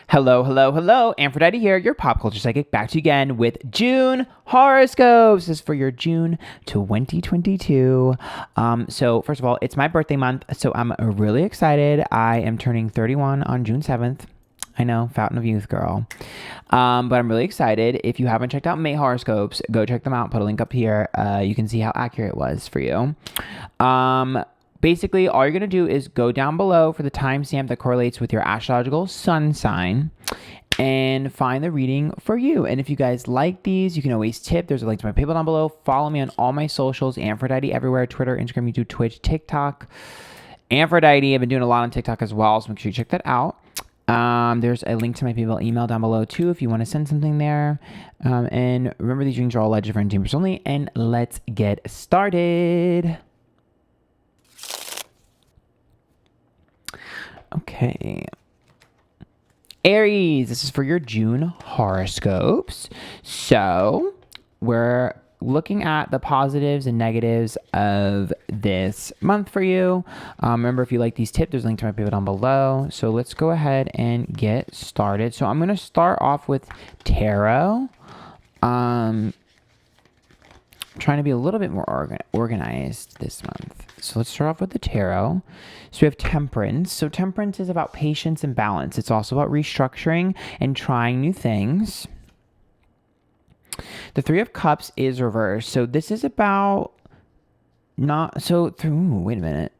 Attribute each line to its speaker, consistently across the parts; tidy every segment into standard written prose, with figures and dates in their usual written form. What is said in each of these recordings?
Speaker 1: Hello, hello, hello. Antphrodite here, your pop culture psychic, back to you again with June horoscopes. This is for your June 2022. So first of all, it's my birthday month, so I'm really excited. I am turning 31 on June 7th. I know, fountain of youth, girl. But I'm really excited. If you haven't checked out May horoscopes, go check them out. Put a link up here. You can see how accurate it was for you. Basically, all you're going to do is go down below for the timestamp that correlates with your astrological sun sign and find the reading for you. And if you guys like these, you can always tip. There's a link to my PayPal down below. Follow me on all my socials, Antphrodite everywhere, Twitter, Instagram, YouTube, Twitch, TikTok. Antphrodite, I've been doing a lot on TikTok as well, so make sure you check that out. There's a link to my PayPal email down below too if you want to send something there. And remember, these readings are all alleged for entertainment only. And let's get started. Okay. Aries, this is for your June horoscopes. So we're looking at the positives and negatives of this month for you. Remember, if you like these tips, there's a link to my PayPal down below. So let's go ahead and get started. So I'm going to start off with tarot. Trying to be a little bit more organized this month. So let's start off with the tarot. So we have Temperance. So Temperance is about patience and balance. It's also about restructuring and trying new things. The Three of Cups is reversed. So this is about wait a minute.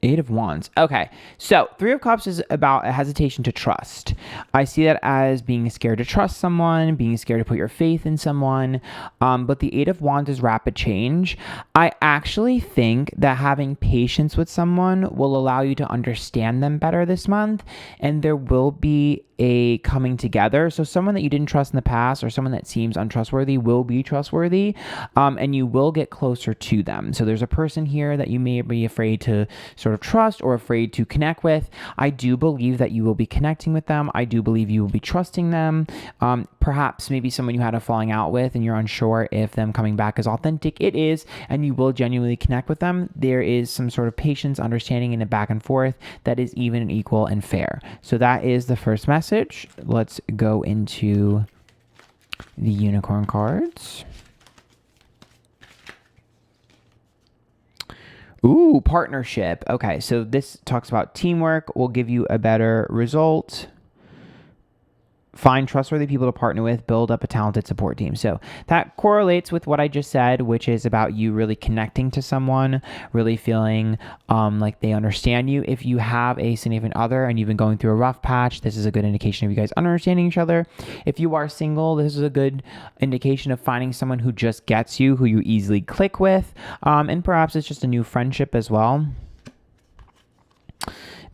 Speaker 1: Eight of Wands. Okay, so Three of Cups is about a hesitation to trust. I see that as being scared to trust someone, being scared to put your faith in someone. But the Eight of Wands is rapid change. I actually think that having patience with someone will allow you to understand them better this month, and there will be a coming together. So someone that you didn't trust in the past or someone that seems untrustworthy will be trustworthy, and you will get closer to them. So there's a person here that you may be afraid to sort of trust or afraid to connect with. I do believe that you will be connecting with them. I do believe you will be trusting them. Perhaps maybe someone you had a falling out with and you're unsure if them coming back is authentic. It is, and you will genuinely connect with them. There is some sort of patience, understanding, and a back and forth that is even and equal and fair. So that is the first message. Let's go into the unicorn cards. Ooh, partnership. Okay, so this talks about teamwork will give you a better result. Find trustworthy people to partner with, build up a talented support team. So that correlates with what I just said, which is about you really connecting to someone, really feeling like they understand you. If you have a significant other and you've been going through a rough patch, this is a good indication of you guys understanding each other. If you are single, this is a good indication of finding someone who just gets you, who you easily click with. And perhaps it's just a new friendship as well.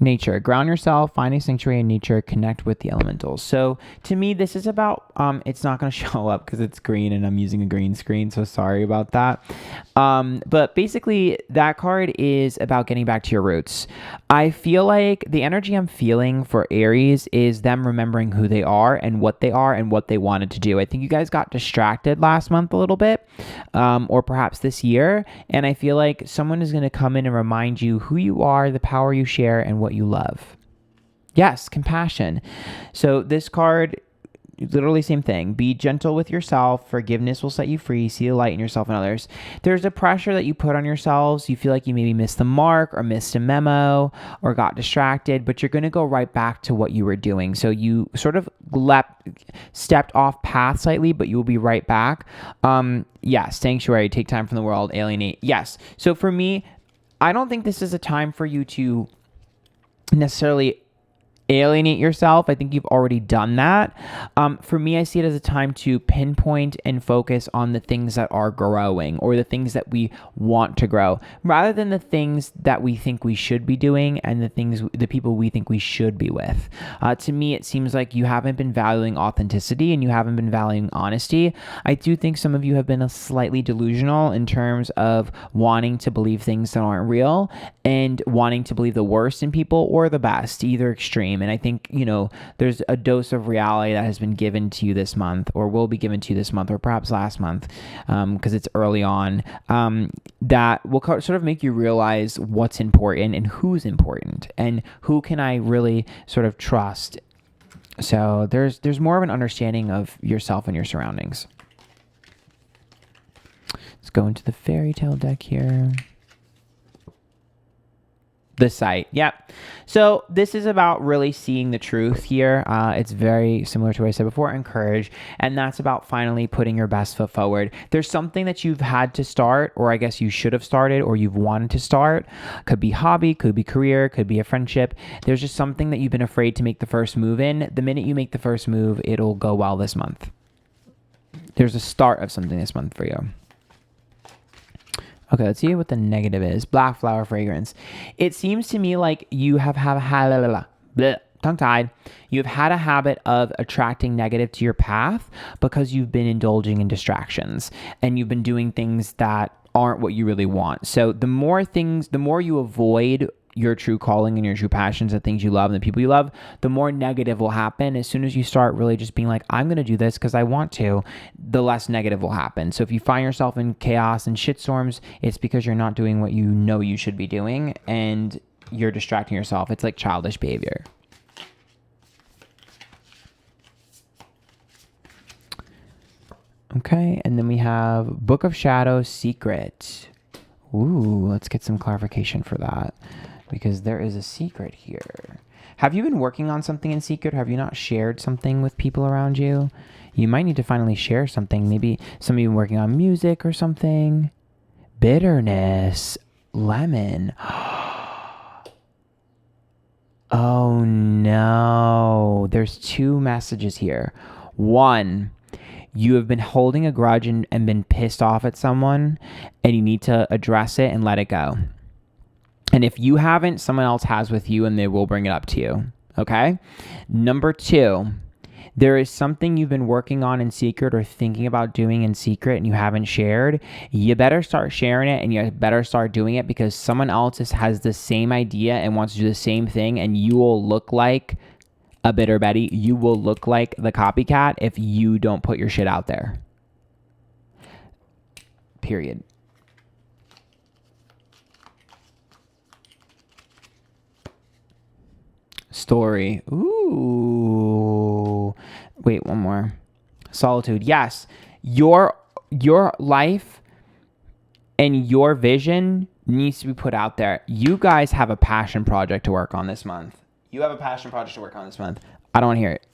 Speaker 1: Nature. Ground yourself, find a sanctuary in nature, connect with the elementals. So to me, this is about, it's not going to show up because it's green and I'm using a green screen, so sorry about that. But basically, that card is about getting back to your roots. I feel like the energy I'm feeling for Aries is them remembering who they are and what they wanted to do. I think you guys got distracted last month a little bit, or perhaps this year, and I feel like someone is going to come in and remind you who you are, the power you share, and what you love. Yes, compassion. So this card, literally same thing. Be gentle with yourself. Forgiveness will set you free. See the light in yourself and others. There's a pressure that you put on yourselves. You feel like you maybe missed the mark or missed a memo or got distracted, but you're going to go right back to what you were doing. So you sort of stepped off path slightly, but you will be right back. Yes, sanctuary, take time from the world, alienate. Yes. So for me, I don't think this is a time for you to necessarily alienate yourself. I think you've already done that. For me, I see it as a time to pinpoint and focus on the things that are growing or the things that we want to grow rather than the things that we think we should be doing and the people we think we should be with. To me, it seems like you haven't been valuing authenticity and you haven't been valuing honesty. I do think some of you have been slightly delusional in terms of wanting to believe things that aren't real and wanting to believe the worst in people or the best, either extreme. And I think, there's a dose of reality that has been given to you this month or will be given to you this month or perhaps last month because it's early on, that will sort of make you realize what's important and who's important and who can I really sort of trust So there's more of an understanding of yourself and your surroundings. Let's go into the fairy tale deck here. The sight. Yep. So this is about really seeing the truth here. It's very similar to what I said before, encourage. And that's about finally putting your best foot forward. There's something that you've had to start, or I guess you should have started, or you've wanted to start. Could be hobby, could be career, could be a friendship. There's just something that you've been afraid to make the first move in. The minute you make the first move, it'll go well this month. There's a start of something this month for you. Okay, let's see what the negative is. Black flower fragrance. It seems to me like you have tongue-tied. You've had a habit of attracting negative to your path because you've been indulging in distractions and you've been doing things that aren't what you really want. So the more you avoid your true calling and your true passions, the things you love and the people you love, the more negative will happen. As soon as you start really just being like, I'm going to do this because I want to, the less negative will happen. So if you find yourself in chaos and shitstorms, it's because you're not doing what you know you should be doing and you're distracting yourself. It's like childish behavior. Okay, and then we have Book of Shadows Secret. Ooh, let's get some clarification for that, because there is a secret here. Have you been working on something in secret? Have you not shared something with people around you? You might need to finally share something. Maybe some of you have been working on music or something. Bitterness. Lemon. Oh no. There's two messages here. One, you have been holding a grudge and been pissed off at someone, and you need to address it and let it go. And if you haven't, someone else has with you and they will bring it up to you. Okay? Number two, there is something you've been working on in secret or thinking about doing in secret and you haven't shared. You better start sharing it and you better start doing it, because someone else has the same idea and wants to do the same thing, and you will look like a bitter Betty. You will look like the copycat if you don't put your shit out there. Period. Story. Ooh. Wait, one more. Solitude. Yes. Your life and your vision needs to be put out there. You guys have a passion project to work on this month. You have a passion project to work on this month. I don't want to hear it.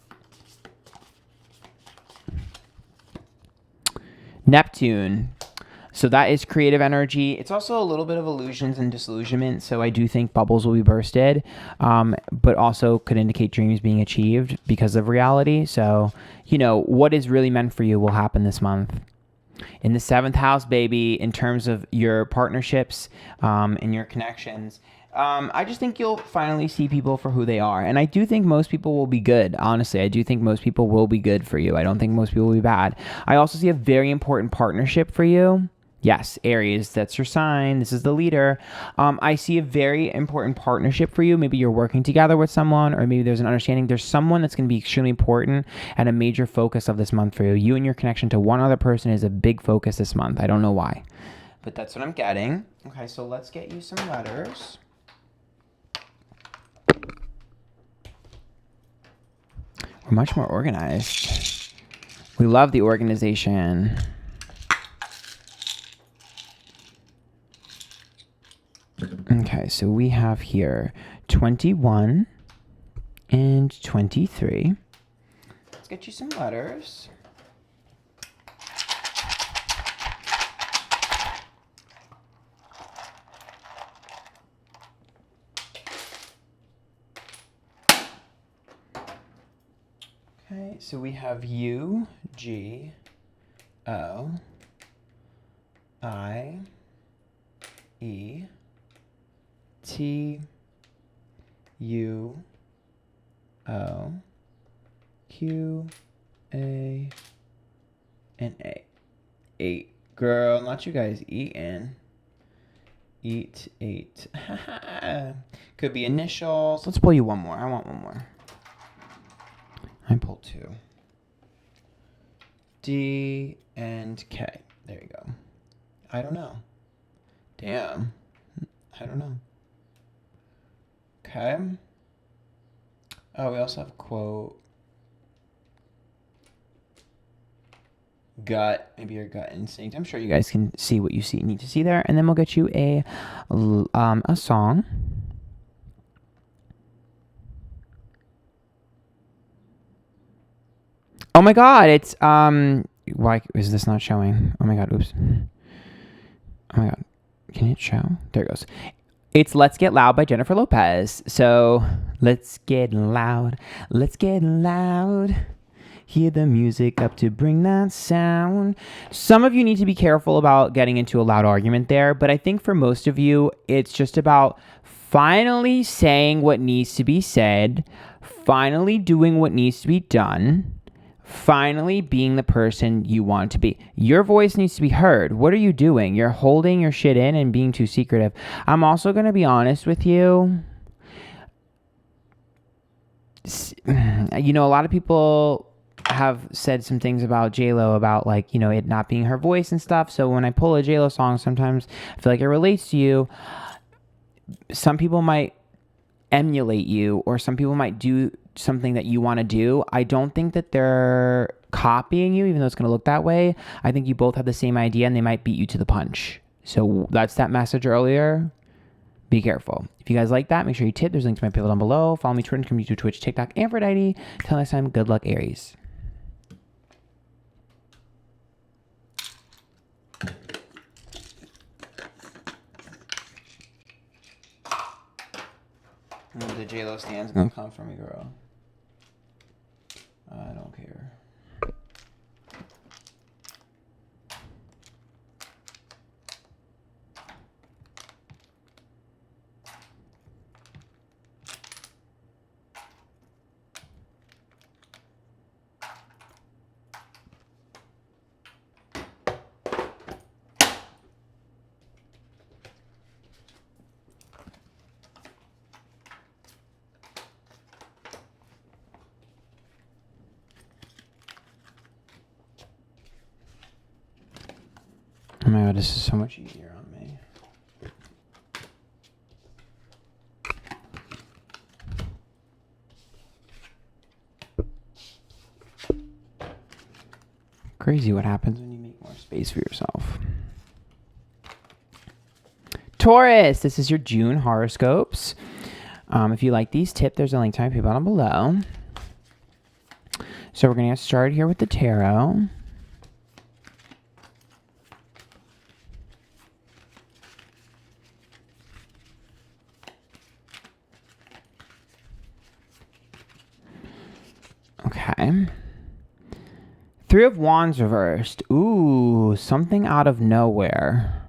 Speaker 1: Neptune. So that is creative energy. It's also a little bit of illusions and disillusionment. So I do think bubbles will be bursted, but also could indicate dreams being achieved because of reality. So, what is really meant for you will happen this month. In the 7th house, baby, in terms of your partnerships and your connections, I just think you'll finally see people for who they are. And I do think most people will be good. Honestly, I do think most people will be good for you. I don't think most people will be bad. I also see a very important partnership for you. Yes, Aries, that's your sign. This is the leader. I see a very important partnership for you. Maybe you're working together with someone, or maybe there's an understanding. There's someone that's going to be extremely important and a major focus of this month for you. You and your connection to one other person is a big focus this month. I don't know why, but that's what I'm getting. Okay, so let's get you some letters. We're much more organized. We love the organization. Okay, so we have here 21 and 23. Let's get you some letters. Okay, so we have U, G, O, I, E, T, U, O, Q, A, and A. 8. Girl, not you guys eating. Eat 8. Could be initials. Let's pull you one more. I want one more. I pulled 2. D and K. There you go. I don't know. Damn. I don't know. Okay. Oh, we also have quote. gut, maybe your gut instinct. I'm sure you guys can see what you need to see there. And then we'll get you a song. Oh my God, it's, why is this not showing? Oh my God, oops. Oh my God, can it show? There it goes. It's Let's Get Loud by Jennifer Lopez. So let's get loud. Let's get loud. Hear the music up to bring that sound. Some of you need to be careful about getting into a loud argument there, but I think for most of you, it's just about finally saying what needs to be said, finally doing what needs to be done, finally being the person you want to be. Your voice needs to be heard. What are you doing? You're holding your shit in and being too secretive. I'm also going to be honest with you. You know, a lot of people have said some things about J-Lo about, like, you know, it not being her voice and stuff. So when I pull a J-Lo song, sometimes I feel like it relates to you. Some people might emulate you, or some people might do something that you want to do. I don't think that they're copying you, even though it's going to look that way. I think you both have the same idea and they might beat you to the punch. So that's that message earlier. Be careful. If you guys like that, make sure you tip. There's links to my PayPal down below. Follow me Twitter, come to Twitch, TikTok, Antphrodite. Till next time, good luck, Aries. The J-Lo stand's gonna come for me, girl. I don't care. Oh my God, this is so much easier on me. Crazy what happens when you make more space for yourself. Taurus, this is your June horoscopes. If you like these tips, there's a link to my PayPal down below. So we're going to get started here with the tarot. Okay. Three of Wands reversed. Ooh, something out of nowhere.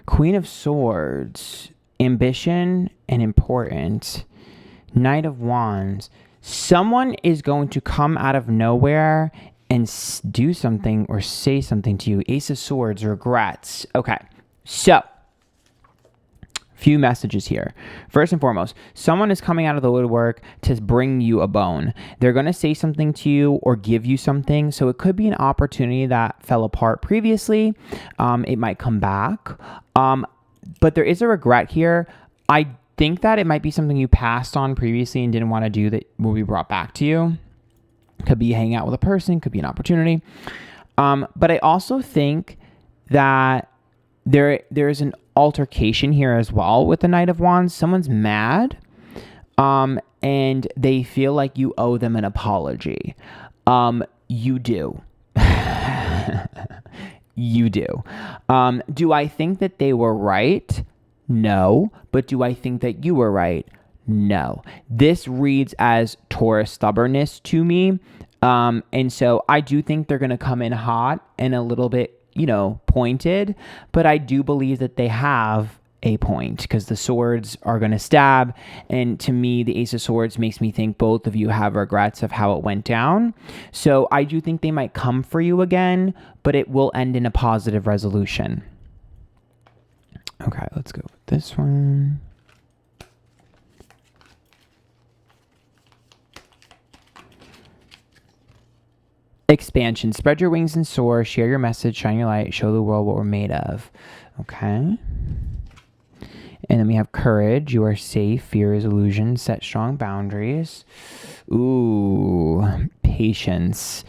Speaker 1: Queen of Swords. Ambition and important. Knight of Wands. Someone is going to come out of nowhere and do something or say something to you. Ace of Swords, regrets. Okay, so few messages here. First and foremost, someone is coming out of the woodwork to bring you a bone. They're going to say something to you or give you something. So it could be an opportunity that fell apart previously. It might come back. But there is a regret here. I think that it might be something you passed on previously and didn't want to do that will be brought back to you. Could be hanging out with a person, could be an opportunity. But I also think that there's an altercation here as well with the Knight of Wands. Someone's mad, and they feel like you owe them an apology. You do. You do. Do I think that they were right? No. But do I think that you were right? No. This reads as Taurus stubbornness to me. And so I do think they're going to come in hot and a little bit, pointed, but I do believe that they have a point because the swords are going to stab. And to me, the Ace of Swords makes me think both of you have regrets of how it went down. So I do think they might come for you again, but it will end in a positive resolution. Okay, let's go with this one. Expansion. Spread your wings and soar. Share your message. Shine your light. Show the world what we're made of. Okay. And then we have courage. You are safe. Fear is illusion. Set strong boundaries. Ooh. Patience.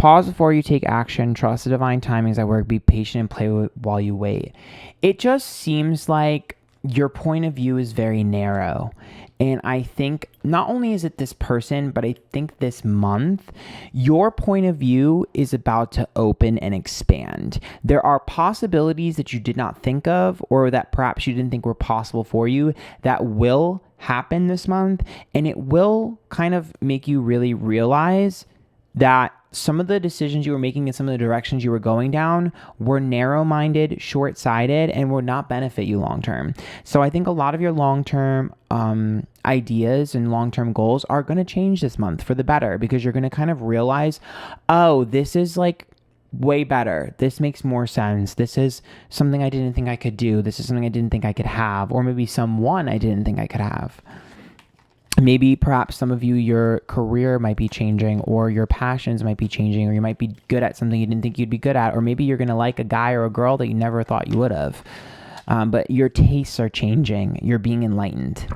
Speaker 1: Pause before you take action. Trust the divine timings at work. Be patient and play while you wait. It just seems like your point of view is very narrow. And I think not only is it this person, but I think this month, your point of view is about to open and expand. There are possibilities that you did not think of, or that perhaps you didn't think were possible for you, that will happen this month. And it will kind of make you really realize that some of the decisions you were making and some of the directions you were going down were narrow-minded, short-sighted, and will not benefit you long-term. So I think a lot of your long-term ideas and long-term goals are going to change this month for the better, because you're going to kind of realize, oh, this is like way better. This makes more sense. This is something I didn't think I could do. This is something I didn't think I could have, or maybe someone I didn't think I could have. Maybe perhaps some of you, your career might be changing, or your passions might be changing, or you might be good at something you didn't think you'd be good at, or maybe you're going to like a guy or a girl that you never thought you would have. But your tastes are changing. You're being enlightened.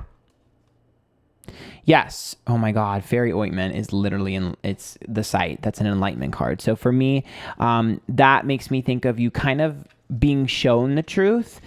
Speaker 1: Yes. Oh my God. Fairy ointment is literally it's the site. That's an enlightenment card. So for me, that makes me think of you kind of being shown the truth.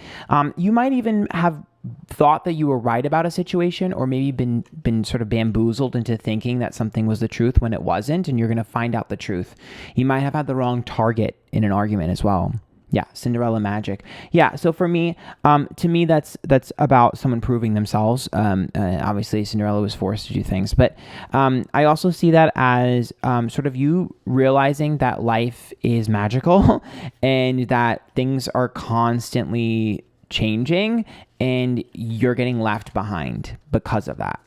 Speaker 1: You might even have thought that you were right about a situation, or maybe been sort of bamboozled into thinking that something was the truth when it wasn't, and you're going to find out the truth. You might have had the wrong target in an argument as well. Yeah, Cinderella magic. Yeah, so for me, to me, that's about someone proving themselves. Obviously, Cinderella was forced to do things, but I also see that as sort of you realizing that life is magical and that things are constantly changing, and you're getting left behind because of that.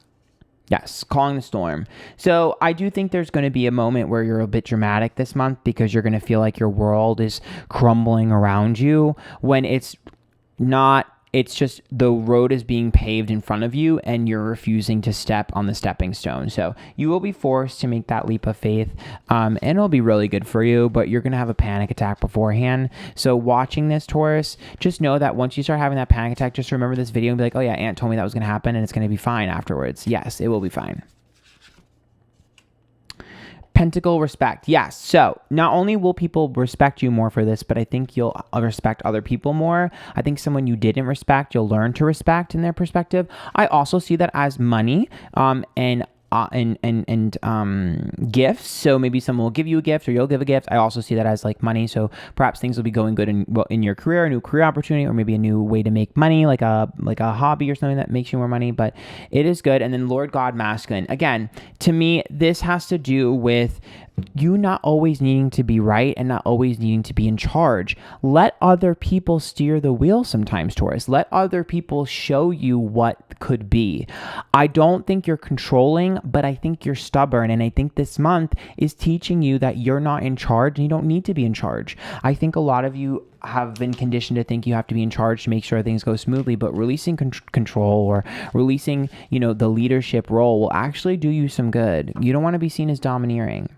Speaker 1: Yes, calling the storm. So I do think there's going to be a moment where you're a bit dramatic this month, because you're going to feel like your world is crumbling around you, when it's not. It's just the road is being paved in front of you, and you're refusing to step on the stepping stone. So you will be forced to make that leap of faith, and it'll be really good for you, but you're going to have a panic attack beforehand. So watching this, Taurus, just know that once you start having that panic attack, just remember this video and be like, oh yeah, Aunt told me that was going to happen, and it's going to be fine afterwards. Yes, it will be fine. Pentacle respect. Yes. So not only will people respect you more for this, but I think you'll respect other people more. I think someone you didn't respect, you'll learn to respect in their perspective. I also see that as money, and gifts. So maybe someone will give you a gift, or you'll give a gift. I also see that as like money. So perhaps things will be going good in your career, a new career opportunity, or maybe a new way to make money, like a hobby or something that makes you more money. But it is good. And then Lord God masculine. Again, to me, this has to do with you not always needing to be right and not always needing to be in charge. Let other people steer the wheel sometimes, Taurus. Let other people show you what could be. I don't think you're controlling, but I think you're stubborn. And I think this month is teaching you that you're not in charge and you don't need to be in charge. I think a lot of you have been conditioned to think you have to be in charge to make sure things go smoothly, but releasing control, or releasing, the leadership role, will actually do you some good. You don't want to be seen as domineering.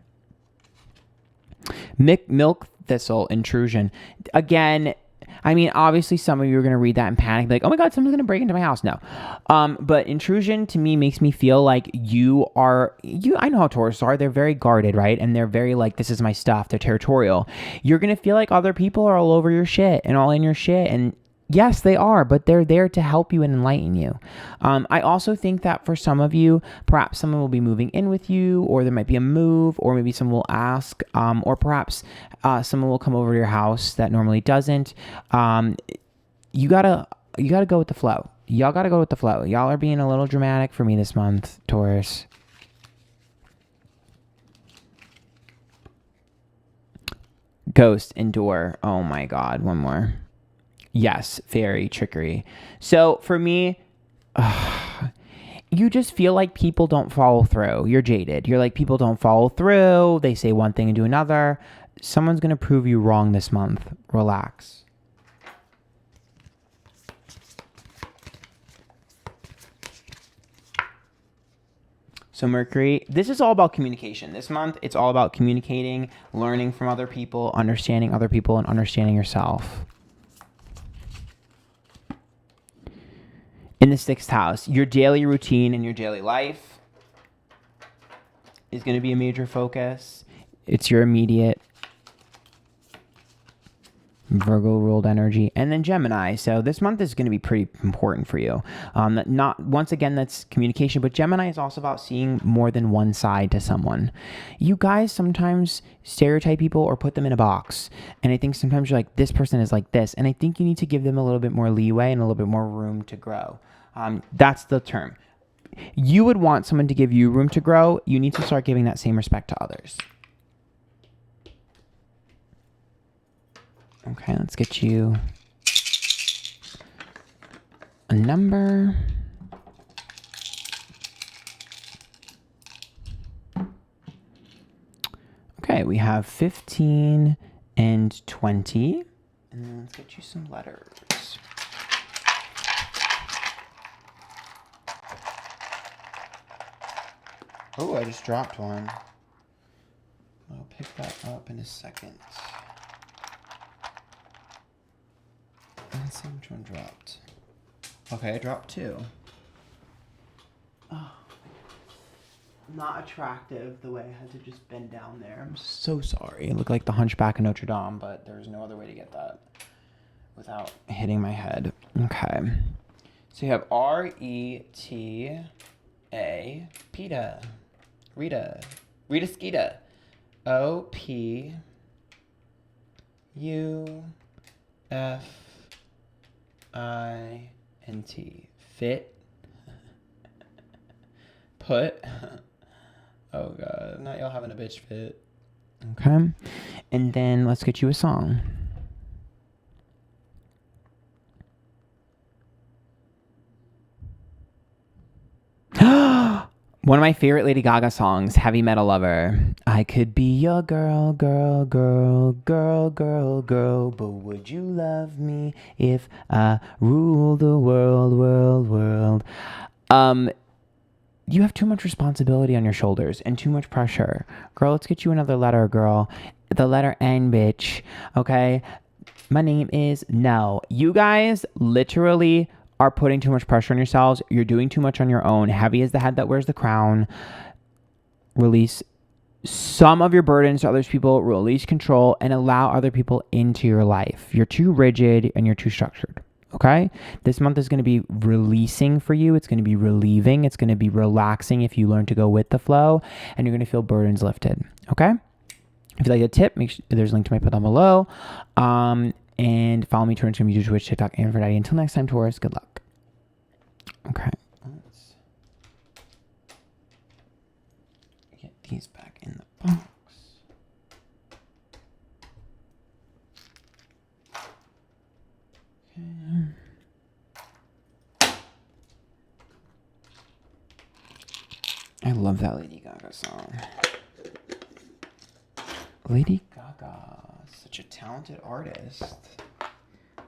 Speaker 1: Milk thistle intrusion. Again, I mean, obviously some of you are going to read that and panic, like, oh my God, someone's going to break into my house. No. But intrusion to me makes me feel like I know how Taurus are. They're very guarded, right? And they're very like, this is my stuff. They're territorial. You're going to feel like other people are all over your shit and all in your shit. And yes, they are, but they're there to help you and enlighten you. I also think that for some of you, perhaps someone will be moving in with you, or there might be a move, or maybe someone will ask, or perhaps someone will come over to your house that normally doesn't. You gotta go with the flow. Y'all gotta go with the flow. Y'all are being a little dramatic for me this month, Taurus. Ghost, endure. Oh my God, one more. Yes, fairy trickery. So for me, you just feel like people don't follow through. You're jaded. You're like, people don't follow through. They say one thing and do another. Someone's going to prove you wrong this month. Relax. So Mercury, this is all about communication. This month, it's all about communicating, learning from other people, understanding other people, and understanding yourself. In the 6th house, your daily routine and your daily life is going to be a major focus. It's your immediate Virgo ruled energy, and then Gemini. So this month is going to be pretty important for you. Not once again, that's communication, but Gemini is also about seeing more than one side to someone. You guys sometimes stereotype people or put them in a box, and I think sometimes you're like, this person is like this, and I think you need to give them a little bit more leeway and a little bit more room to grow. That's the term. You would want someone to give you room to grow. You need to start giving that same respect to others. Okay, let's get you a number. Okay, we have 15 and 20. And then let's get you some letters. Oh, I just dropped one. I'll pick that up in a second. Let's see which one dropped. Okay, I dropped 2. Oh, not attractive the way I had to just bend down there. I'm so sorry. It looked like the Hunchback of Notre Dame, but there's no other way to get that without hitting my head. Okay. So you have R-E-T-A, PETA, Rita Skeeta, O-P-U-F-I-N-T, fit, put, oh god, not y'all having a bitch fit. Okay, and then let's get you a song. One of my favorite Lady Gaga songs, Heavy Metal Lover. I could be your girl, girl, girl, girl, girl, girl, but would you love me if I ruled the world, world, world? You have too much responsibility on your shoulders and too much pressure. Girl, let's get you another letter, girl. The letter N, bitch. Okay? My name is No. You guys literally are putting too much pressure on yourselves. You're doing too much on your own. Heavy is the head that wears the crown. Release some of your burdens to other people. Release control and allow other people into your life. You're too rigid and you're too structured. Okay? This month is going to be releasing for you. It's going to be relieving. It's going to be relaxing if you learn to go with the flow, and you're going to feel burdens lifted. Okay? If you'd like a tip, make sure there's a link to my page down below. And follow me on Instagram, YouTube, Twitch, TikTok, Antphrodite. Until next time, Taurus, good luck. Okay. Let's get these back in the box. Okay. I love that Lady Gaga song. Lady Gaga. Such a talented artist.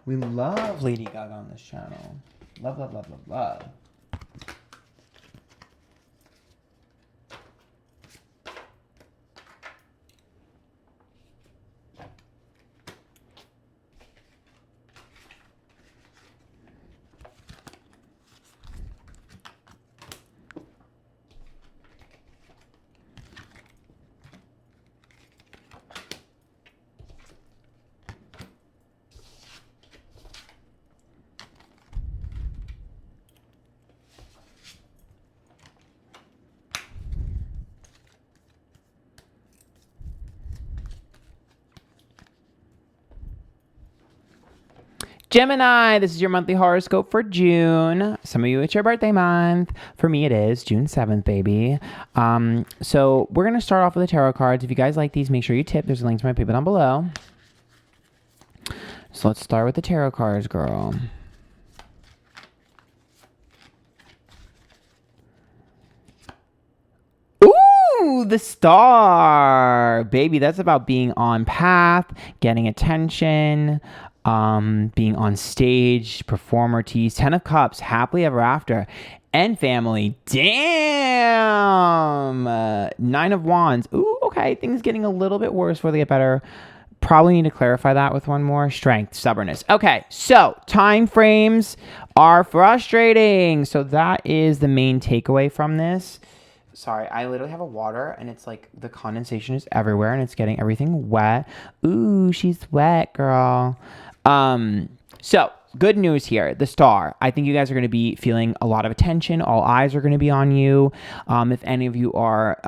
Speaker 1: We love Lady Gaga on this channel. Love, love, love, love, love. Gemini, this is your monthly horoscope for June. Some of you, it's your birthday month. For me, it is June 7th, baby. So we're going to start off with the tarot cards. If you guys like these, make sure you tip. There's a link to my paper down below. So let's start with the tarot cards, girl. Ooh, the star. Baby, that's about being on path, getting attention, being on stage, performer tease, 10 of cups, happily ever after, and family. Damn. 9 of wands. Ooh, okay. Things getting a little bit worse before they get better. Probably need to clarify that with one more. Strength, stubbornness. Okay, so time frames are frustrating. So that is the main takeaway from this. Sorry, I literally have a water and it's like the condensation is everywhere and it's getting everything wet. Ooh, she's wet, girl. So good news here. The star. I think you guys are going to be feeling a lot of attention. All eyes are going to be on you. If any of you are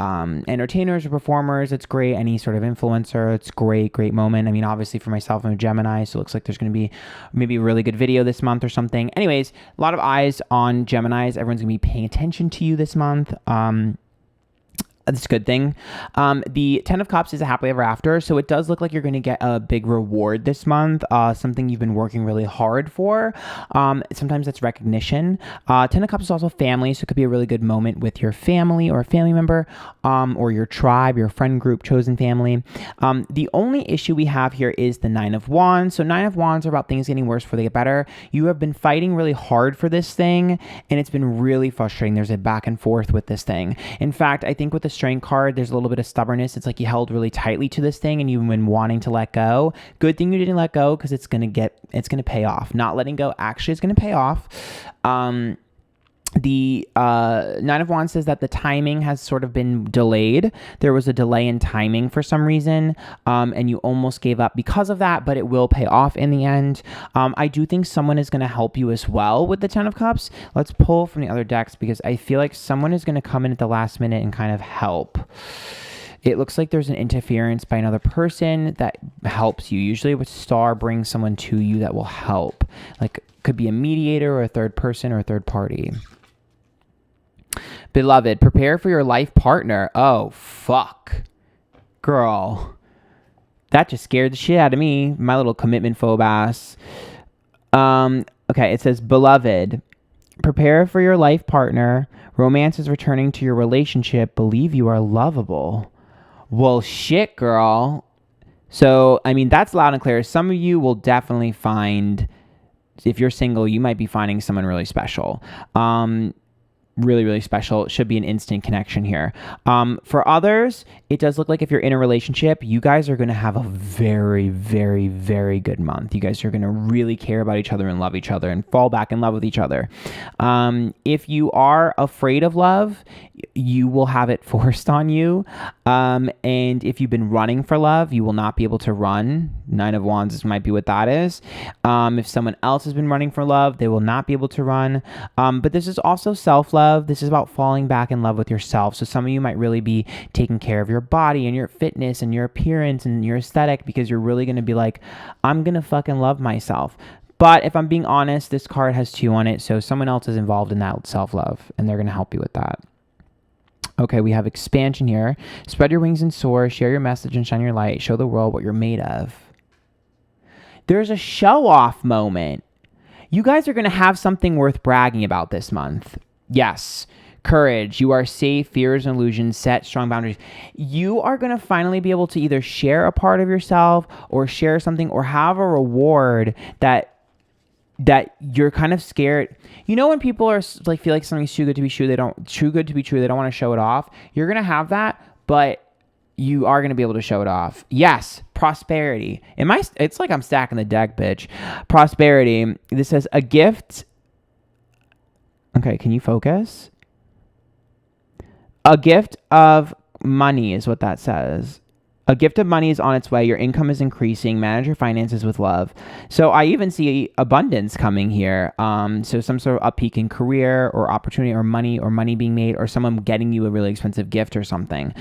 Speaker 1: entertainers or performers, it's great. Any sort of influencer, it's great, great moment. I mean, obviously for myself, I'm a Gemini, so it looks like there's going to be maybe a really good video this month or something. Anyways, a lot of eyes on Geminis. Everyone's going to be paying attention to you this month. That's a good thing. The 10 of Cups is a happily ever after, so it does look like you're going to get a big reward this month, something you've been working really hard for. Sometimes that's recognition. 10 of Cups is also family, so it could be a really good moment with your family or a family member, or your tribe, your friend group, chosen family. The only issue we have here is the 9 of Wands. So 9 of Wands are about things getting worse before they get better. You have been fighting really hard for this thing, and it's been really frustrating. There's a back and forth with this thing. In fact, I think with the Strength card, there's a little bit of stubbornness. It's like you held really tightly to this thing and you've been wanting to let go. Good thing you didn't let go, because it's going to pay off. Not letting go actually is going to pay off. The 9 of Wands says that the timing has sort of been delayed. There was a delay in timing for some reason, and you almost gave up because of that, but it will pay off in the end. I do think someone is going to help you as well with the 10 of Cups. Let's pull from the other decks, because I feel like someone is going to come in at the last minute and kind of help. It looks like there's an interference by another person that helps you. Usually with star brings someone to you that will help. Like, could be a mediator or a third person or a third party. Beloved, prepare for your life partner. Oh, fuck. Girl. That just scared the shit out of me. My little commitment phobe ass. Okay, it says, beloved, prepare for your life partner. Romance is returning to your relationship. Believe you are lovable. Well, shit, girl. So, I mean, that's loud and clear. Some of you will definitely find, if you're single, you might be finding someone really special. Really, really special. It should be an instant connection here. For others, it does look like if you're in a relationship, you guys are going to have a very, very, very good month. You guys are going to really care about each other and love each other and fall back in love with each other. If you are afraid of love, you will have it forced on you. And if you've been running for love, you will not be able to run. 9 of Wands might be what that is. If someone else has been running for love, they will not be able to run. But this is also self-love. This is about falling back in love with yourself. So some of you might really be taking care of your body and your fitness and your appearance and your aesthetic, because you're really going to be like, I'm going to fucking love myself. But if I'm being honest, this card has 2 on it. So someone else is involved in that self-love, and they're going to help you with that. Okay, we have expansion here. Spread your wings and soar. Share your message and shine your light. Show the world what you're made of. There's a show-off moment. You guys are going to have something worth bragging about this month. Yes. Courage. You are safe. Fears and illusions. Set strong boundaries. You are going to finally be able to either share a part of yourself or share something or have a reward that you're kind of scared. You know, when people are like, feel like something's too good to be true, they don't want to show it off. You're going to have that, but you are going to be able to show it off. Yes. Prosperity. It's like I'm stacking the deck, bitch. Prosperity. This says a gift. Okay, can you focus? A gift of money is what that says. A gift of money is on its way. Your income is increasing. Manage your finances with love. So I even see abundance coming here. So some sort of up peak in career or opportunity or money being made, or someone getting you a really expensive gift or something.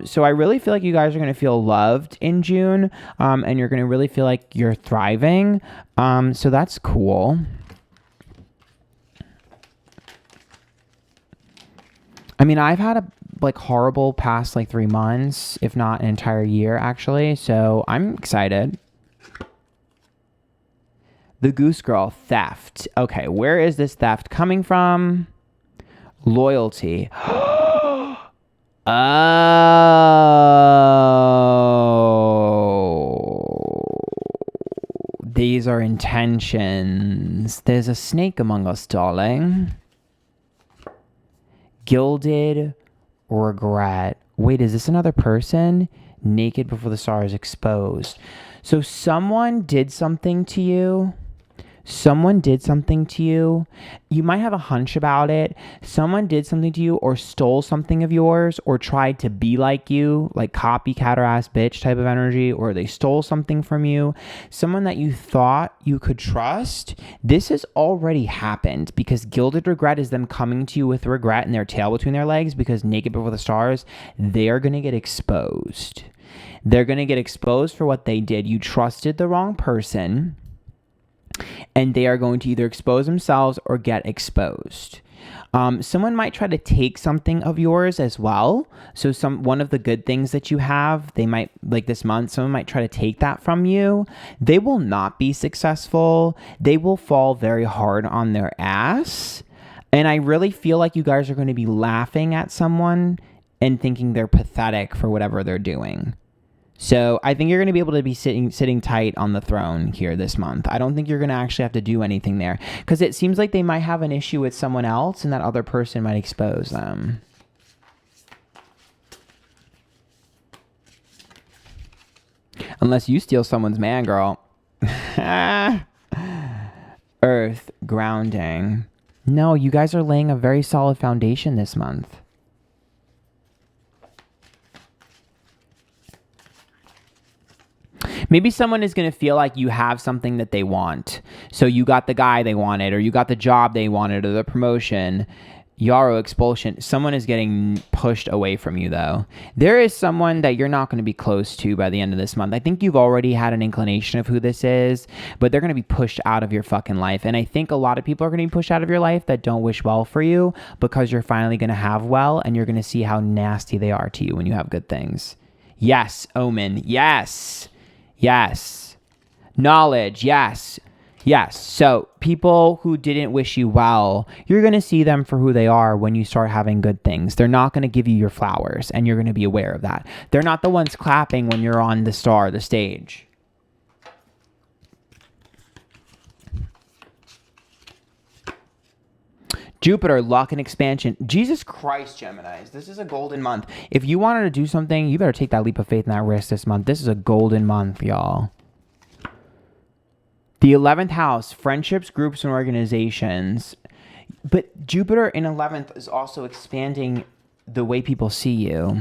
Speaker 1: So I really feel like you guys are going to feel loved in June, and you're going to really feel like you're thriving. So that's cool. I mean, I've had a horrible past 3 months, if not an entire year, actually. So I'm excited. The Goose Girl, theft. Okay, where is this theft coming from? Loyalty. Oh. These are intentions. There's a snake among us, darling. Gilded regret. Wait, is this another person? Naked before the stars exposed. So someone did something to you. Someone did something to you. You might have a hunch about it. Someone did something to you or stole something of yours or tried to be like you, like copycat or ass bitch type of energy, or they stole something from you. Someone that you thought you could trust. This has already happened because gilded regret is them coming to you with regret and their tail between their legs because naked before the stars, they are going to get exposed. They're going to get exposed for what they did. You trusted the wrong person. And they are going to either expose themselves or get exposed. Someone might try to take something of yours as well. So one of the good things that you have, they might, like this month, someone might try to take that from you. They will not be successful. They will fall very hard on their ass. And I really feel like you guys are going to be laughing at someone and thinking they're pathetic for whatever they're doing. So I think you're going to be able to be sitting tight on the throne here this month. I don't think you're going to actually have to do anything there because it seems like they might have an issue with someone else and that other person might expose them. Unless you steal someone's man, girl. Earth, grounding. No, you guys are laying a very solid foundation this month. Maybe someone is going to feel like you have something that they want. So you got the guy they wanted, or you got the job they wanted, or the promotion. Yarrow expulsion. Someone is getting pushed away from you, though. There is someone that you're not going to be close to by the end of this month. I think you've already had an inclination of who this is, but they're going to be pushed out of your fucking life. And I think a lot of people are going to be pushed out of your life that don't wish well for you because you're finally going to have well, and you're going to see how nasty they are to you when you have good things. Yes, omen. Yes. Yes. Knowledge. Yes. Yes. So people who didn't wish you well, you're going to see them for who they are when you start having good things. They're not going to give you your flowers, and you're going to be aware of that. They're not the ones clapping when you're on the stage. Jupiter, luck and expansion. Jesus Christ, Geminis. This is a golden month. If you wanted to do something, you better take that leap of faith and that risk this month. This is a golden month, y'all. The 11th house, friendships, groups, and organizations. But Jupiter in 11th is also expanding the way people see you.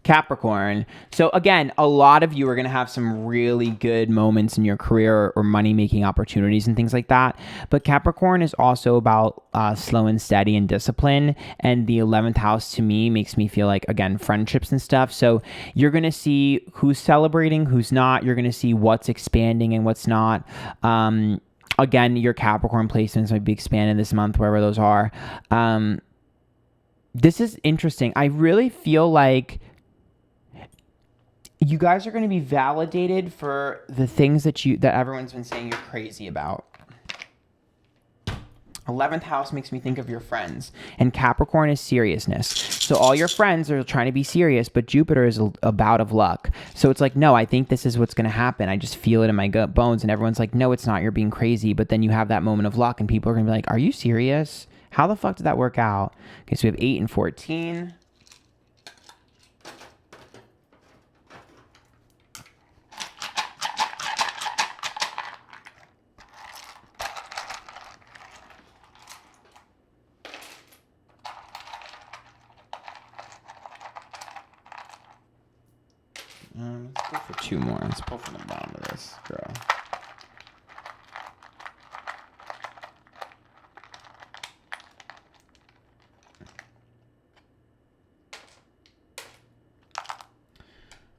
Speaker 1: Capricorn. So again, a lot of you are going to have some really good moments in your career or money-making opportunities and things like that. But Capricorn is also about slow and steady and discipline. And the 11th house to me makes me feel like, again, friendships and stuff. So you're going to see who's celebrating, who's not. You're going to see what's expanding and what's not. Again, your Capricorn placements might be expanded this month, wherever those are. This is interesting. I really feel like you guys are going to be validated for the things that everyone's been saying you're crazy about. 11th house makes me think of your friends, and Capricorn is seriousness. So all your friends are trying to be serious, but Jupiter is a bout of luck. So it's like, no, I think this is what's going to happen. I just feel it in my gut bones, and everyone's like, no, it's not. You're being crazy. But then you have that moment of luck, and people are going to be like, are you serious? How the fuck did that work out? Okay, so we have 8 and 14. Let's go for 2 more. Let's pull from the bottom of this, girl.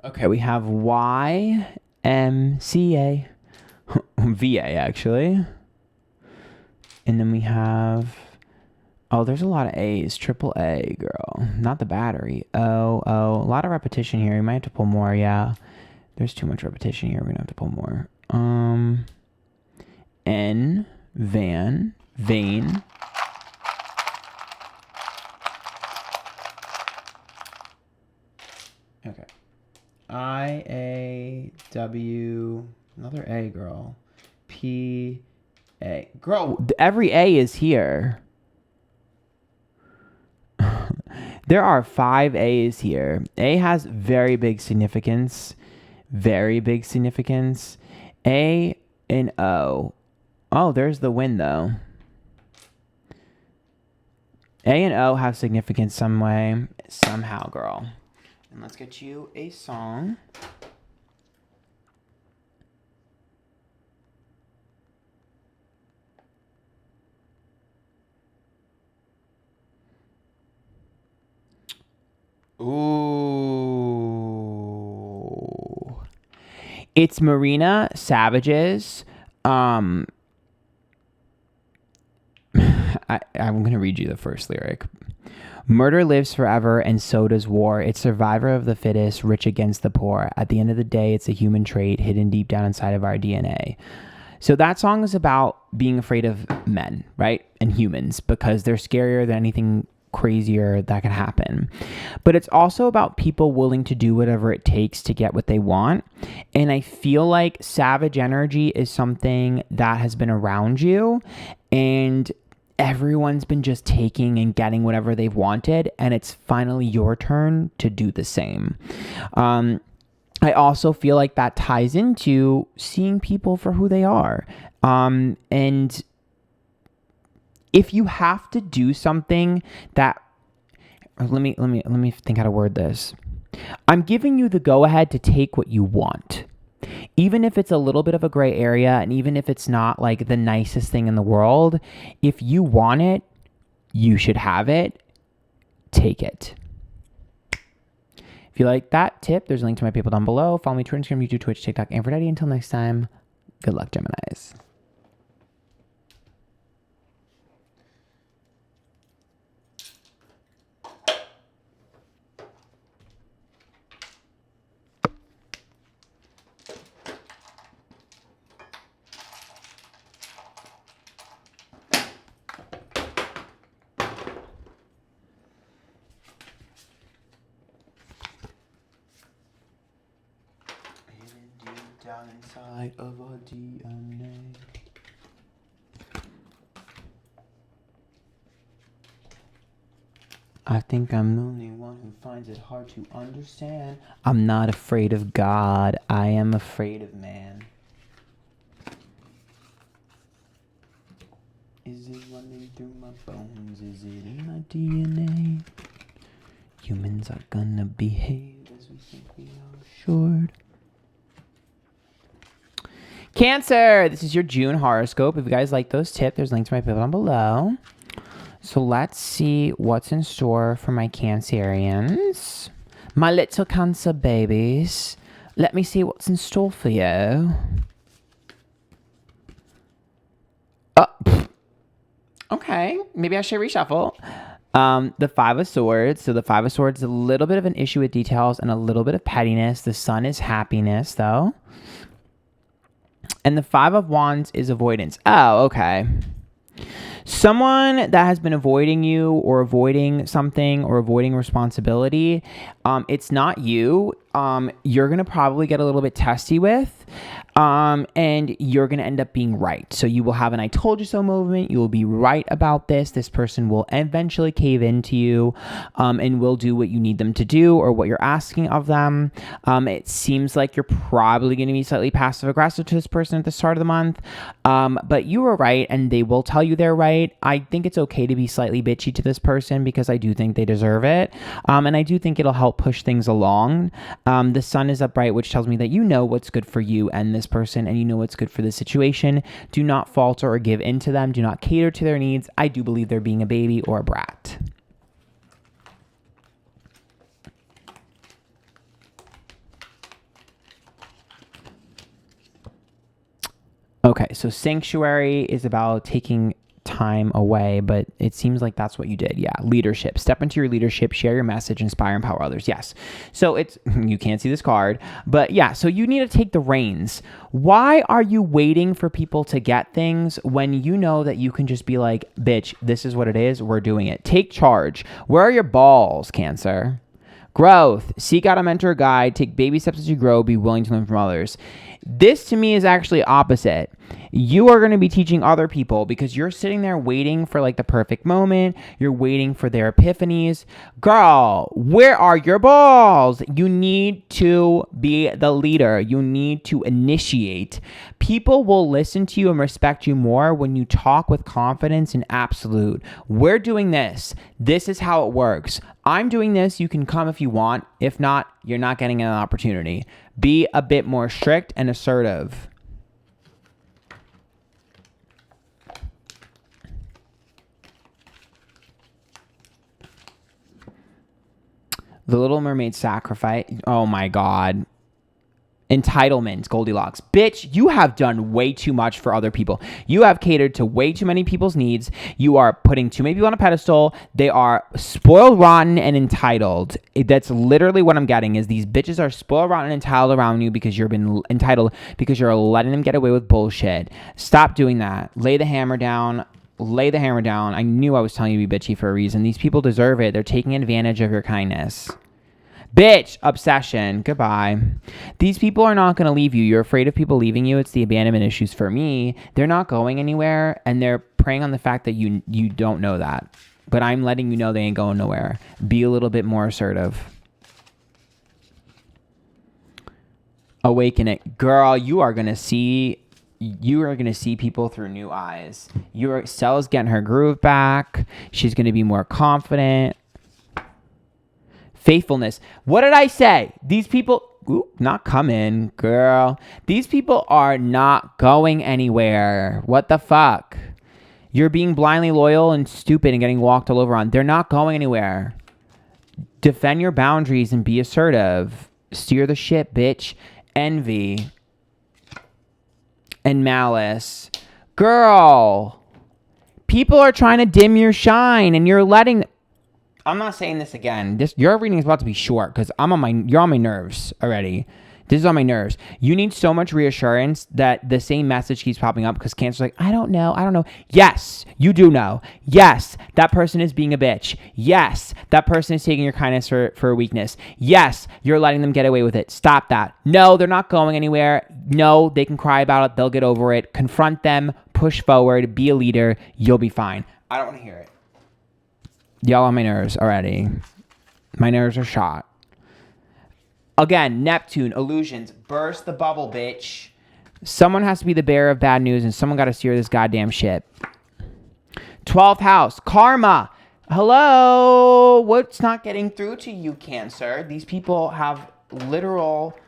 Speaker 1: Okay, we have YMCA. VA, actually. And then we have... Oh, there's a lot of A's. Triple A, girl. Not the battery. Oh. A lot of repetition here. You might have to pull more, yeah. There's too much repetition here. We're going to have to pull more. N, van, vein. Okay. I-A-W, another A, girl. P-A. Girl, every A is here. There are 5 A's here. A has very big significance. Very big significance. A and O. Oh, there's the win though. A and O have significance some way, somehow, girl. And let's get you a song. Ooh. It's Marina Savage's. I'm going to read you the first lyric. Murder lives forever and so does war. It's survivor of the fittest, rich against the poor. At the end of the day, it's a human trait hidden deep down inside of our DNA. So that song is about being afraid of men, right? And humans, because they're scarier than anything crazier that could happen. But it's also about people willing to do whatever it takes to get what they want. And I feel like savage energy is something that has been around you, and everyone's been just taking and getting whatever they've wanted, and it's finally your turn to do the same. I also feel like that ties into seeing people for who they are. And if you have to do something that, let me think how to word this. I'm giving you the go ahead to take what you want. Even if it's a little bit of a gray area, and even if it's not like the nicest thing in the world, if you want it, you should have it. Take it. If you like that tip, there's a link to my PayPal down below. Follow me on Twitter, Instagram, YouTube, Twitch, TikTok, Antphrodite. Until next time, good luck, Geminis. Down inside of our DNA. I think I'm the only one who finds it hard to understand. I'm not afraid of God. I am afraid of man. Is it running through my bones? Is it in my DNA? Humans are gonna behave as we think we are assured. Cancer, this is your June horoscope. If you guys like those tips, there's a link to my PayPal down below. So let's see what's in store for my Cancerians. My little Cancer babies. Let me see what's in store for you. Okay, maybe I should reshuffle. The Five of Swords. So the Five of Swords is a little bit of an issue with details and a little bit of pettiness. The Sun is happiness, though. And the Five of Wands is avoidance. Oh, okay. Someone that has been avoiding you or avoiding something or avoiding responsibility, it's not you. You're going to probably get a little bit testy with, and you're going to end up being right. So you will have an I told you so moment. You will be right about this. This person will eventually cave into you, and will do what you need them to do or what you're asking of them. It seems like you're probably going to be slightly passive aggressive to this person at the start of the month, but you were right, and they will tell you they're right. I think it's okay to be slightly bitchy to this person because I do think they deserve it, and I do think it'll help push things along. The Sun is upright, which tells me that you know what's good for you and this person, and you know what's good for the situation. Do not falter or give in to them. Do not cater to their needs. I do believe they're being a baby or a brat. Okay, so Sanctuary is about taking time away, but it seems like that's what you did. Yeah, leadership. Step into your leadership, share your message, inspire, empower others. Yes. So it's, you can't see this card, but yeah, so you need to take the reins. Why are you waiting for people to get things when you know that you can just be like, bitch, this is what it is. We're doing it. Take charge. Where are your balls, Cancer? Growth. Seek out a mentor or guide. Take baby steps as you grow. Be willing to learn from others. This to me is actually opposite. You are going to be teaching other people because you're sitting there waiting for like the perfect moment. You're waiting for their epiphanies. Girl, where are your balls? You need to be the leader. You need to initiate. People will listen to you and respect you more when you talk with confidence and absolute. We're doing this. This is how it works. I'm doing this. You can come if you want. If not, you're not getting an opportunity. Be a bit more strict and assertive. The Little Mermaid sacrifice. Oh my God. Entitlements, Goldilocks. Bitch, you have done way too much for other people. You have catered to way too many people's needs. You are putting too many people on a pedestal. They are spoiled, rotten, and entitled. That's literally what I'm getting is these bitches are spoiled, rotten, and entitled around you because you've been entitled because you're letting them get away with bullshit. Stop doing that. Lay the hammer down. Lay the hammer down. I knew I was telling you to be bitchy for a reason. These people deserve it. They're taking advantage of your kindness. Bitch, obsession. Goodbye. These people are not going to leave you. You're afraid of people leaving you. It's the abandonment issues for me. They're not going anywhere, and they're preying on the fact that you don't know that. But I'm letting you know they ain't going nowhere. Be a little bit more assertive. Awaken it. Girl, you are going to see people through new eyes. Stella's getting her groove back. She's going to be more confident. Faithfulness. What did I say? These people, not coming, girl. These people are not going anywhere. What the fuck? You're being blindly loyal and stupid and getting walked all over on. They're not going anywhere. Defend your boundaries and be assertive. Steer the ship, bitch. Envy and malice. Girl, people are trying to dim your shine and you're letting... I'm not saying this again. Your reading is about to be short because you're on my nerves already. This is on my nerves. You need so much reassurance that the same message keeps popping up because Cancer's like, I don't know. Yes, you do know. Yes, that person is being a bitch. Yes, that person is taking your kindness for a weakness. Yes, you're letting them get away with it. Stop that. No, they're not going anywhere. No, they can cry about it. They'll get over it. Confront them. Push forward. Be a leader. You'll be fine. I don't want to hear it. Y'all on my nerves already. My nerves are shot. Again, Neptune, illusions. Burst the bubble, bitch. Someone has to be the bearer of bad news and someone got to steer this goddamn ship. 12th house, karma. Hello? What's not getting through to you, Cancer? These people have literal...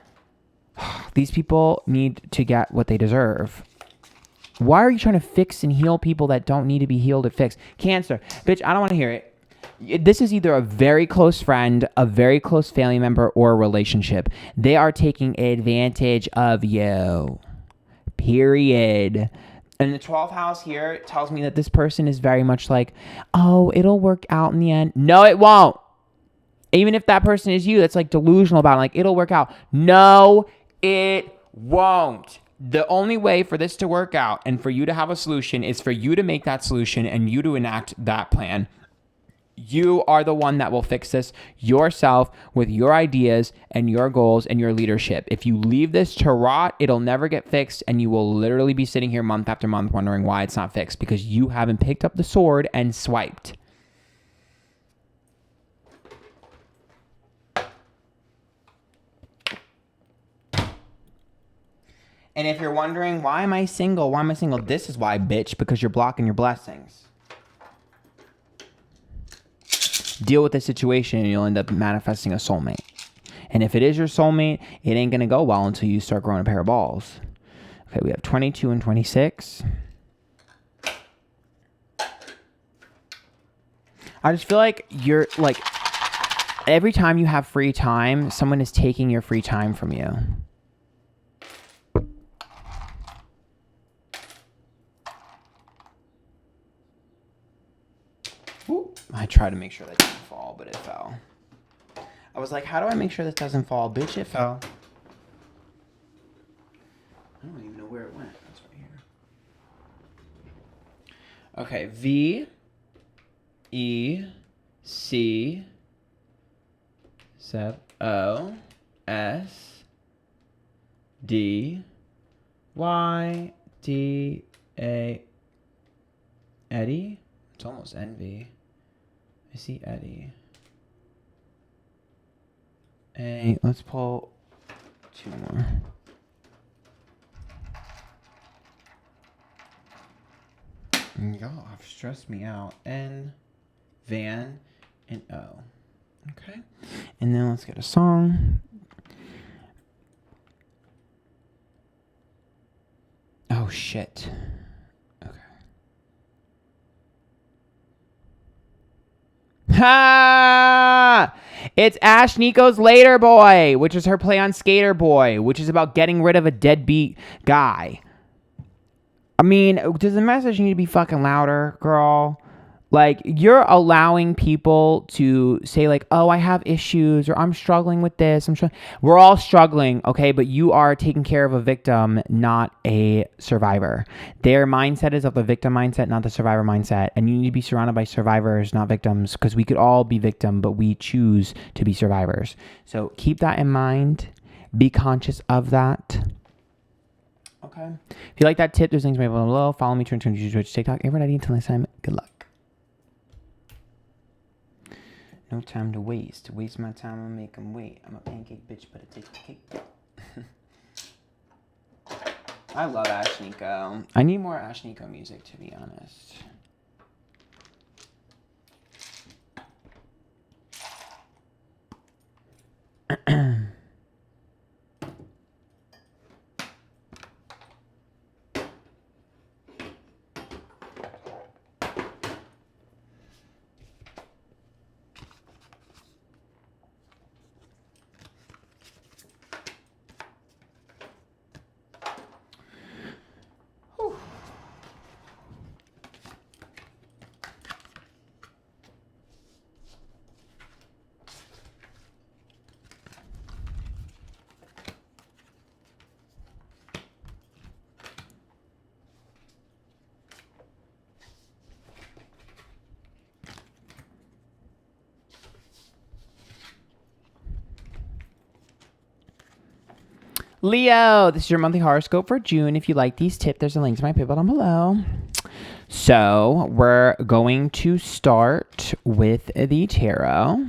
Speaker 1: These people need to get what they deserve. Why are you trying to fix and heal people that don't need to be healed or fixed? Cancer, bitch, I don't want to hear it. This is either a very close friend, a very close family member, or a relationship. They are taking advantage of you. Period. And the 12th house here tells me that this person is very much like, oh, it'll work out in the end. No, it won't. Even if that person is you, that's like delusional about it. Like, it'll work out. No, it won't. The only way for this to work out and for you to have a solution is for you to make that solution and you to enact that plan. You are the one that will fix this yourself with your ideas and your goals and your leadership. If you leave this to rot, it'll never get fixed and you will literally be sitting here month after month wondering why it's not fixed because you haven't picked up the sword and swiped. And if you're wondering, why am I single? This is why, bitch, because you're blocking your blessings. Deal with the situation and you'll end up manifesting a soulmate. And if it is your soulmate, it ain't going to go well until you start growing a pair of balls. Okay, we have 22 and 26. I just feel like you're like, every time you have free time, someone is taking your free time from you. I tried to make sure that didn't fall, but it fell. I was like, how do I make sure this doesn't fall? Bitch, it fell. I don't even know where it went. It's right here. Okay, V, E, C, O, S, D, Y-D-A. Eddie? It's almost envy. I see Eddie. Let's pull 2 more. Y'all have stressed me out. N, Van, and O. Okay. And then let's get a song. Oh, shit. Okay. Ha! It's Ash Nico's Later Boy, which is her play on Skater Boy, which is about getting rid of a deadbeat guy. I mean, does the message need to be fucking louder, girl? Like, you're allowing people to say, like, oh, I have issues, or I'm struggling with this. We're all struggling, okay? But you are taking care of a victim, not a survivor. Their mindset is of the victim mindset, not the survivor mindset. And you need to be surrounded by survivors, not victims, because we could all be victim, but we choose to be survivors. So keep that in mind. Be conscious of that. Okay. If you like that tip, there's links below. Follow me, turn to YouTube, Twitch, TikTok. Everybody, until next time, good luck. No time to waste. Waste my time and make them wait. I'm a pancake bitch, but I take the cake. I love Ash Nico. I need more Ash Nico music, to be honest. Leo, this is your monthly horoscope for June. If you like these tips, there's a link to my PayPal down below. So we're going to start with the tarot.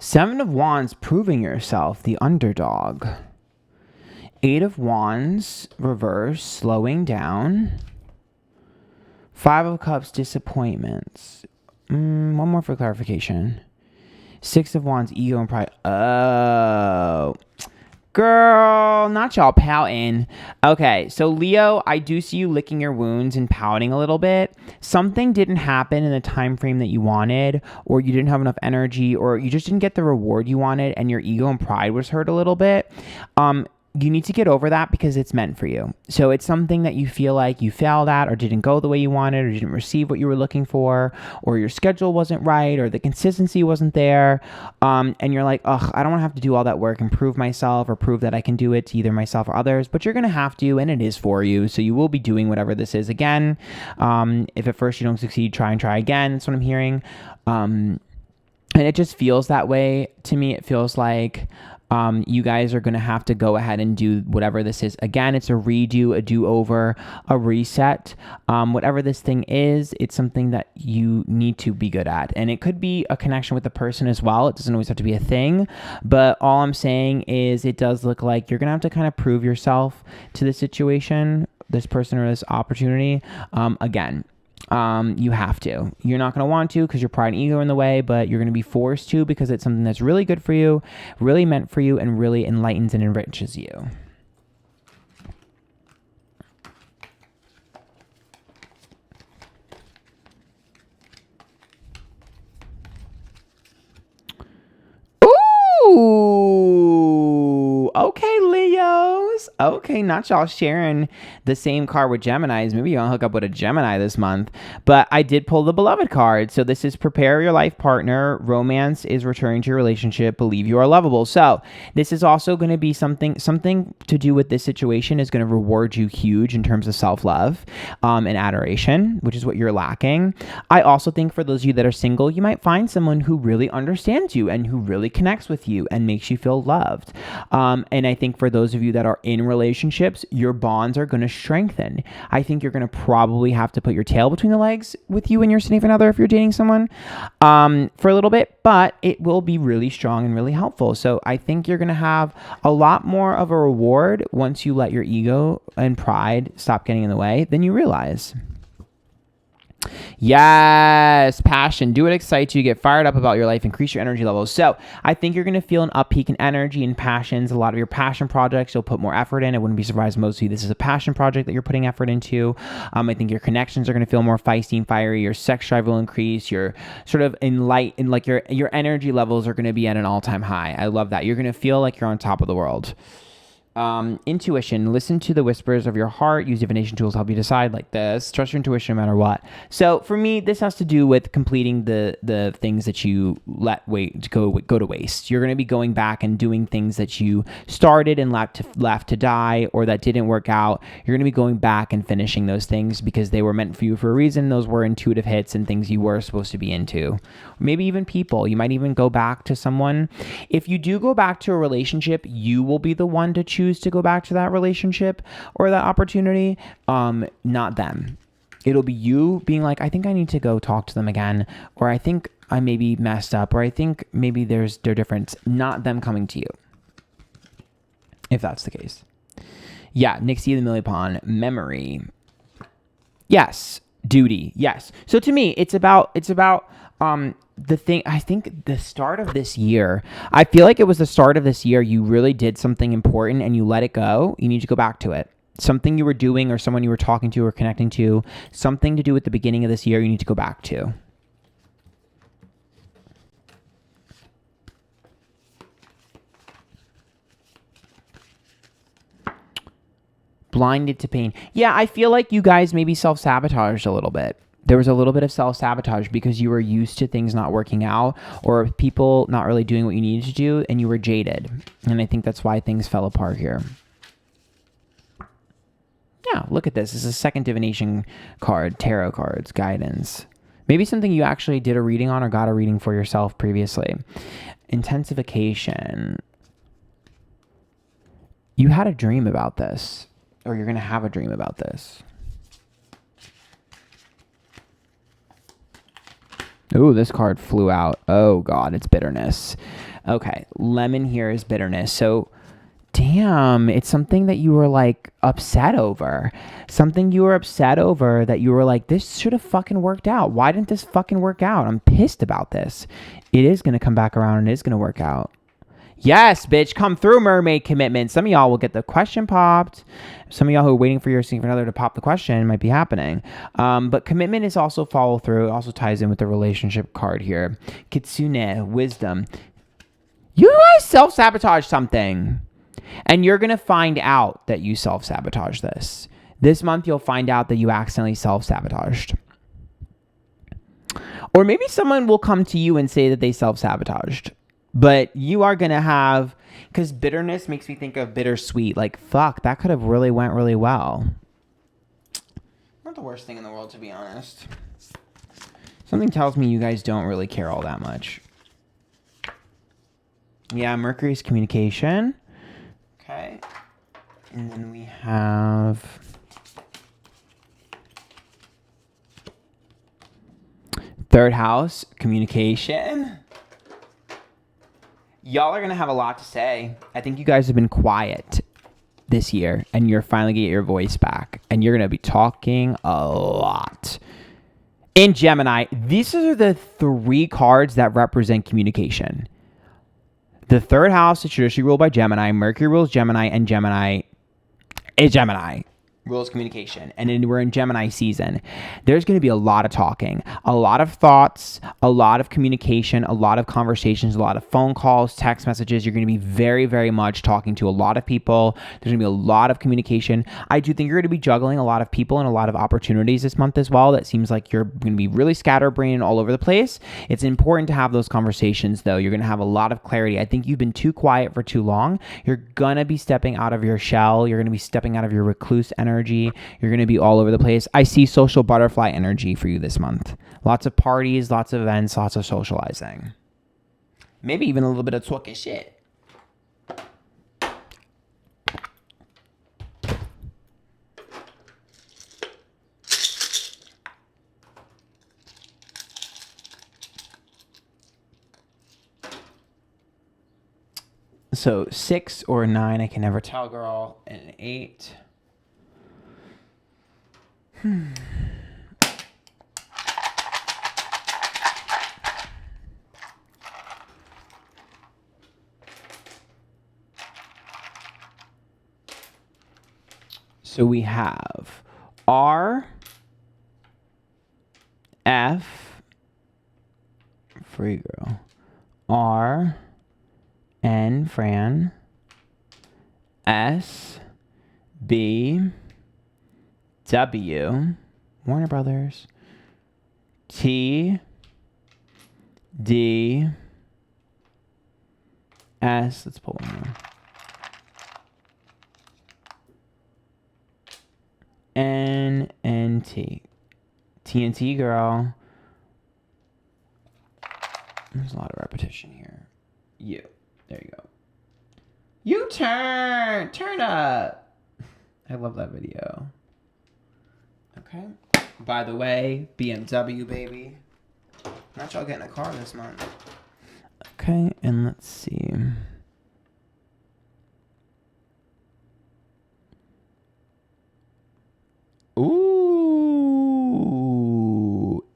Speaker 1: Seven of Wands, proving yourself, the underdog. Eight of Wands, reverse, slowing down. Five of Cups, disappointments. One more for clarification. Six of Wands, ego and pride. Oh. Girl, not y'all pouting. Okay, so Leo, I do see you licking your wounds and pouting a little bit. Something didn't happen in the time frame that you wanted, or you didn't have enough energy, or you just didn't get the reward you wanted, and your ego and pride was hurt a little bit. You need to get over that because it's meant for you. So it's something that you feel like you failed at, or didn't go the way you wanted, or didn't receive what you were looking for, or your schedule wasn't right, or the consistency wasn't there. And you're like, ugh, I don't want to have to do all that work and prove myself or prove that I can do it to either myself or others, but you're going to have to, and it is for you. So you will be doing whatever this is again. If at first you don't succeed, try and try again. That's what I'm hearing. And it just feels that way to me. It feels like you guys are going to have to go ahead and do whatever this is. Again, it's a redo, a do-over, a reset. Whatever this thing is, it's something that you need to be good at. And it could be a connection with the person as well. It doesn't always have to be a thing. But all I'm saying is it does look like you're going to have to kind of prove yourself to this situation, this person or this opportunity. Again, you have to. You're not going to want to because your pride and ego are in the way, but you're going to be forced to because it's something that's really good for you, really meant for you, and really enlightens and enriches you. Ooh, okay, Leos. Okay, not y'all sharing the same card with Geminis. Maybe you'll hook up with a Gemini this month. But I did pull the beloved card. So this is prepare your life partner. Romance is returning to your relationship. Believe you are lovable. So this is also going to be something to do with this situation is going to reward you huge in terms of self-love and adoration, which is what you're lacking. I also think for those of you that are single, you might find someone who really understands you and who really connects with you and makes you feel loved. And I think for those of you that are in relationships, your bonds are going to strengthen. I think you're going to probably have to put your tail between the legs with you and your significant other if you're dating someone for a little bit, but it will be really strong and really helpful. So I think you're going to have a lot more of a reward once you let your ego and pride stop getting in the way than you realize. Yes, passion. Do what excites you. Get fired up about your life. Increase your energy levels. So I think you're going to feel an up peak in energy and passions. A lot of your passion projects, you'll put more effort in. I wouldn't be surprised most of you, this is a passion project that you're putting effort into. I think your connections are going to feel more feisty and fiery. Your sex drive will increase. Your sort of enlightened, like your energy levels are going to be at an all-time high. I love that. You're going to feel like you're on top of the world. Intuition, listen to the whispers of your heart, use divination tools to help you decide like this, trust your intuition no matter what. So for me, this has to do with completing the things that you let go to waste. You're going to be going back and doing things that you started and left to die or that didn't work out. You're going to be going back and finishing those things because they were meant for you for a reason. Those were intuitive hits and things you were supposed to be into. Maybe even people. You might even go back to someone. If you do go back to a relationship, you will be the one to choose to go back to that relationship or that opportunity, not them. It'll be you being like, I think I need to go talk to them again, or I think I maybe messed up, or I think maybe they're different, not them coming to you. If that's the case. Yeah, Nixie the Millipon, memory. Yes, duty. Yes. So to me, it's about the thing, I think the start of this year, I feel like it was the start of this year, you really did something important and you let it go. You need to go back to it. Something you were doing or someone you were talking to or connecting to, something to do with the beginning of this year, you need to go back to. Blinded to pain. Yeah, I feel like you guys maybe self-sabotaged a little bit. There was a little bit of self-sabotage because you were used to things not working out or people not really doing what you needed to do and you were jaded. And I think that's why things fell apart here. Yeah, look at this. This is a second divination card, tarot cards, guidance. Maybe something you actually did a reading on or got a reading for yourself previously. Intensification. You had a dream about this, or you're going to have a dream about this. Ooh, this card flew out. Oh, God, it's bitterness. Okay, lemon here is bitterness. So, damn, it's something that you were, like, upset over. Something you were upset over that you were like, this should have fucking worked out. Why didn't this fucking work out? I'm pissed about this. It is going to come back around and it is going to work out. Yes, bitch, come through, mermaid commitment. Some of y'all will get the question popped. Some of y'all who are waiting for your significant other to pop the question might be happening. But commitment is also follow through. It also ties in with the relationship card here. Kitsune, wisdom. You guys self-sabotage something. And you're going to find out that you self-sabotage this. This month, you'll find out that you accidentally self-sabotaged. Or maybe someone will come to you and say that they self-sabotaged. But you are going to have, because bitterness makes me think of bittersweet. Like, fuck, that could have really went really well. Not the worst thing in the world, to be honest. Something tells me you guys don't really care all that much. Yeah, Mercury's communication. Okay. And then we have third house, communication. Y'all are going to have a lot to say. I think you guys have been quiet this year, and you're finally going to get your voice back, and you're going to be talking a lot. In Gemini, these are the three cards that represent communication. The third house is traditionally ruled by Gemini, Mercury rules Gemini, and Gemini is Gemini. rules communication, and then we're in Gemini season. There's going to be a lot of talking, a lot of thoughts, a lot of communication, a lot of conversations, a lot of phone calls, text messages. You're going to be very, very much talking to a lot of people. There's going to be a lot of communication. I do think you're going to be juggling a lot of people and a lot of opportunities this month as well. That seems like you're going to be really scatterbrained all over the place. It's important to have those conversations though. You're going to have a lot of clarity. I think you've been too quiet for too long. You're going to be stepping out of your shell. You're going to be stepping out of your recluse energy. You're going to be all over the place. I see social butterfly energy for you this month. Lots of parties, lots of events, lots of socializing. Maybe even a little bit of talking shit. So 6 or 9, I can never tell, girl. And an 8. So we have R, F, free girl, R, N, Fran, S, B, W, Warner Brothers, T, D, S, let's pull one more, N, N, T, TNT girl, there's a lot of repetition here, U, there you go, U-turn, turn up, I love that video. Okay. By the way, BMW, baby. Not y'all getting a car this month. Okay, and let's see. Ooh.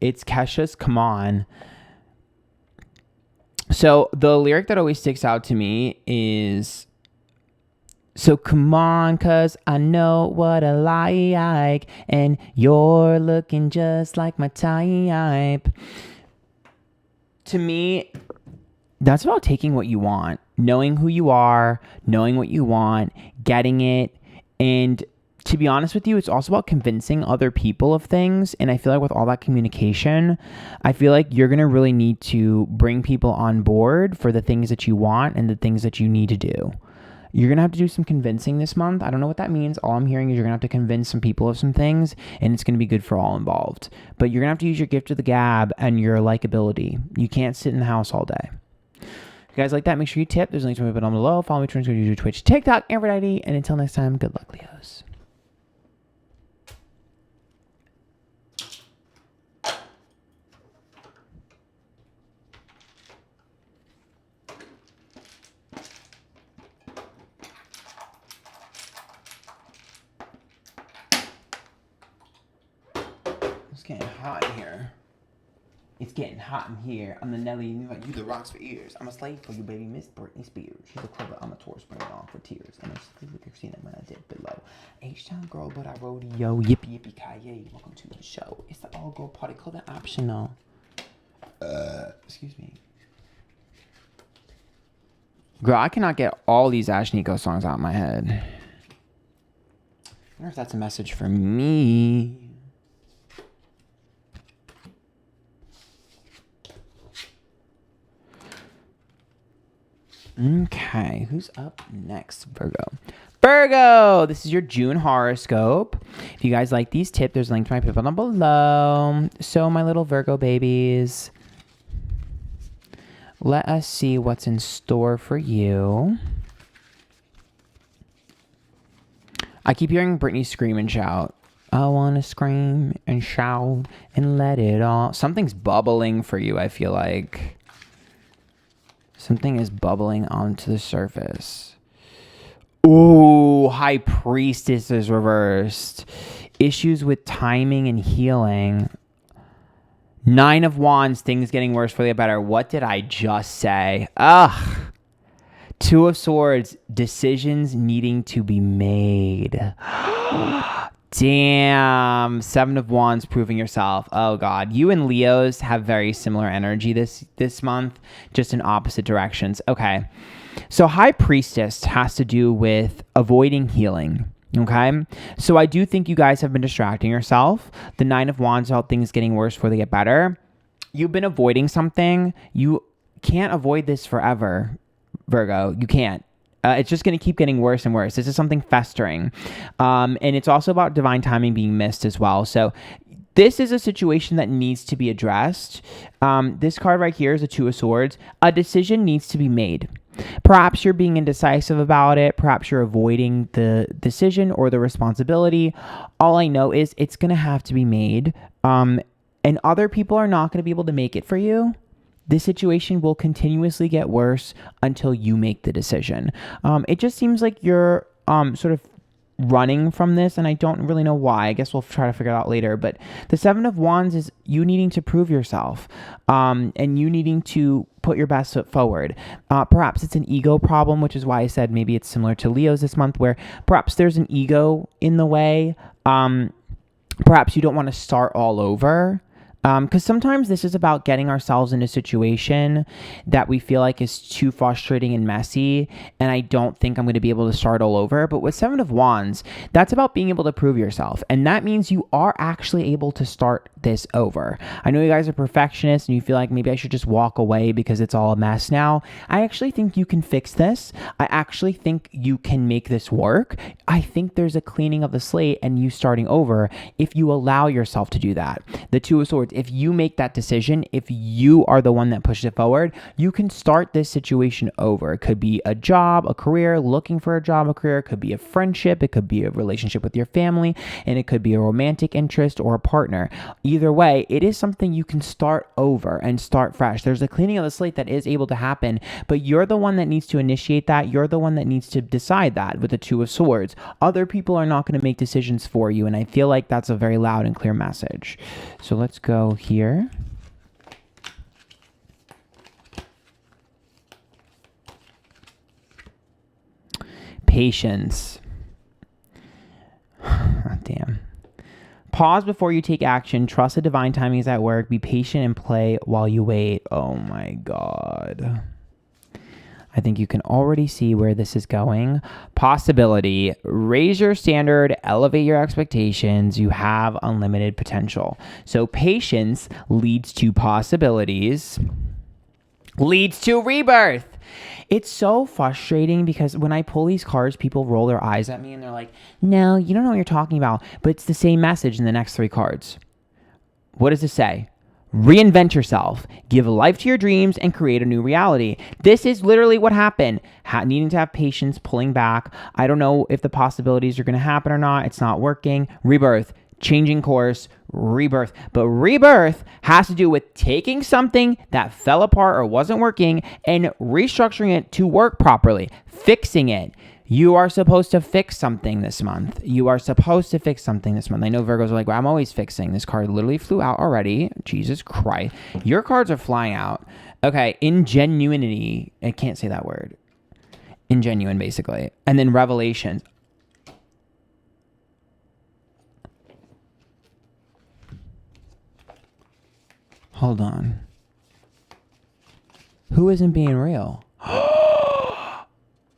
Speaker 1: It's Kesha's Come On. So the lyric that always sticks out to me is... So come on, cause I know what I like, and you're looking just like my type. To me, that's about taking what you want, knowing who you are, knowing what you want, getting it. And to be honest with you, it's also about convincing other people of things. And I feel like with all that communication, I feel like you're going to really need to bring people on board for the things that you want and the things that you need to do. You're going to have to do some convincing this month. I don't know what that means. All I'm hearing is you're going to have to convince some people of some things, and it's going to be good for all involved. But you're going to have to use your gift of the gab and your likability. You can't sit in the house all day. If you guys like that, make sure you tip. There's links to my down below. Follow me on YouTube, Twitch, TikTok, Antphrodite. And until next time, good luck, Leos. It's getting hot in here. It's getting hot in here. I'm the Nelly, you the rocks for ears. I'm a slave for you, baby, Miss Britney Spears. She's a clever, I'm a Taurus, bring it on for tears. I'm a slave with Christina when I did below. H-Town girl, but I rodeo. Yippee, yippee, kaye. Welcome to the show. It's the all-girl party, call that optional. Excuse me. Girl, I cannot get all these Ash Nico songs out of my head. I wonder if that's a message for me. Okay, who's up next? Virgo. Virgo! This is your June horoscope. If you guys like these tips, there's a link to my people down below. So, my little Virgo babies, let us see what's in store for you. I keep hearing Britney scream and shout. I want to scream and shout and let it all... Something's bubbling for you, I feel like. Something is bubbling onto the surface. Ooh, High Priestess is reversed. Issues with timing and healing. 9 of Wands, things getting worse for the better. What did I just say? Ugh. 2 of Swords, decisions needing to be made. Damn. Seven of Wands, proving yourself. Oh God. You and Leos have very similar energy this month, just in opposite directions. Okay. So High Priestess has to do with avoiding healing. Okay. So I do think you guys have been distracting yourself. The Nine of Wands about things getting worse before they get better. You've been avoiding something. You can't avoid this forever, Virgo. You can't. It's just going to keep getting worse and worse. This is something festering. And it's also about divine timing being missed as well. So this is a situation that needs to be addressed. This card right here is a Two of Swords. A decision needs to be made. Perhaps you're being indecisive about it. Perhaps you're avoiding the decision or the responsibility. All I know is it's going to have to be made. And other people are not going to be able to make it for you. This situation will continuously get worse until you make the decision. It just seems like you're sort of running from this, and I don't really know why. I guess we'll try to figure it out later. But the Seven of Wands is you needing to prove yourself, and you needing to put your best foot forward. Perhaps it's an ego problem, which is why I said maybe it's similar to Leo's this month, where perhaps there's an ego in the way. Perhaps you don't want to start all over. Because sometimes this is about getting ourselves in a situation that we feel like is too frustrating and messy, and I don't think I'm going to be able to start all over. But with Seven of Wands, that's about being able to prove yourself, and that means you are actually able to start this over. I know you guys are perfectionists and you feel like maybe I should just walk away because it's all a mess now. I actually think you can fix this. I actually think you can make this work. I think there's a cleaning of the slate and you starting over if you allow yourself to do that. The Two of Swords, if you make that decision, if you are the one that pushes it forward, you can start this situation over. It could be a job, a career, looking for a job, a career. It could be a friendship. It could be a relationship with your family, and it could be a romantic interest or a partner. Either way, it is something you can start over and start fresh. There's a cleaning of the slate that is able to happen, but you're the one that needs to initiate that. You're the one that needs to decide that with the Two of Swords. Other people are not going to make decisions for you, and I feel like that's a very loud and clear message. So let's go here. Patience. Damn. Pause before you take action. Trust that divine timing is at work. Be patient and play while you wait. Oh my God. I think you can already see where this is going. Possibility. Raise your standard, elevate your expectations. You have unlimited potential. So patience leads to possibilities, leads to rebirth. It's so frustrating because when I pull these cards, people roll their eyes at me and they're like, no, you don't know what you're talking about. But it's the same message in the next three cards. What does it say? Reinvent yourself, give life to your dreams, and create a new reality. This is literally what happened. Needing to have patience, pulling back. I don't know if the possibilities are going to happen or not. It's not working. Rebirth, changing course, rebirth. But rebirth has to do with taking something that fell apart or wasn't working and restructuring it to work properly, fixing it. You are supposed to fix something this month. You are supposed to fix something this month. I know Virgos are like, well, I'm always fixing. This card literally flew out already. Jesus Christ. Your cards are flying out. Okay, ingenuity. I can't say that word. Ingenuine, basically. And then revelations. Hold on. Who isn't being real?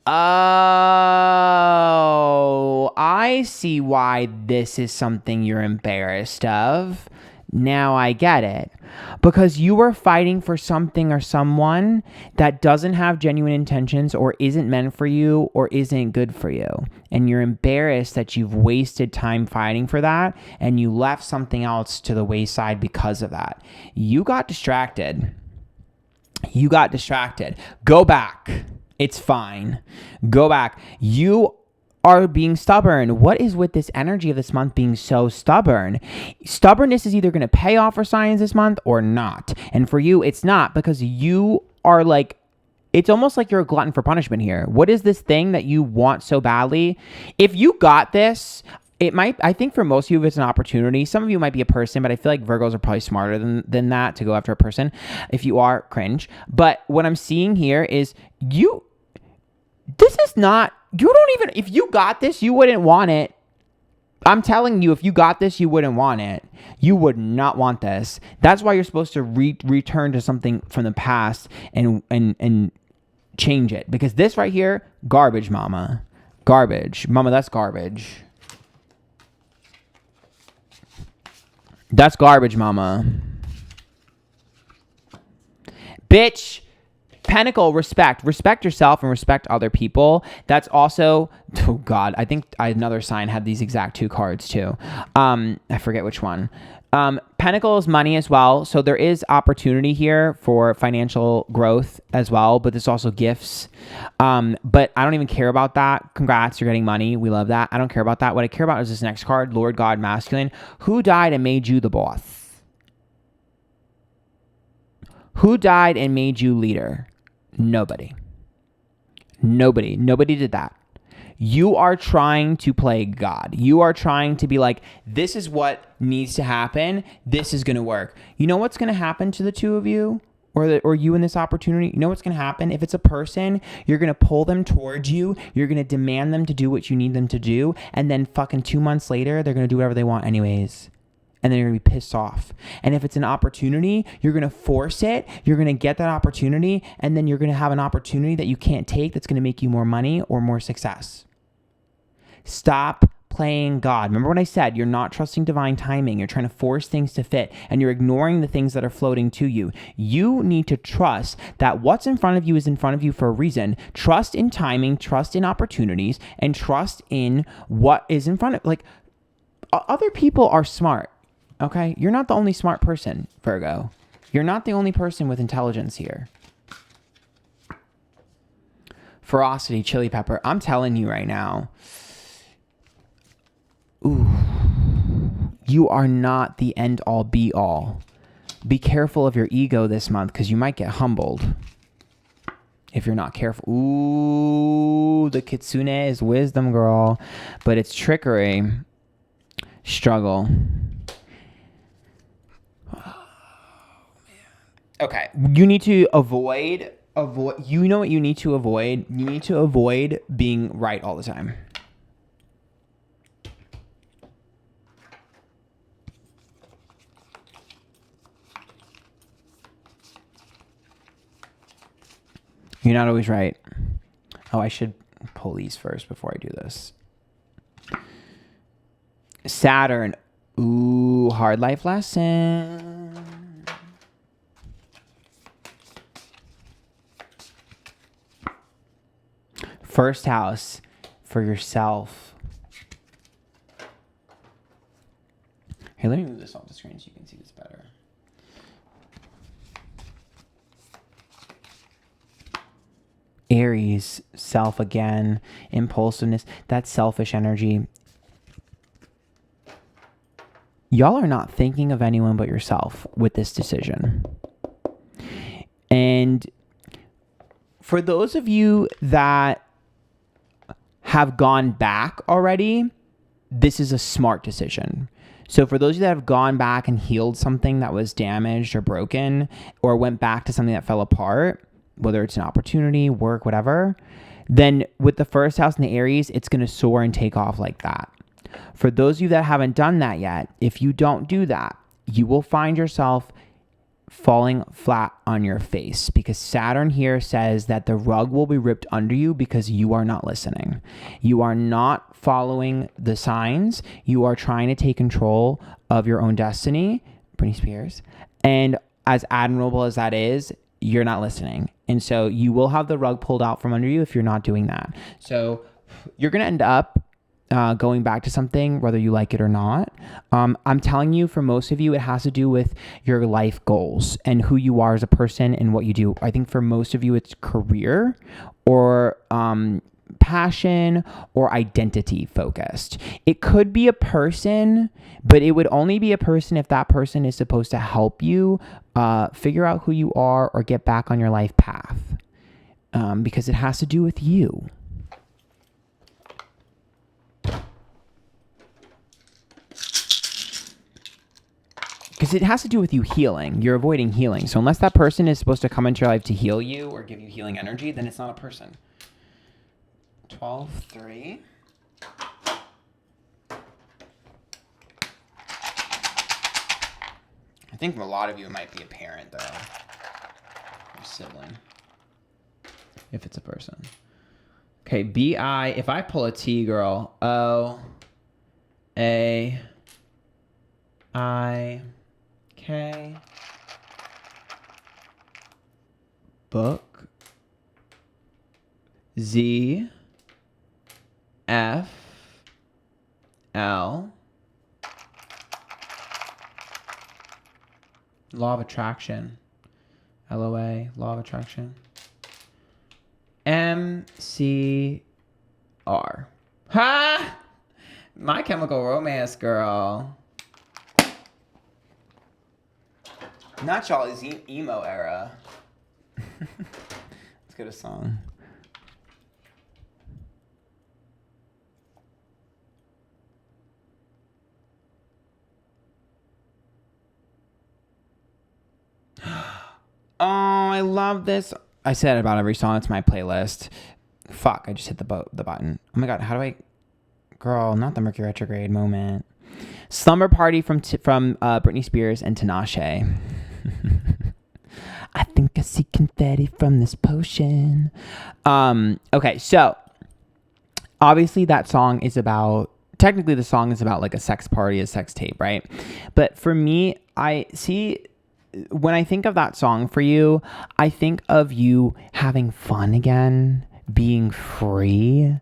Speaker 1: Oh, I see why this is something you're embarrassed of. Now I get it. Because you were fighting for something or someone that doesn't have genuine intentions or isn't meant for you or isn't good for you. And you're embarrassed that you've wasted time fighting for that and you left something else to the wayside because of that. You got distracted. You got distracted. Go back. It's fine. Go back. You are being stubborn. What is with this energy of this month being so stubborn? Stubbornness is either going to pay off for signs this month or not. And for you, it's not, because you are like, it's almost like you're a glutton for punishment here. What is this thing that you want so badly? If you got this, it might, I think for most of you, it's an opportunity. Some of you might be a person, but I feel like Virgos are probably smarter than that to go after a person. If you are, cringe. But what I'm seeing here is this is not, you don't even, if you got this, you wouldn't want it I'm telling you, if you got this, you wouldn't want it. You would not want this. That's why you're supposed to return to something from the past and change it. Because this right here, garbage, mama. Garbage. Mama, that's garbage. That's garbage, mama. Bitch. Pentacle, respect. Respect yourself and respect other people. That's also, oh God, I think another sign had these exact two cards too. I forget which one. Pentacle is money as well. So there is opportunity here for financial growth as well, but there's also gifts. But I don't even care about that. Congrats, you're getting money. We love that. I don't care about that. What I care about is this next card, Lord God Masculine. Who died and made you the boss? Who died and made you leader? Nobody. Nobody did that. You are trying to play God. You are trying to be like, this is what needs to happen. This is going to work. You know what's going to happen to the two of you or you in this opportunity? You know what's going to happen? If it's a person, you're going to pull them towards you. You're going to demand them to do what you need them to do. And then fucking 2 months later, they're going to do whatever they want anyways. And then you're going to be pissed off. And if it's an opportunity, you're going to force it. You're going to get that opportunity. And then you're going to have an opportunity that you can't take that's going to make you more money or more success. Stop playing God. Remember what I said? You're not trusting divine timing. You're trying to force things to fit. And you're ignoring the things that are floating to you. You need to trust that what's in front of you is in front of you for a reason. Trust in timing. Trust in opportunities. And trust in what is in front of... Like, other people are smart. Okay, you're not the only smart person, Virgo. You're not the only person with intelligence here. Ferocity, chili pepper. I'm telling you right now. Ooh, you are not the end all be all. Be careful of your ego this month because you might get humbled if you're not careful. Ooh, the kitsune is wisdom, girl, but it's trickery. Struggle. Okay, you need to avoid, you know what you need to avoid? You need to avoid being right all the time. You're not always right. Oh, I should pull these first before I do this. Saturn. Ooh, hard life lesson. First house for yourself. Here, let me move this off the screen so you can see this better. Aries, self again, impulsiveness, that selfish energy. Y'all are not thinking of anyone but yourself with this decision. And for those of you that have gone back already, this is a smart decision. So for those of you that have gone back and healed something that was damaged or broken, or went back to something that fell apart, whether it's an opportunity, work, whatever, then with the first house in the Aries, it's going to soar and take off like that. For those of you that haven't done that yet, if you don't do that, you will find yourself falling flat on your face, because Saturn here says that the rug will be ripped under you because you are not listening. You are not following the signs. You are trying to take control of your own destiny, Britney Spears. And as admirable as that is, you're not listening. And so you will have the rug pulled out from under you if you're not doing that. So you're going to end up going back to something, whether you like it or not. I'm telling you, for most of you, it has to do with your life goals and who you are as a person and what you do. I think for most of you, it's career or passion or identity focused. It could be a person, but it would only be a person if that person is supposed to help you figure out who you are or get back on your life path, because it has to do with you. Because it has to do with you healing. You're avoiding healing. So unless that person is supposed to come into your life to heal you or give you healing energy, then it's not a person. 12-3. think a lot of you it might be a parent, though. Or sibling. If it's a person. Okay, B-I. If I pull a T, girl. O-A-I-K. Book. Z. F. L. Law of attraction. LOA. Law of attraction. MCR. Ha! My Chemical Romance, girl. Not y'all's emo era. Let's get a song. Oh, I love this. I said about every song. It's my playlist. Fuck, I just hit the button. Oh my god, how do I... Girl, not the Mercury retrograde moment. Slumber Party from Britney Spears and Tinashe. I think I see confetti from this potion. Okay, so obviously that song is about... Technically the song is about like a sex party, a sex tape, right? But for me, I see... When I think of that song for you, I think of you having fun again, being free,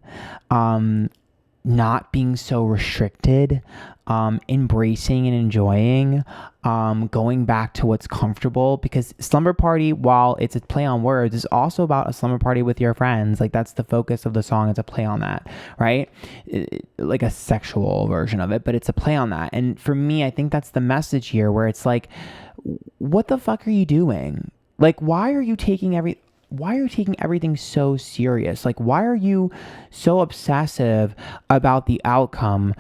Speaker 1: not being so restricted, embracing and enjoying, going back to what's comfortable, because slumber party, while it's a play on words, is also about a slumber party with your friends. Like that's the focus of the song. It's a play on that, right? Like a sexual version of it, but it's a play on that. And for me, I think that's the message here, where it's like, what the fuck are you doing? Like, why are you taking everything so serious? Like, why are you so obsessive about the outcome?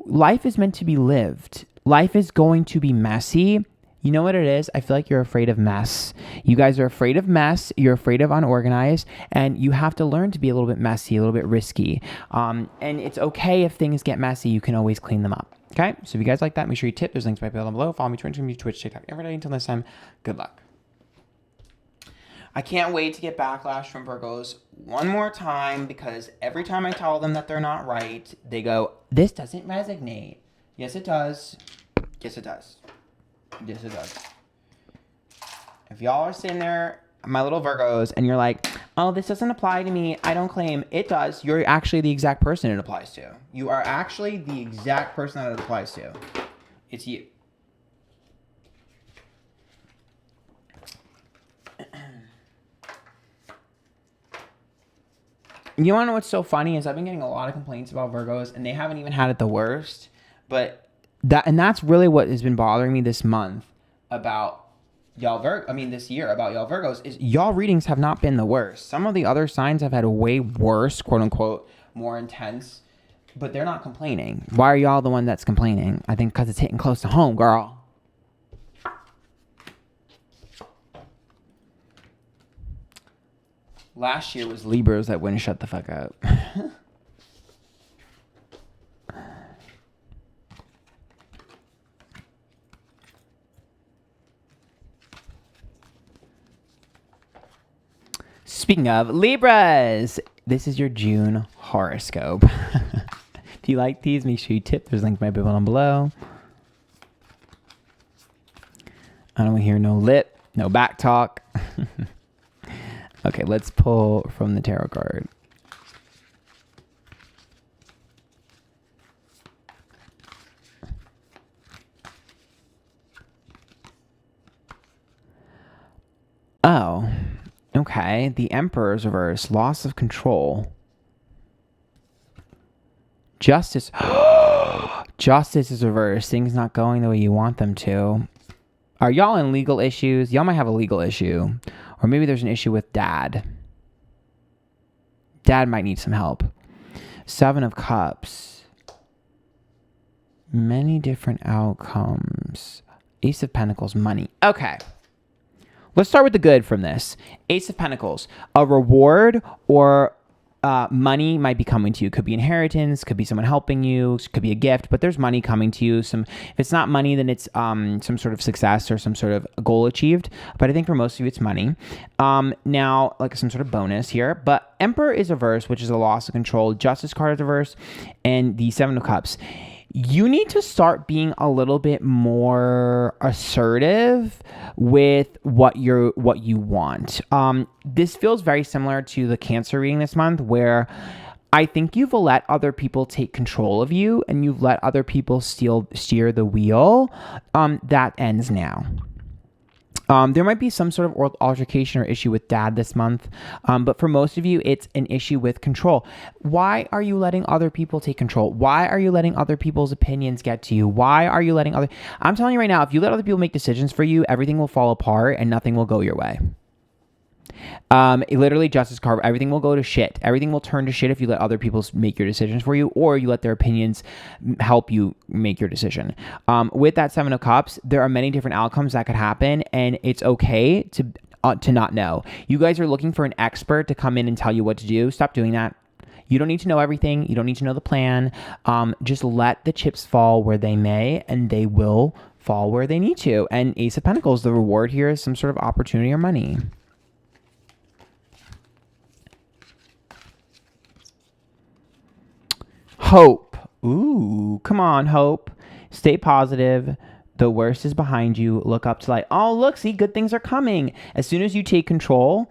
Speaker 1: Life is meant to be lived. Life is going to be messy. You know what it is? I feel like you're afraid of mess. You guys are afraid of mess. You're afraid of unorganized, and you have to learn to be a little bit messy, a little bit risky. And it's okay if things get messy. You can always clean them up. Okay? So if you guys like that, make sure you tip. There's links down below. Follow me on Twitch, TikTok, every day. Until next time, good luck. I can't wait to get backlash from Virgos one more time, because every time I tell them that they're not right, they go, this doesn't resonate. Yes, it does. Yes, it does. Yes, it does. If y'all are sitting there, my little Virgos, and you're like, oh, this doesn't apply to me, I don't claim, it does. You're actually the exact person it applies to. You are actually the exact person that it applies to. It's you. You want to know what's so funny is I've been getting a lot of complaints about Virgos, and they haven't even had it the worst. But that's really what has been bothering me this month about y'all this year about y'all Virgos, is y'all readings have not been the worst. Some of the other signs have had way worse, quote unquote, more intense, but they're not complaining. Why are y'all the one that's complaining? I think because it's hitting close to home, girl. Last year was Libras that wouldn't shut the fuck up. Speaking of Libras, this is your June horoscope. If you like these, make sure you tip. There's a link down below. I don't hear no lip, no back talk. Okay, let's pull from the tarot card. Oh, okay. The Emperor's reverse, loss of control. Justice. Justice is reversed. Things not going the way you want them to. Are y'all in legal issues? Y'all might have a legal issue. Or maybe there's an issue with dad. Dad might need some help. Seven of Cups. Many different outcomes. Ace of Pentacles, money. Okay. Let's start with the good from this. Ace of Pentacles. A reward or money might be coming to you. Could be inheritance, could be someone helping you, could be a gift, but there's money coming to you. If it's not money, then it's some sort of success or some sort of goal achieved. But I think for most of you, it's money. Now, like some sort of bonus here. But Emperor is reversed, which is a loss of control. Justice card is reversed, and the Seven of Cups. You need to start being a little bit more assertive with what you want. This feels very similar to the Cancer reading this month, where I think you've let other people take control of you and you've let other people steer the wheel. That ends now. There might be some sort of altercation or issue with dad this month, but for most of you, it's an issue with control. Why are you letting other people take control? Why are you letting other people's opinions get to you? Why are you letting I'm telling you right now, if you let other people make decisions for you, everything will fall apart and nothing will go your way. Literally Justice card, everything will go to shit. Everything will turn to shit if you let other people make your decisions for you, or you let their opinions help you make your decision. With that Seven of Cups, there are many different outcomes that could happen, and it's okay to not know. You guys are looking for an expert to come in and tell you what to do. Stop doing that. You don't need to know everything. You don't need to know the plan. Just let the chips fall where they may, and they will fall where they need to. And Ace of Pentacles, the reward here is some sort of opportunity or money. Hope. Ooh, come on, hope. Stay positive. The worst is behind you. Look up to light. Oh, look, see, good things are coming. As soon as you take control,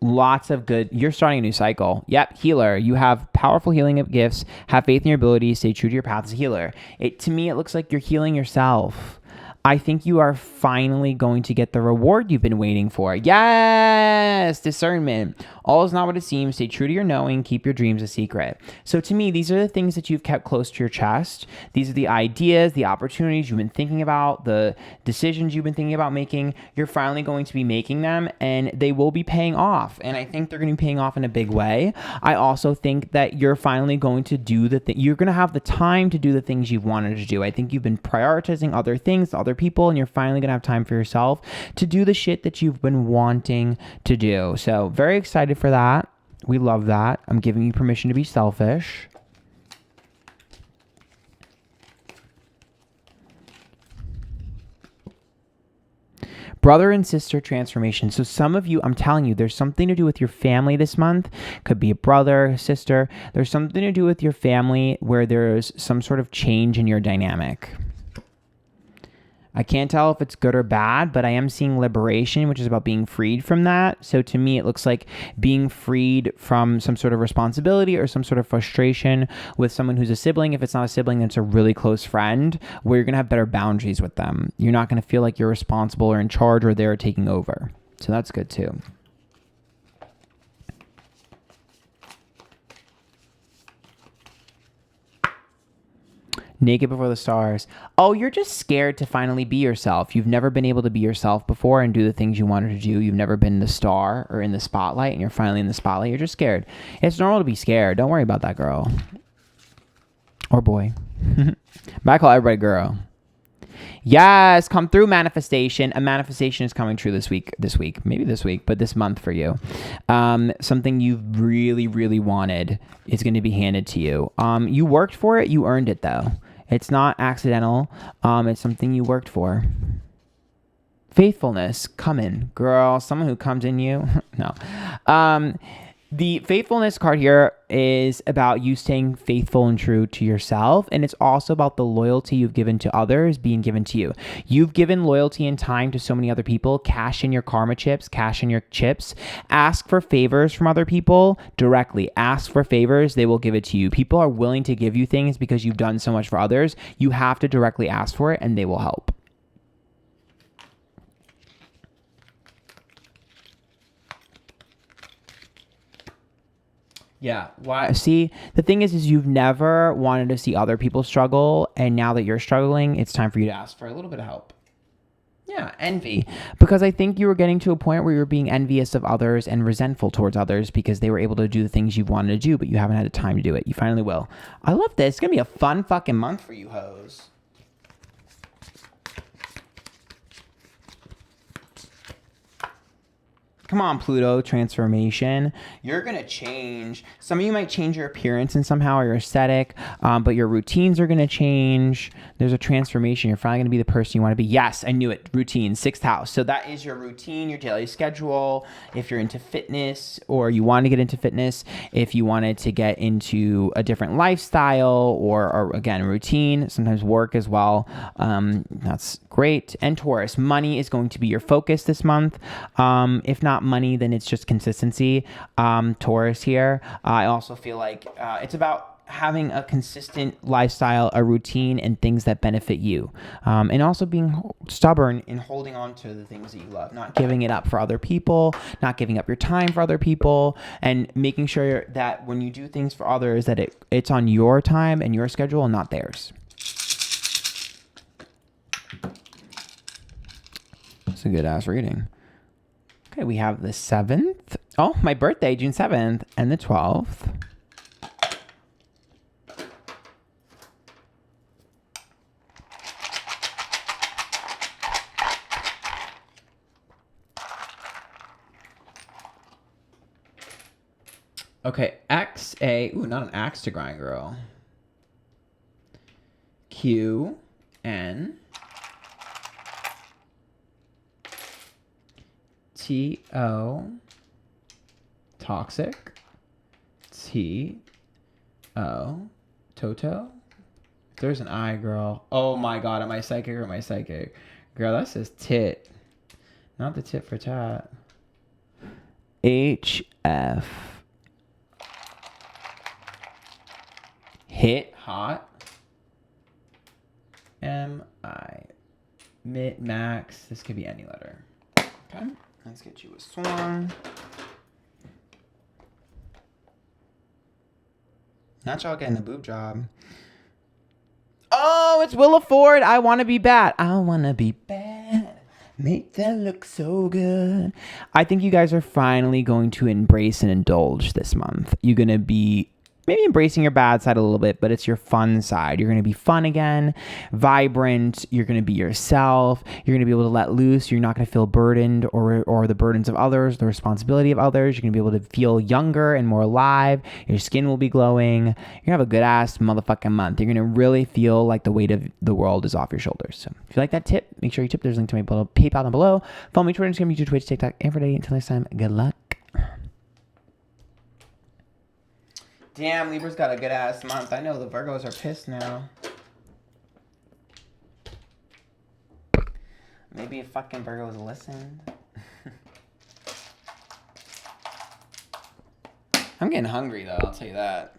Speaker 1: lots of good. You're starting a new cycle. Yep, healer. You have powerful healing gifts. Have faith in your abilities. Stay true to your path as a healer. To me, it looks like you're healing yourself. I think you are finally going to get the reward you've been waiting for. Yes, discernment. All is not what it seems. Stay true to your knowing. Keep your dreams a secret. So to me, these are the things that you've kept close to your chest. These are the ideas, the opportunities you've been thinking about, the decisions you've been thinking about making. You're finally going to be making them, and they will be paying off. And I think they're going to be paying off in a big way. I also think that you're finally going to do you're going to have the time to do the things you've wanted to do. I think you've been prioritizing other things, other people, and you're finally gonna have time for yourself to do the shit that you've been wanting to do. So very excited for that. We love that. I'm giving you permission to be selfish. Brother and sister transformation. So some of you, I'm telling you, there's something to do with your family this month. Could be a brother, sister. There's something to do with your family where there's some sort of change in your dynamic. I can't tell if it's good or bad, but I am seeing liberation, which is about being freed from that. So to me, it looks like being freed from some sort of responsibility or some sort of frustration with someone who's a sibling. If it's not a sibling, then it's a really close friend where you're going to have better boundaries with them. You're not going to feel like you're responsible or in charge or they're taking over. So that's good too. Naked before the stars. Oh, you're just scared to finally be yourself. You've never been able to be yourself before and do the things you wanted to do. You've never been the star or in the spotlight, and you're finally in the spotlight. You're just scared. It's normal to be scared. Don't worry about that, girl. Or boy. But I call everybody girl. Yes, come through manifestation. A manifestation is coming true this week, maybe this week, but this month for you. Something you've really, really wanted is going to be handed to you. You worked for it. You earned it, though. It's not accidental. It's something you worked for. Faithfulness, come in, girl. Someone who comes in you. No. The faithfulness card here is about you staying faithful and true to yourself. And it's also about the loyalty you've given to others being given to you. You've given loyalty and time to so many other people. Cash in your karma chips, cash in your chips. Ask for favors from other people directly. Ask for favors. They will give it to you. People are willing to give you things because you've done so much for others. You have to directly ask for it and they will help. Yeah. Why? See, the thing is you've never wanted to see other people struggle. And now that you're struggling, it's time for you to ask for a little bit of help. Yeah. Envy. Because I think you were getting to a point where you were being envious of others and resentful towards others because they were able to do the things you wanted to do, but you haven't had the time to do it. You finally will. I love this. It's going to be a fun fucking month for you hoes. Come on, Pluto, transformation. You're going to change. Some of you might change your appearance in somehow or your aesthetic, but your routines are going to change. There's a transformation. You're finally going to be the person you want to be. Yes, I knew it. Routine, 6th house. So that is your routine, your daily schedule. If you're into fitness or you want to get into fitness, if you wanted to get into a different lifestyle or again, routine, sometimes work as well. That's great. And Taurus, money is going to be your focus this month. If not money, then it's just consistency. Taurus here. I also feel like it's about having a consistent lifestyle, a routine, and things that benefit you. And also being stubborn in holding on to the things that you love, not giving it up for other people, not giving up your time for other people, and making sure that when you do things for others, that it's on your time and your schedule and not theirs. It's a good ass reading. Okay, we have the 7th. Oh, my birthday, June 7th, and the 12th. Okay, not an axe to grind, girl. Q, N, T, O, toxic, T, O, Toto. There's an I, girl. Oh my God, am I psychic or am I psychic? Girl, that says tit. Not the tit for tat. HF. Hit, hot. MI. Mid, max. This could be any letter. Okay, let's get you a swan. Not y'all getting a boob job. Oh, it's Willa Ford. I want to be bad. I want to be bad. Make that look so good. I think you guys are finally going to embrace and indulge this month. You're going to be maybe embracing your bad side a little bit, but it's your fun side. You're going to be fun again, vibrant. You're going to be yourself. You're going to be able to let loose. You're not going to feel burdened or the burdens of others, the responsibility of others. You're going to be able to feel younger and more alive. Your skin will be glowing. You're going to have a good ass motherfucking month. You're going to really feel like the weight of the world is off your shoulders. So if you like that tip, make sure you tip. There's a link to my PayPal down below. Follow me, Twitter, Instagram, YouTube, Twitch, TikTok, Antphrodite. Until next time, good luck. Damn, Libra's got a good ass month. I know the Virgos are pissed now. Maybe if fucking Virgos listened. I'm getting hungry though, I'll tell you that.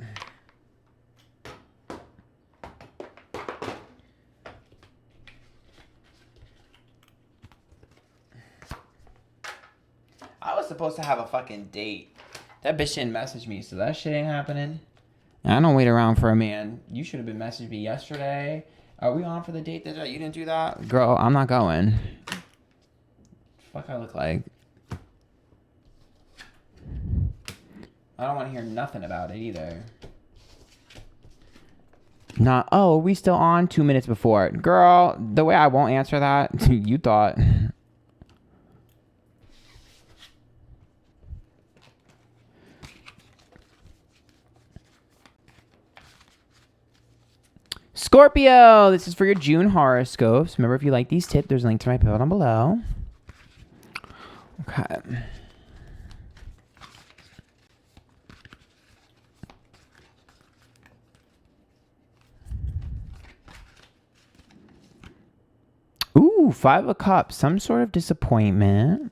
Speaker 1: I was supposed to have a fucking date. That bitch didn't message me, so that shit ain't happening. I don't wait around for a man. You should have been messaging me yesterday. Are we on for the date? You didn't do that? Girl, I'm not going. Fuck I look like. I don't want to hear nothing about it either. Not, oh, are we still on 2 minutes before? Girl, the way I won't answer that, you thought. Scorpio, this is for your June horoscopes. Remember, if you like these tips, there's a link to my PayPal down below. Okay. Ooh, 5 of Cups, some sort of disappointment.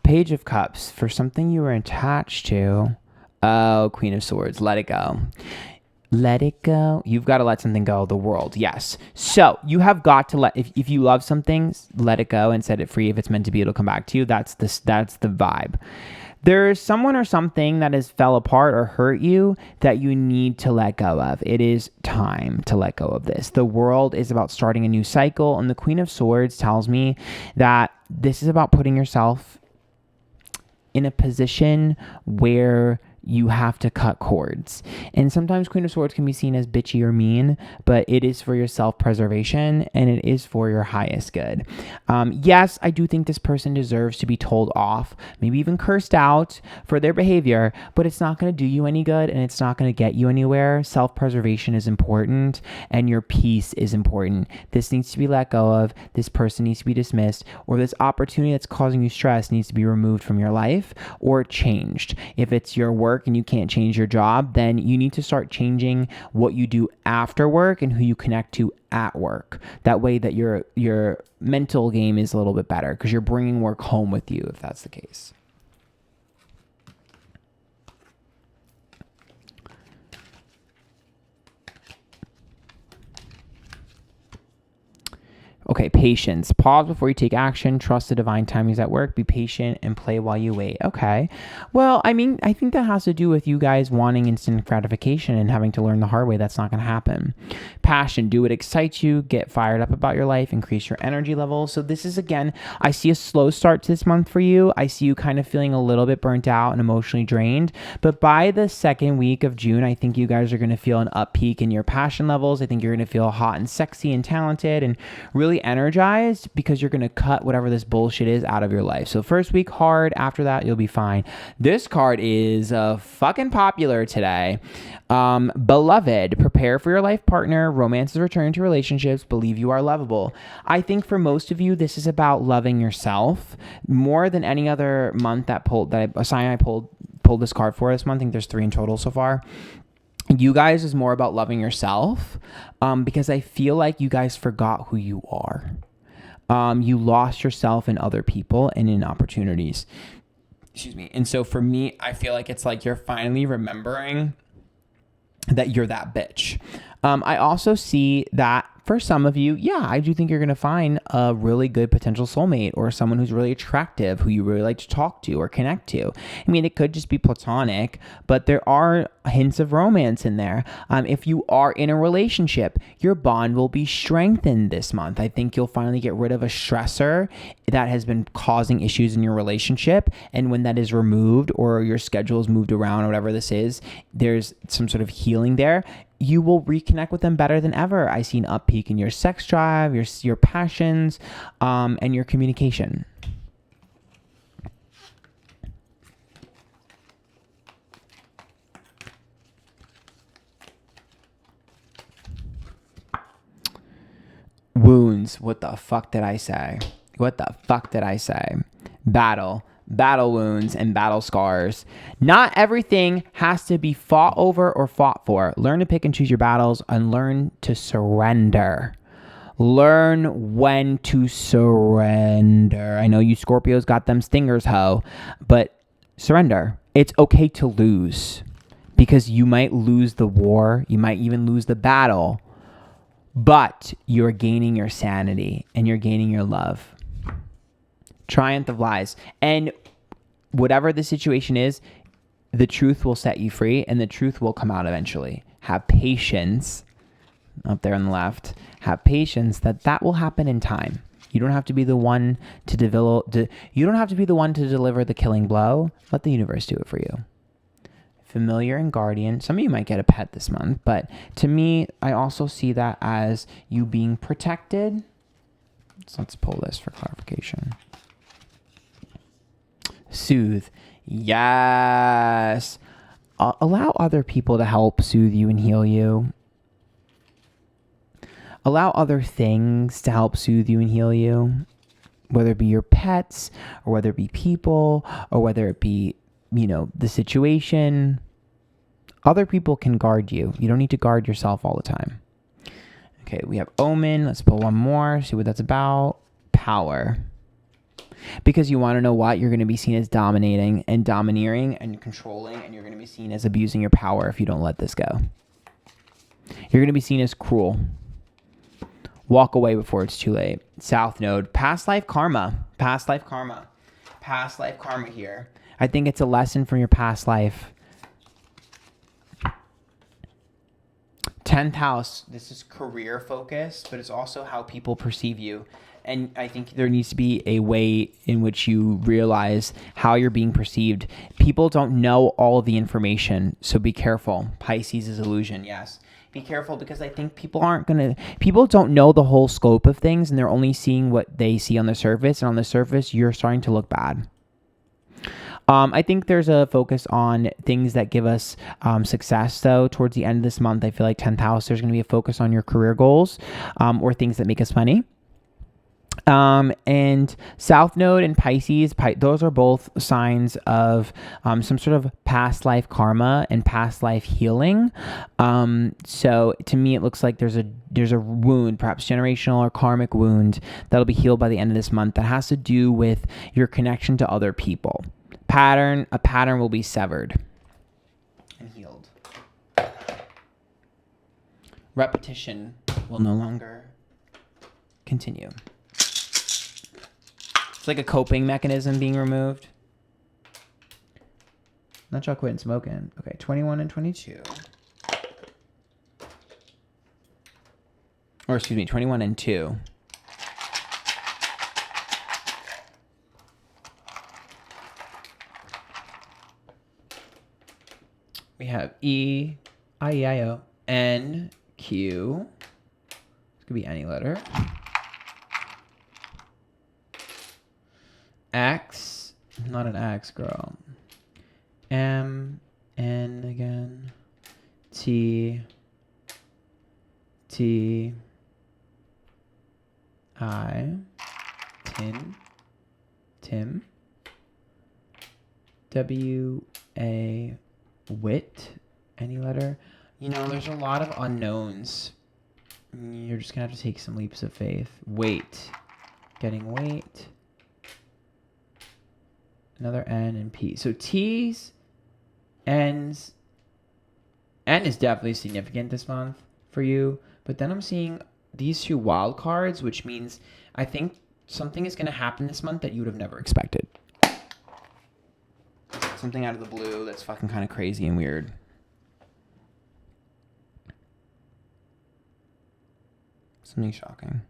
Speaker 1: Page of Cups, for something you were attached to. Oh, Queen of Swords, let it go. Let it go. You've got to let something go. The world. Yes. So you have got to if you love something, let it go and set it free. If it's meant to be, it'll come back to you. That's the vibe. There's someone or something that has fell apart or hurt you that you need to let go of. It is time to let go of this. The world is about starting a new cycle. And the Queen of Swords tells me that this is about putting yourself in a position where you have to cut cords. And sometimes Queen of Swords can be seen as bitchy or mean, but it is for your self-preservation and it is for your highest good. Yes, I do think this person deserves to be told off, maybe even cursed out for their behavior, but it's not going to do you any good and it's not going to get you anywhere. Self-preservation is important and your peace is important. This needs to be let go of. This person needs to be dismissed, or this opportunity that's causing you stress needs to be removed from your life or changed. If it's your work and you can't change your job, then you need to start changing what you do after work and who you connect to at work. That way that your mental game is a little bit better because you're bringing work home with you if that's the case. Okay, patience. Pause before you take action. Trust the divine timings at work. Be patient and play while you wait. Okay. Well, I mean, I think that has to do with you guys wanting instant gratification and having to learn the hard way. That's not going to happen. Passion. Do what excites you. Get fired up about your life. Increase your energy level. So this is, again, I see a slow start to this month for you. I see you kind of feeling a little bit burnt out and emotionally drained. But by the second week of June, I think you guys are going to feel an up peak in your passion levels. I think you're going to feel hot and sexy and talented and really energized because you're going to cut whatever this bullshit is out of your life. So first week hard, after that you'll be fine. This card is fucking popular today. Beloved, prepare for your life partner. Romance is returning to relationships. Believe you are lovable. I think for most of you, this is about loving yourself more than any other month I pulled this card for this month. I think there's 3 in total so far. You guys is more about loving yourself because I feel like you guys forgot who you are. You lost yourself in other people and in opportunities. Excuse me. And so for me, I feel like it's like you're finally remembering that you're that bitch. I also see that for some of you, yeah, I do think you're going to find a really good potential soulmate or someone who's really attractive, who you really like to talk to or connect to. I mean, it could just be platonic, but there are hints of romance in there. If you are in a relationship, your bond will be strengthened this month. I think you'll finally get rid of a stressor that has been causing issues in your relationship. And when that is removed or your schedule is moved around or whatever this is, there's some sort of healing there. You will reconnect with them better than ever. I see an up peak in your sex drive, your passions, and your communication. Wounds. What the fuck did I say? What the fuck did I say? Battle wounds and battle scars. Not everything has to be fought over or fought for. Learn to pick and choose your battles and learn to surrender. Learn when to surrender. I know you Scorpios got them stingers, ho, but surrender. It's okay to lose because you might lose the war. You might even lose the battle, but you're gaining your sanity and you're gaining your love. Triumph of lies. And whatever the situation is, the truth will set you free and the truth will come out eventually. Have patience. Up there on the left. Have patience that will happen in time. You don't have to be the one to you don't have to be the one to deliver the killing blow. Let the universe do it for you. Familiar and guardian. Some of you might get a pet this month, but to me, I also see that as you being protected. So let's pull this for clarification. Soothe. Yes. Allow other people to help soothe you and heal you. Allow other things to help soothe you and heal you. Whether it be your pets or whether it be people or whether it be, the situation. Other people can guard you. You don't need to guard yourself all the time. Okay, we have Omen. Let's pull one more. See what that's about. Power. Because you want to know what? You're going to be seen as dominating and domineering and controlling, and you're going to be seen as abusing your power if you don't let this go. You're going to be seen as cruel. Walk away before it's too late. South Node. Past life karma. Past life karma. Past life karma here. I think it's a lesson from your past life. 10th house, this is career focused, but it's also how people perceive you. And I think there needs to be a way in which you realize how you're being perceived. People don't know all of the information, so be careful. Pisces is illusion, yes. Be careful, because I think people don't know the whole scope of things, and they're only seeing what they see on the surface. And on the surface, you're starting to look bad. I think there's a focus on things that give us success, though. Towards the end of this month, I feel like 10th house, there's going to be a focus on your career goals or things that make us money. And South Node and Pisces, those are both signs of some sort of past life karma and past life healing. So to me, it looks like there's a wound, perhaps generational or karmic wound, that'll be healed by the end of this month that has to do with your connection to other people. A pattern will be severed and healed. Repetition will no longer continue. It's like a coping mechanism being removed. Not y'all quitting smoking. Okay, 21 and 22. Or excuse me, 21 and 2. We have E, I, E, I, O, N, Q. This could be any letter. X, not an X, girl. M, N again. T, T, I, Tim, W, A, Wit, any letter. You know, there's a lot of unknowns. You're just gonna have to take some leaps of faith. Weight, getting weight. Another N and P. So T's, N's. N is definitely significant this month for you. But then I'm seeing these two wild cards, which means I think something is going to happen this month that you would have never expected. Something out of the blue that's fucking kind of crazy and weird. Something shocking.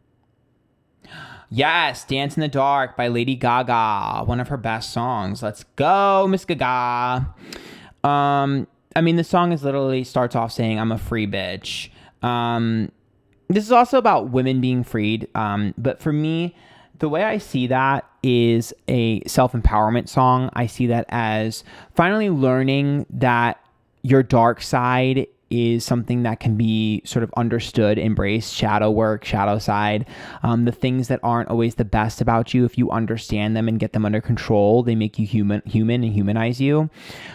Speaker 1: Yes, Dance in the Dark by Lady Gaga. One of her best songs. Let's go, Miss Gaga. I mean, the song is literally starts off saying, I'm a free bitch. This is also about women being freed. But for me, the way I see that is a self-empowerment song. I see that as finally learning that your dark side is something that can be sort of understood, embraced, shadow work, shadow side. The things that aren't always the best about you, if you understand them and get them under control, they make you human and humanize you.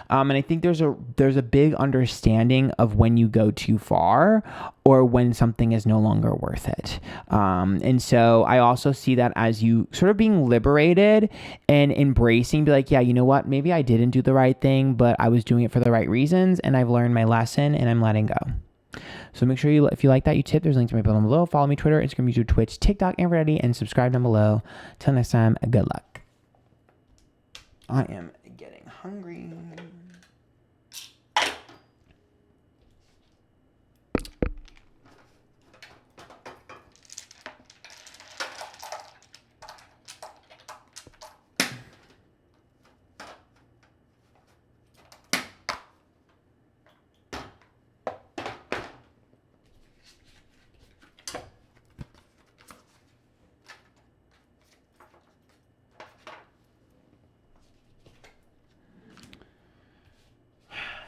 Speaker 1: And I think there's a big understanding of when you go too far or when something is no longer worth it. And so I also see that as you sort of being liberated and embracing, be like, yeah, you know what? Maybe I didn't do the right thing, but I was doing it for the right reasons and I've learned my lesson and I'm letting go. So make sure if you like that, you tip. There's links to my down below. Follow me Twitter, Instagram, YouTube, Twitch, TikTok, Antphrodite, and subscribe down below. Till next time, good luck. I am getting hungry.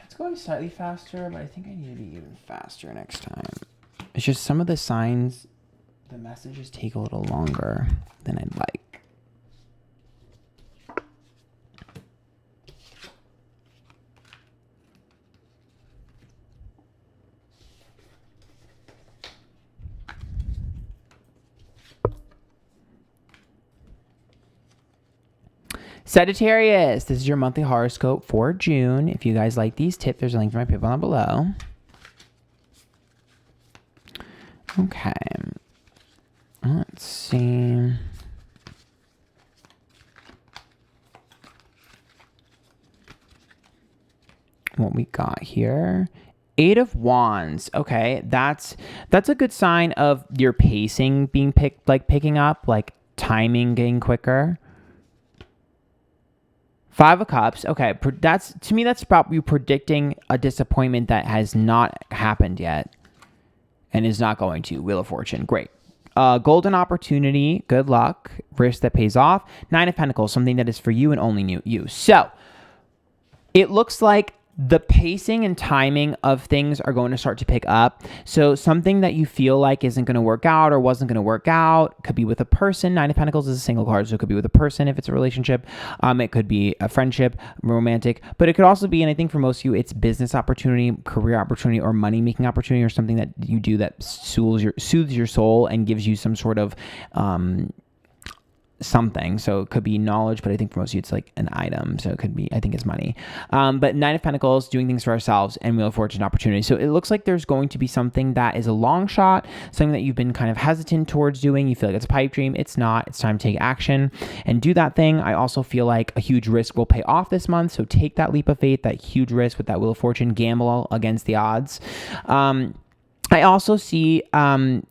Speaker 1: It's going slightly faster, but I think I need to be even faster next time. It's just some of the signs, the messages take a little longer than I'd like. Sagittarius, this is your monthly horoscope for June. If you guys like these tips, there's a link to my PayPal down below. Okay. Let's see. What we got here. Eight of Wands. Okay, that's a good sign of your pacing being picking up, like timing getting quicker. Five of Cups. Okay, that's, to me, that's about you predicting a disappointment that has not happened yet and is not going to. Wheel of Fortune. Great. Golden opportunity. Good luck. Risk that pays off. Nine of Pentacles. Something that is for you and only you. So it looks like the pacing and timing of things are going to start to pick up. So something that you feel like isn't going to work out or wasn't going to work out could be with a person. Nine of Pentacles is a single card, so it could be with a person if it's a relationship. It could be a friendship, romantic, but it could also be, and I think for most of you, it's business opportunity, career opportunity, or money-making opportunity, or something that you do that soothes your soul and gives you some sort of something. So it could be knowledge, but I think for most of you it's like an item, so it could be, I think it's money. But Nine of Pentacles, doing things for ourselves, and Wheel of Fortune, opportunity. So it looks like there's going to be something that is a long shot, something that you've been kind of hesitant towards doing. You feel like it's a pipe dream. It's not. It's time to take action and do that thing. I also feel like a huge risk will pay off this month, so take that leap of faith, that huge risk with that Wheel of Fortune. Gamble against the odds. I also see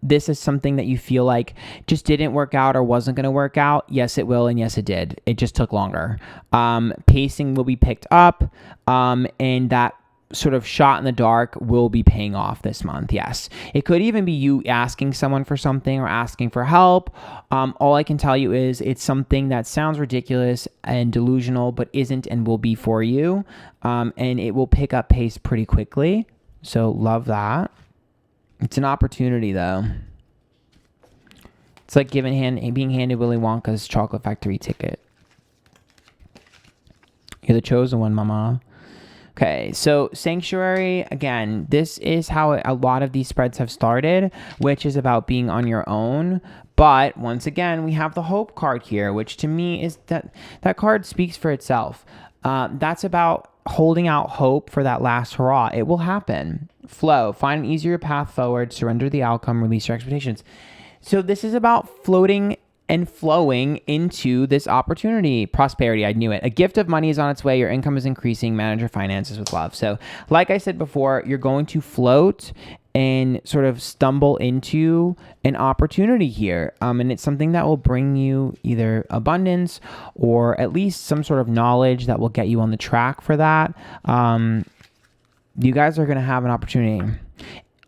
Speaker 1: this as something that you feel like just didn't work out or wasn't going to work out. Yes, it will, and yes, it did. It just took longer. Pacing will be picked up, and that sort of shot in the dark will be paying off this month. Yes, it could even be you asking someone for something or asking for help. All I can tell you is it's something that sounds ridiculous and delusional, but isn't and will be for you, and it will pick up pace pretty quickly. So love that. It's an opportunity, though. It's like being handed Willy Wonka's chocolate factory ticket. You're the chosen one, mama. Okay, so Sanctuary, again, this is how a lot of these spreads have started, which is about being on your own. But once again, we have the Hope card here, which to me is that card speaks for itself. That's about holding out hope for that last hurrah. It will happen. Flow. Find an easier path forward. Surrender the outcome. Release your expectations. So this is about floating and flowing into this opportunity. Prosperity. I knew it. A gift of money is on its way. Your income is increasing. Manage your finances with love. So like I said before, you're going to float and sort of stumble into an opportunity here. And it's something that will bring you either abundance or at least some sort of knowledge that will get you on the track for that. You guys are going to have an opportunity.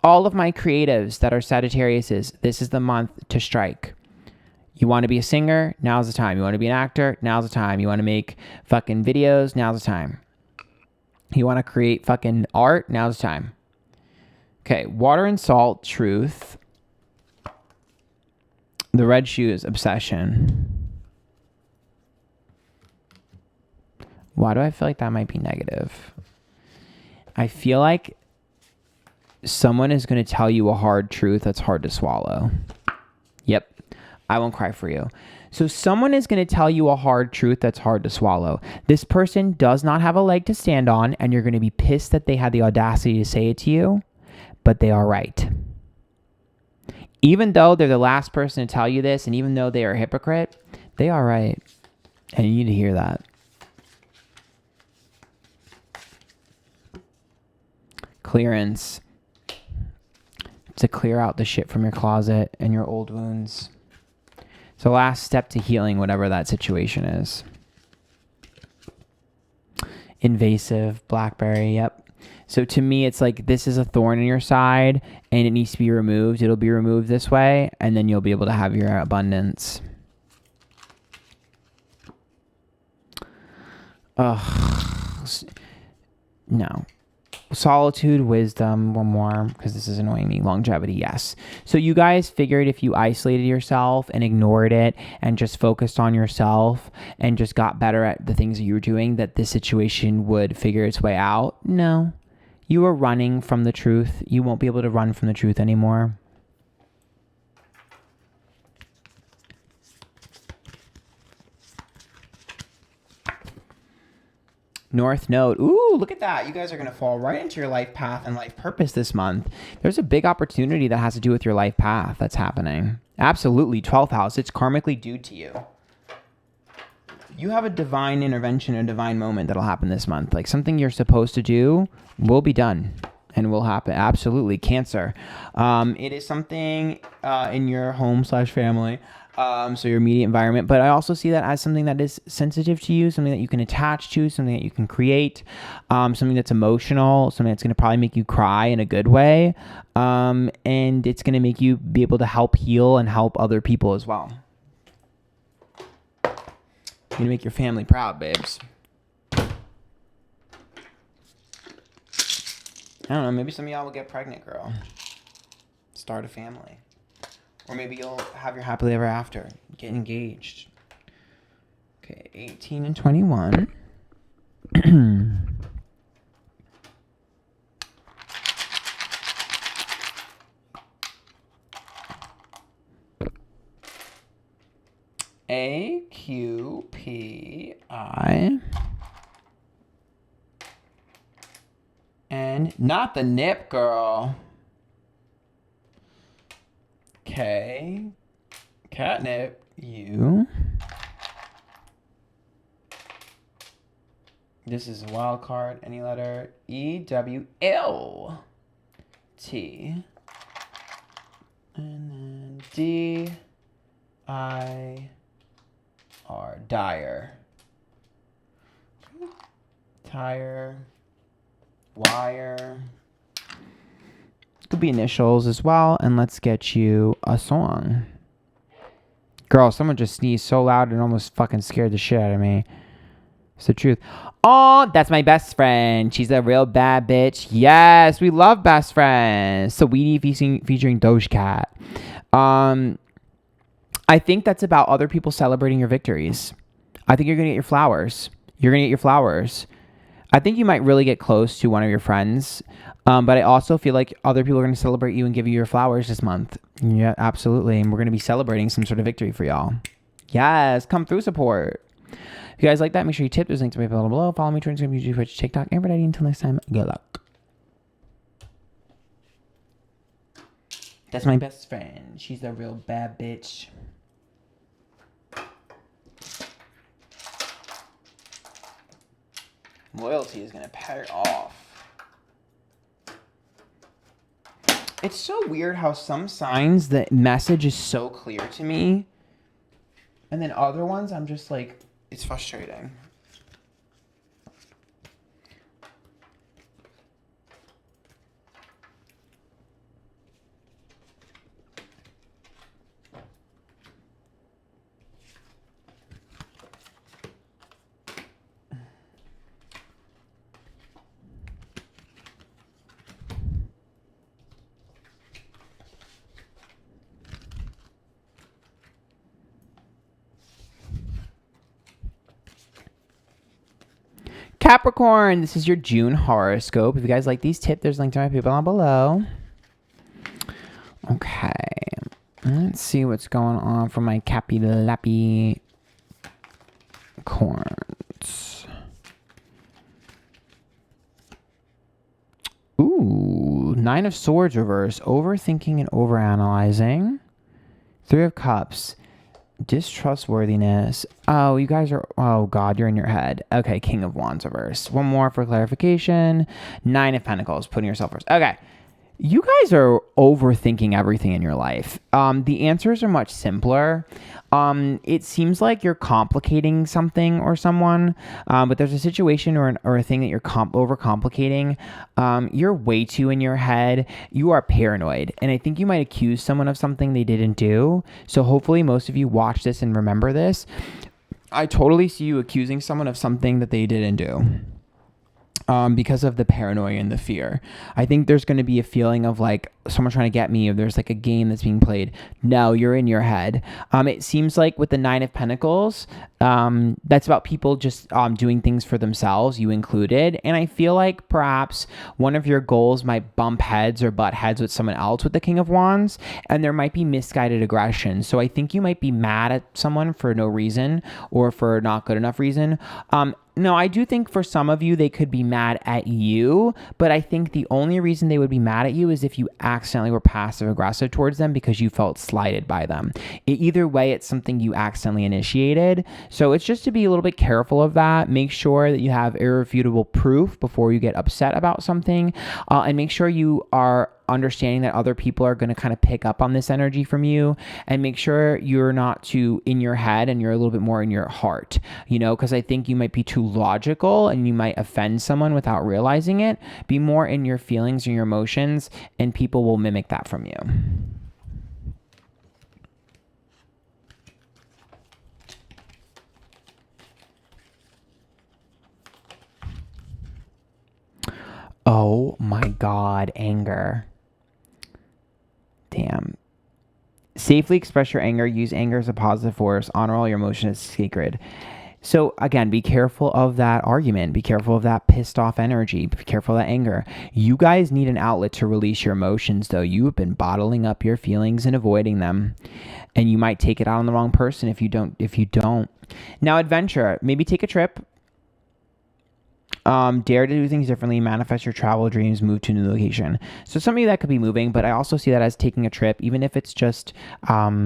Speaker 1: All of my creatives that are Sagittariuses, this is the month to strike. You want to be a singer? Now's the time. You want to be an actor? Now's the time. You want to make fucking videos? Now's the time. You want to create fucking art? Now's the time. Okay, water and salt, truth. The red shoes, obsession. Why do I feel like that might be negative? I feel like someone is going to tell you a hard truth that's hard to swallow. Yep, I won't cry for you. So someone is going to tell you a hard truth that's hard to swallow. This person does not have a leg to stand on, and you're going to be pissed that they had the audacity to say it to you, but they are right. Even though they're the last person to tell you this, and even though they are a hypocrite, they are right. And you need to hear that. Clearance. To clear out the shit from your closet and your old wounds. It's the last step to healing whatever that situation is. Invasive, blackberry, yep. So to me, it's like this is a thorn in your side and it needs to be removed. It'll be removed this way, and then you'll be able to have your abundance. No. Solitude, wisdom, one more, because this is annoying me. Longevity, yes. So you guys figured if you isolated yourself and ignored it and just focused on yourself and just got better at the things that you were doing, that this situation would figure its way out. No. You are running from the truth. You won't be able to run from the truth anymore. North Node. Ooh, look at that. You guys are going to fall right into your life path and life purpose this month. There's a big opportunity that has to do with your life path that's happening. Absolutely. 12th house. It's karmically due to you. You have a divine intervention, a divine moment that'll happen this month. Like something you're supposed to do will be done. and will happen. Absolutely. Cancer. It is something in your home/family. So your immediate environment, but I also see that as something that is sensitive to you, something that you can attach to, something that you can create, something that's emotional, something that's going to probably make you cry in a good way. And it's going to make you be able to help heal and help other people as well. You're going to make your family proud, babes. I don't know, maybe some of y'all will get pregnant, girl. Start a family. Or maybe you'll have your happily ever after. Get engaged. Okay, 18 and 21. AQPI. And not the nip, girl. K, catnip, U. This is a wild card. Any letter. EWL T. And then DIR. Dire. Tire. Wire. Could be initials as well. And let's get you a song. Girl, someone just sneezed so loud and almost fucking scared the shit out of me. It's the truth. Oh, that's my best friend. She's a real bad bitch. Yes, we love best friends. Saweetie featuring Doja Cat. I think that's about other people celebrating your victories. I think you're going to get your flowers. You're going to get your flowers. I think you might really get close to one of your friends. But I also feel like other people are going to celebrate you and give you your flowers this month. Yeah, absolutely. And we're going to be celebrating some sort of victory for y'all. Yes, come through support. If you guys like that, make sure you tip. There's links to my below. Follow me on Instagram, YouTube, Twitch, TikTok, and Reddit. Until next time, good luck. That's my best friend. She's a real bad bitch. Loyalty is going to pay off. It's so weird how some signs the message is so clear to me. And then other ones, I'm just like, it's frustrating. Capricorn, this is your June horoscope. If you guys like these tips, there's a link to my people down below. Okay. Let's see what's going on for my Cappy Lappy corns. Ooh, 9 of Swords reverse. Overthinking and overanalyzing. 3 of Cups. Distrustworthiness. Oh, you guys are, oh God, you're in your head. Okay, King of Wands reverse. One more for clarification. 9 of Pentacles, putting yourself first. Okay. You guys are overthinking everything in your life. The answers are much simpler. It seems like you're complicating something or someone, but there's a situation or a thing that you're overcomplicating. You're way too in your head. You are paranoid. And I think you might accuse someone of something they didn't do. So hopefully most of you watch this and remember this. I totally see you accusing someone of something that they didn't do. Because of the paranoia and the fear. I think there's going to be a feeling of like someone trying to get me, or there's like a game that's being played. No, you're in your head. It seems like with the 9 of Pentacles, that's about people just doing things for themselves, you included. And I feel like perhaps one of your goals might bump heads or butt heads with someone else with the King of Wands, and there might be misguided aggression. So I think you might be mad at someone for no reason or for not good enough reason. No, I do think for some of you, they could be mad at you, but I think the only reason they would be mad at you is if you accidentally were passive aggressive towards them because you felt slighted by them. Either way, it's something you accidentally initiated. So it's just to be a little bit careful of that. Make sure that you have irrefutable proof before you get upset about something, and make sure you are understanding that other people are going to kind of pick up on this energy from you, and make sure you're not too in your head and you're a little bit more in your heart, because I think you might be too logical and you might offend someone without realizing it. Be more in your feelings and your emotions, and people will mimic that from you. Oh my God, anger. Damn. Safely express your anger. Use anger as a positive force. Honor all your emotions as sacred. So again, be careful of that argument. Be careful of that pissed off energy. Be careful of that anger. You guys need an outlet to release your emotions, though. You have been bottling up your feelings and avoiding them, and you might take it out on the wrong person if you don't. Now, adventure. Maybe take a trip. Dare to do things differently, manifest your travel dreams, move to a new location. So some of you that could be moving, but I also see that as taking a trip, even if it's just a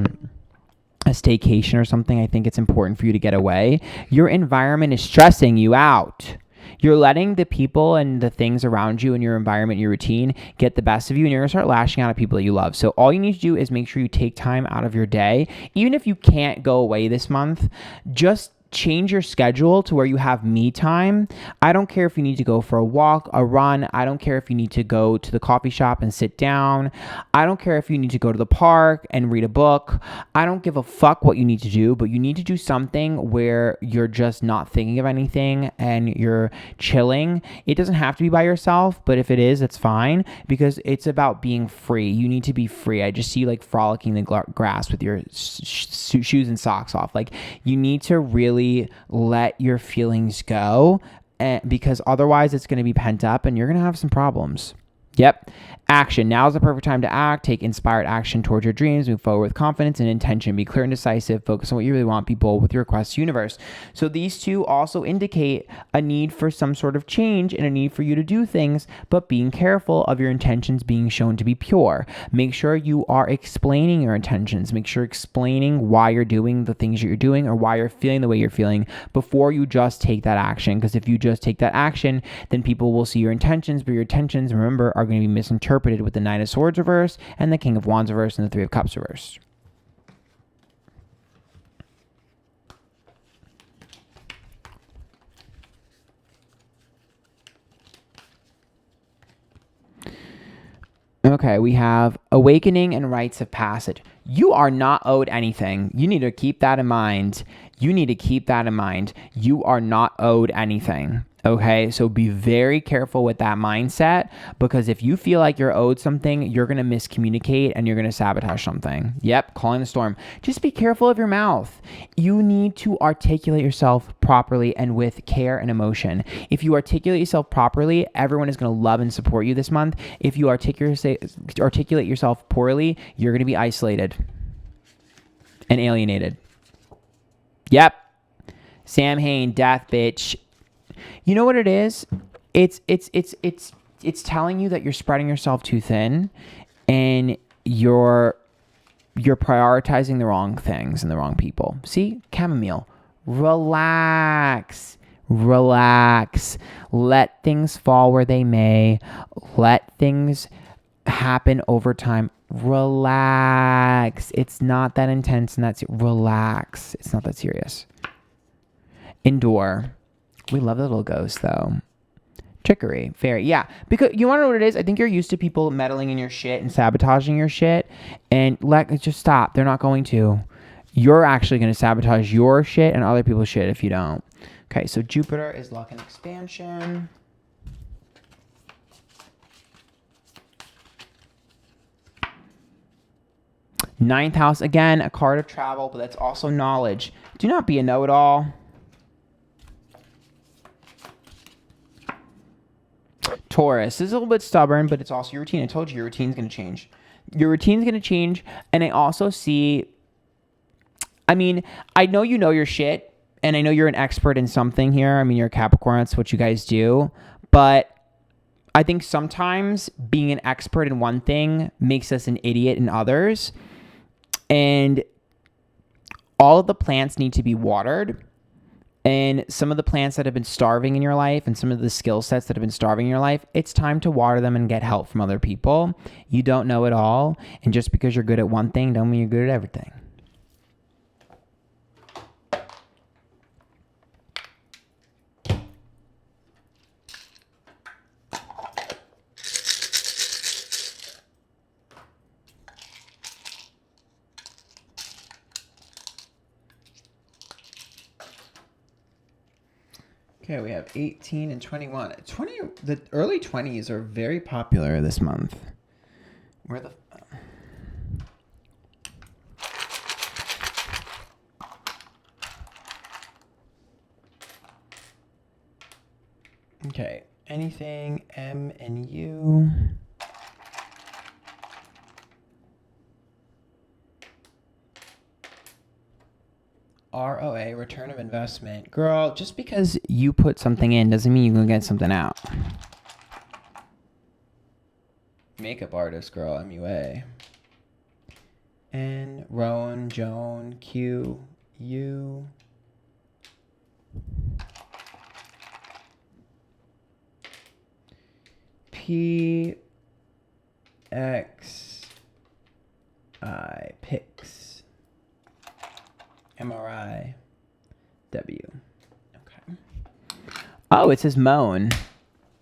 Speaker 1: staycation or something. I think it's important for you to get away. Your environment is stressing you out. You're letting the people and the things around you and your environment, your routine, get the best of you, and you're going to start lashing out at people that you love. So all you need to do is make sure you take time out of your day. Even if you can't go away this month, just change your schedule to where you have me time. I don't care if you need to go for a walk, a run. I don't care if you need to go to the coffee shop and sit down. I don't care if you need to go to the park and read a book. I don't give a fuck what you need to do, but you need to do something where you're just not thinking of anything and you're chilling. It doesn't have to be by yourself, but if it is, it's fine, because it's about being free. You need to be free. I just see you like frolicking the grass with your shoes and socks off. Like, you need to really let your feelings go, because otherwise it's going to be pent up and you're going to have some problems. Yep. Action. Now is the perfect time to act. Take inspired action towards your dreams. Move forward with confidence and intention. Be clear and decisive. Focus on what you really want. Be bold with your requests to the universe. So these two also indicate a need for some sort of change and a need for you to do things, but being careful of your intentions being shown to be pure. Make sure you are explaining your intentions. Make sure explaining why you're doing the things that you're doing or why you're feeling the way you're feeling before you just take that action. Because if you just take that action, then people will see your intentions, but your intentions, remember, are going to be misinterpreted with the Knight of Swords reverse and the King of Wands reverse and the Three of Cups reverse. Okay, we have awakening and rites of passage. You are not owed anything. You need to keep that in mind. You are not owed anything. Okay, so be very careful with that mindset, because if you feel like you're owed something, you're going to miscommunicate and you're going to sabotage something. Yep, calling the storm. Just be careful of your mouth. You need to articulate yourself properly and with care and emotion. If you articulate yourself properly, everyone is going to love and support you this month. If you articulate yourself poorly, you're going to be isolated and alienated. Yep. Sam Hain, death, bitch. You know what it is? It's telling you that you're spreading yourself too thin and you're prioritizing the wrong things and the wrong people. See? Chamomile. Relax. Let things fall where they may. Let things happen over time. Relax. It's not that intense, and relax. It's not that serious. Endure. We love the little ghost, though. Trickery. Fairy. Yeah. Because you want to know what it is? I think you're used to people meddling in your shit and sabotaging your shit. And just stop. They're not going to. You're actually going to sabotage your shit and other people's shit if you don't. Okay, so Jupiter is luck and expansion. Ninth house, again, a card of travel, but that's also knowledge. Do not be a know-it-all. Taurus is a little bit stubborn, but it's also your routine. I told you your routine's going to change. And I also see, I know you know your shit, and I know you're an expert in something here. I mean, you're a Capricorn. That's what you guys do. But I think sometimes being an expert in one thing makes us an idiot in others. And all of the plants need to be watered. And some of the plants that have been starving in your life and some of the skill sets that have been starving in your life, it's time to water them and get help from other people. You don't know it all. And just because you're good at one thing, don't mean you're good at everything. Okay, we have 18 and 21. The early 20s are very popular this month. Where the... Okay, anything M and U. ROA, return of investment. Girl, just because you put something in doesn't mean you're going to get something out. Makeup artist, girl, MUA. N, Rowan, Joan, Q, U. P, X, I, Pix. MRI, W. Okay. Oh, it says moan.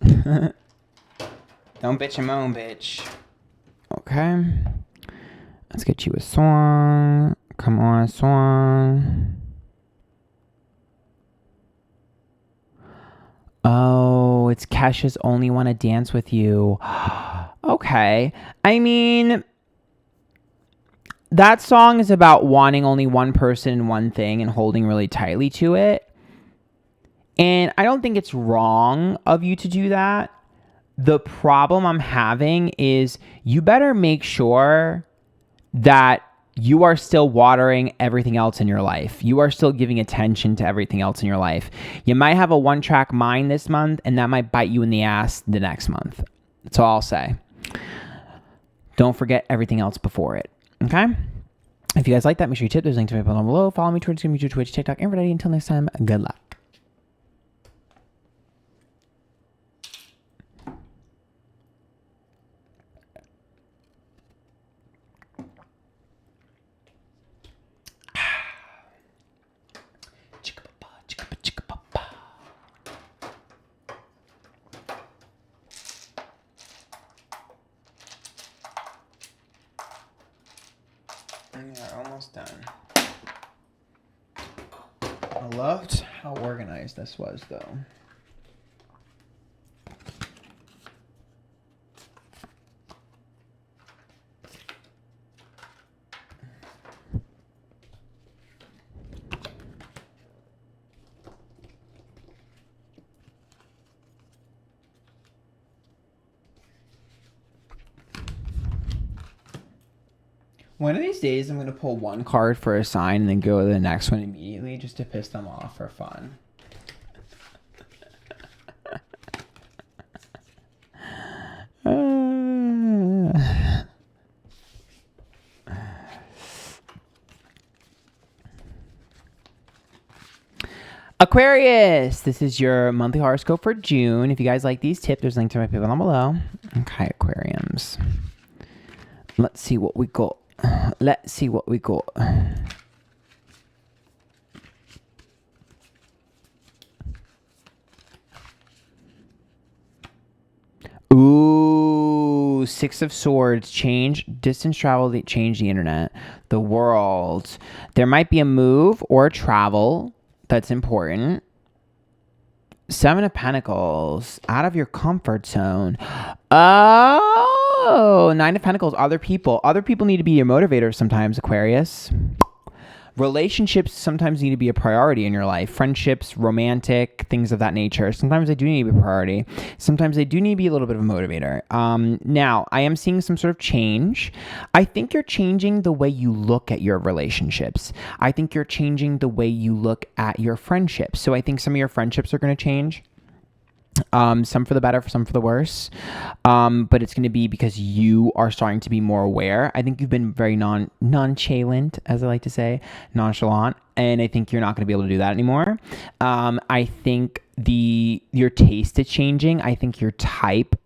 Speaker 1: Don't bitch and moan, bitch. Okay. Let's get you a song. Come on, a song. Oh, it's Kesha's Only Wanna Dance With You. Okay. I mean... that song is about wanting only one person and one thing and holding really tightly to it. And I don't think it's wrong of you to do that. The problem I'm having is you better make sure that you are still watering everything else in your life. You are still giving attention to everything else in your life. You might have a one-track mind this month, and that might bite you in the ass the next month. That's all I'll say. Don't forget everything else before it. Okay? If you guys like that, make sure you tip. There's a link to my down below. Follow me, Twitter, YouTube, Twitch, TikTok, Antphrodite. Until next time, good luck. Yeah, almost done. I loved how organized this was, though. One of these days, I'm going to pull one card for a sign and then go to the next one immediately just to piss them off for fun. Aquarius, this is your monthly horoscope for June. If you guys like these tips, there's a link to my people down below. Okay, Aquariums. Let's see what we got. Let's see what we got. Ooh, Six of Swords. Change, distance travel, change the internet, the world. There might be a move or a travel that's important. Seven of Pentacles, out of your comfort zone. Oh, Nine of Pentacles, other people. Other people need to be your motivators sometimes, Aquarius. Relationships sometimes need to be a priority in your life. Friendships, romantic, things of that nature. Sometimes they do need to be a priority. Sometimes they do need to be a little bit of a motivator. Now, I am seeing some sort of change. I think you're changing the way you look at your relationships. I think you're changing the way you look at your friendships. So I think some of your friendships are going to change. Some for the better, some for the worse. But it's going to be because you are starting to be more aware. I think you've been very nonchalant, as I like to say, nonchalant. And I think you're not going to be able to do that anymore. I think your taste is changing. I think your type,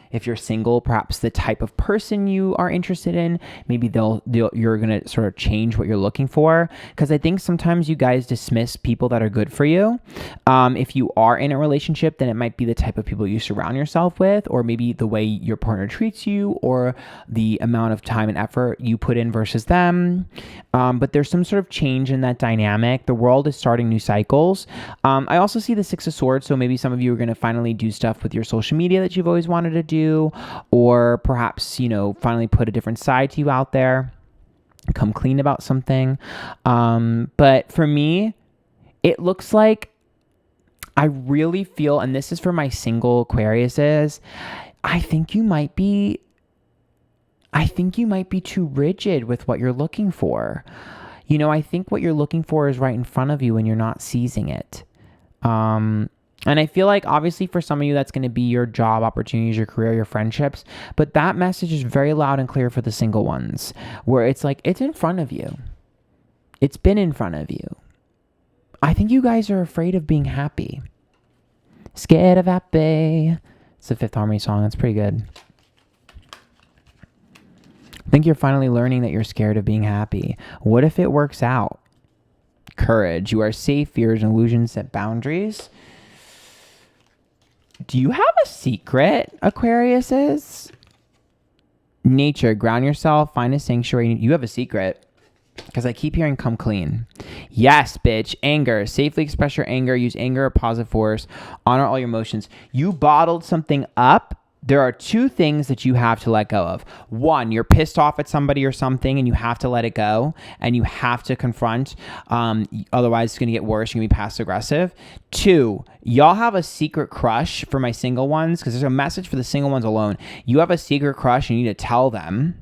Speaker 1: if you're single, perhaps the type of person you are interested in, maybe you're going to sort of change what you're looking for. Because I think sometimes you guys dismiss people that are good for you. If you are in a relationship, then it might be the type of people you surround yourself with, or maybe the way your partner treats you, or the amount of time and effort you put in versus them. But there's some sort of change in that dynamic. The world is starting new cycles. I also see the Six of Swords. So maybe some of you are going to finally do stuff with your social media that you've always wanted to do. Or perhaps, finally put a different side to you out there, come clean about something. But for me, it looks like I really feel, and this is for my single Aquariuses, I think you might be too rigid with what you're looking for. I think what you're looking for is right in front of you and you're not seizing it. And I feel like obviously for some of you, that's going to be your job opportunities, your career, your friendships. But that message is very loud and clear for the single ones, where it's like, it's in front of you. It's been in front of you. I think you guys are afraid of being happy. Scared of happy. It's the Fifth Harmony song. That's pretty good. I think you're finally learning that you're scared of being happy. What if it works out? Courage. You are safe. Fears and illusions set boundaries. Do you have a secret, Aquariuses? Nature, ground yourself, find a sanctuary. You have a secret. Because I keep hearing come clean. Yes, bitch. Anger. Safely express your anger. Use anger or positive force. Honor all your emotions. You bottled something up. There are two things that you have to let go of. One, you're pissed off at somebody or something and you have to let it go and you have to confront. Otherwise, it's going to get worse. You're going to be passive aggressive. Two, y'all have a secret crush for my single ones, because there's a message for the single ones alone. You have a secret crush and you need to tell them.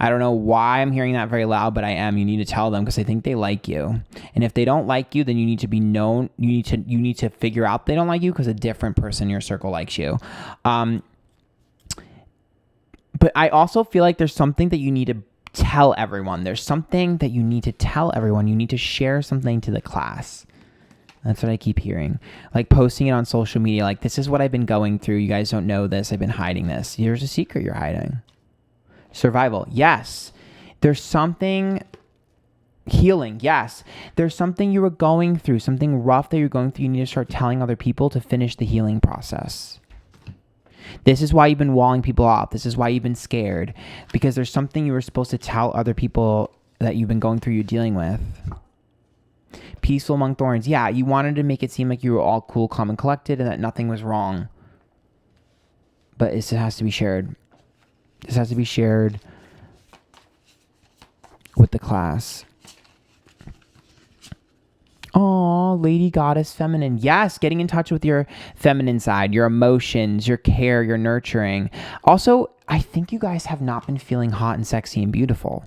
Speaker 1: I don't know why I'm hearing that very loud, but I am. You need to tell them because I think they like you. And if they don't like you, then you need to be known. You need to figure out they don't like you because a different person in your circle likes you. But I also feel like there's something that you need to tell everyone. There's something that you need to tell everyone. You need to share something to the class. That's what I keep hearing. Like posting it on social media. Like, this is what I've been going through. You guys don't know this. I've been hiding this. Here's a secret you're hiding. Survival. Yes. There's something. Healing. Yes. There's something you were going through, something rough that you're going through. You need to start telling other people to finish the healing process. This is why you've been walling people off. This is why you've been scared, because there's something you were supposed to tell other people that you've been going through, you're dealing with. Peaceful among thorns. Yeah. You wanted to make it seem like you were all cool, calm, and collected and that nothing was wrong. But it has to be shared. This has to be shared with the class. Oh, Lady Goddess Feminine. Yes, getting in touch with your feminine side, your emotions, your care, your nurturing. Also, I think you guys have not been feeling hot and sexy and beautiful.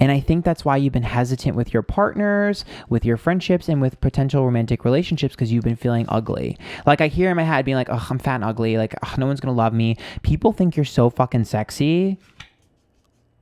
Speaker 1: And I think that's why you've been hesitant with your partners, with your friendships, and with potential romantic relationships, because you've been feeling ugly. Like, I hear in my head being like, oh, I'm fat and ugly. Like, oh, no one's going to love me. People think you're so fucking sexy.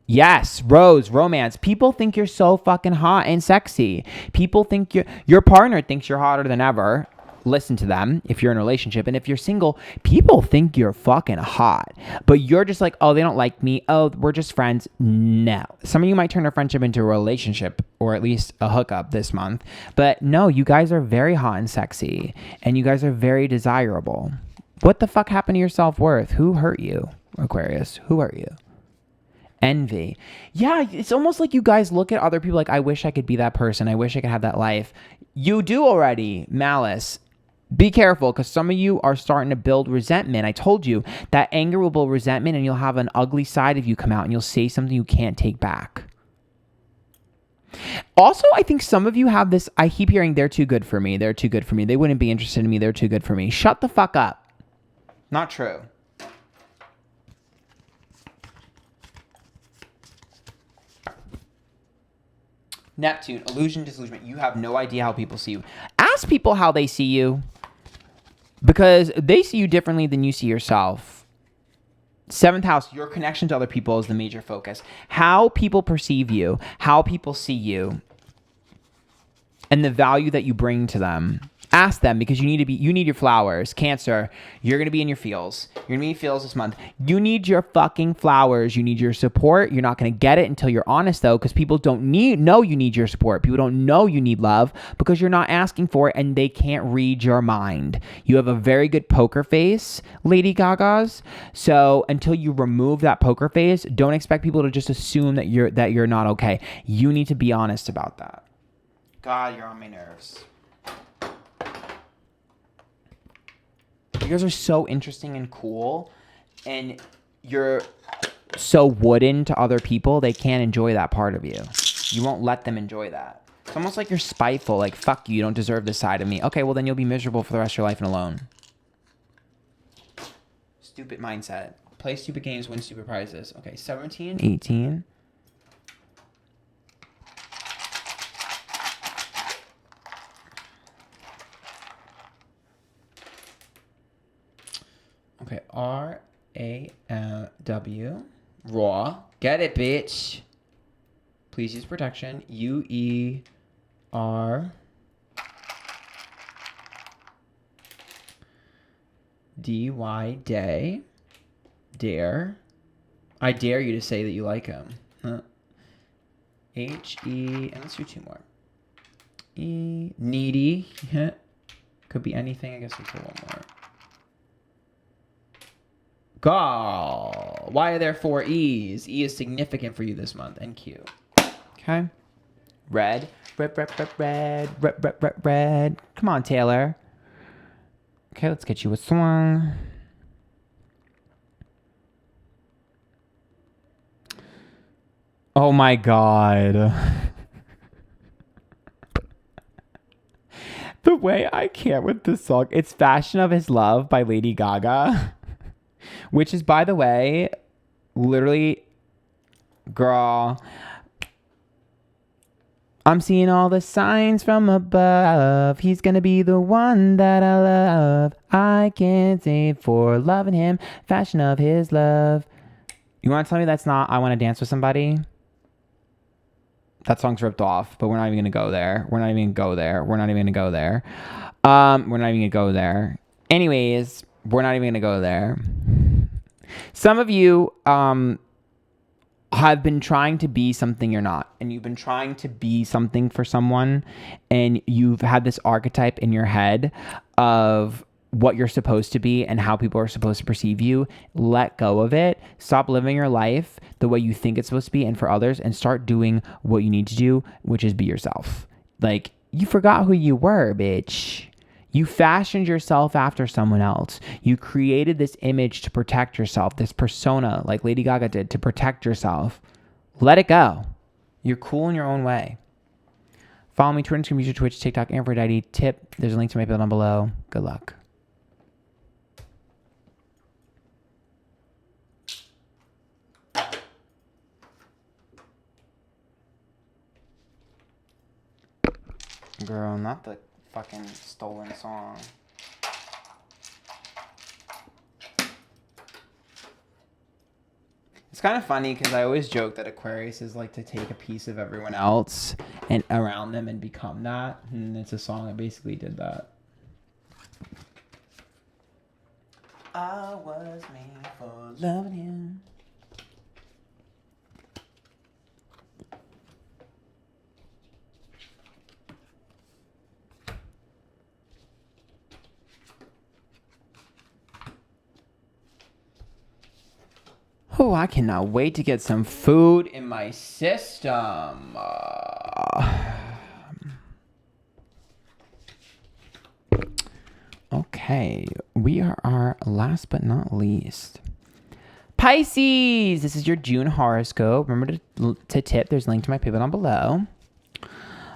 Speaker 1: Yes, romance. People think you're so fucking hot and sexy. People think your partner thinks you're hotter than ever. Listen to them if you're in a relationship. And if you're single, people think you're fucking hot. But you're just like, oh, they don't like me. Oh, we're just friends. No. Some of you might turn a friendship into a relationship, or at least a hookup this month. But no, you guys are very hot and sexy. And you guys are very desirable. What the fuck happened to your self-worth? Who hurt you, Aquarius? Who hurt you? Envy. Yeah, it's almost like you guys look at other people like, I wish I could be that person. I wish I could have that life. You do already. Malice. Be careful, because some of you are starting to build resentment. I told you that anger will build resentment, and you'll have an ugly side of you come out, and you'll say something you can't take back. Also, I think some of you have this. I keep hearing they're too good for me. They're too good for me. They wouldn't be interested in me. They're too good for me. Shut the fuck up. Not true. Neptune, illusion, disillusionment. You have no idea how people see you. Ask people how they see you, because they see you differently than you see yourself. 7th house, your connection to other people is the major focus. How people perceive you, how people see you, and the value that you bring to them. Ask them, because you need your flowers. Cancer, you're going to be in your feels. You're going to be in your feels this month. You need your fucking flowers. You need your support. You're not going to get it until you're honest, though, because people don't know you need your support. People don't know you need love because you're not asking for it, and they can't read your mind. You have a very good poker face, Lady Gaga's. So until you remove that poker face, don't expect people to just assume that you're not okay. You need to be honest about that. God, you're on my nerves. You guys are so interesting and cool, and you're so wooden to other people, they can't enjoy that part of you. You won't let them enjoy that. It's almost like you're spiteful, like, fuck you don't deserve this side of me. Okay, well then you'll be miserable for the rest of your life and alone. Stupid mindset. Play stupid games, win stupid prizes. Okay, 17, 18. Okay, R-A-W, raw. Get it, bitch. Please use protection. U-E-R D-Y, day. Dare. I dare you to say that you like him. Huh. H-E, and let's do 2 more. E, needy. Could be anything. I guess we'll put 1 more. Gal. Why are there 4 E's? E is significant for you this month. And Q. Okay. Red. Red. Come on, Taylor. Okay, let's get you a song. Oh my God. The way I can't with this song. It's Fashion of His Love by Lady Gaga. Which is, by the way, literally, girl, I'm seeing all the signs from above. He's going to be the one that I love. I can't say for loving him. Fashion of his love. You want to tell me that's not I Want to Dance with Somebody? That song's ripped off, but we're not even going to go there. We're not even going to go there. We're not even going to go there. We're not even going to go there. Anyways, we're not even going to go there. Some of you have been trying to be something you're not, and you've been trying to be something for someone, and you've had this archetype in your head of what you're supposed to be and how people are supposed to perceive you. Let go of it. Stop living your life the way you think it's supposed to be and for others, and start doing what you need to do, which is be yourself. Like, you forgot who you were, bitch. You fashioned yourself after someone else. You created this image to protect yourself, this persona like Lady Gaga did to protect yourself. Let it go. You're cool in your own way. Follow me, Twitter, Instagram, YouTube, Twitch, TikTok, Antphrodite. Tip. There's a link to my bill down below. Good luck. Girl, not the fucking stolen song. It's kind of funny because I always joke that Aquarius is like to take a piece of everyone else and around them and become that. And it's a song that basically did that. I was made for loving him. Oh, I cannot wait to get some food in my system. Okay, we are our last but not least. Pisces! This is your June horoscope. Remember to tip. There's a link to my PayPal down below.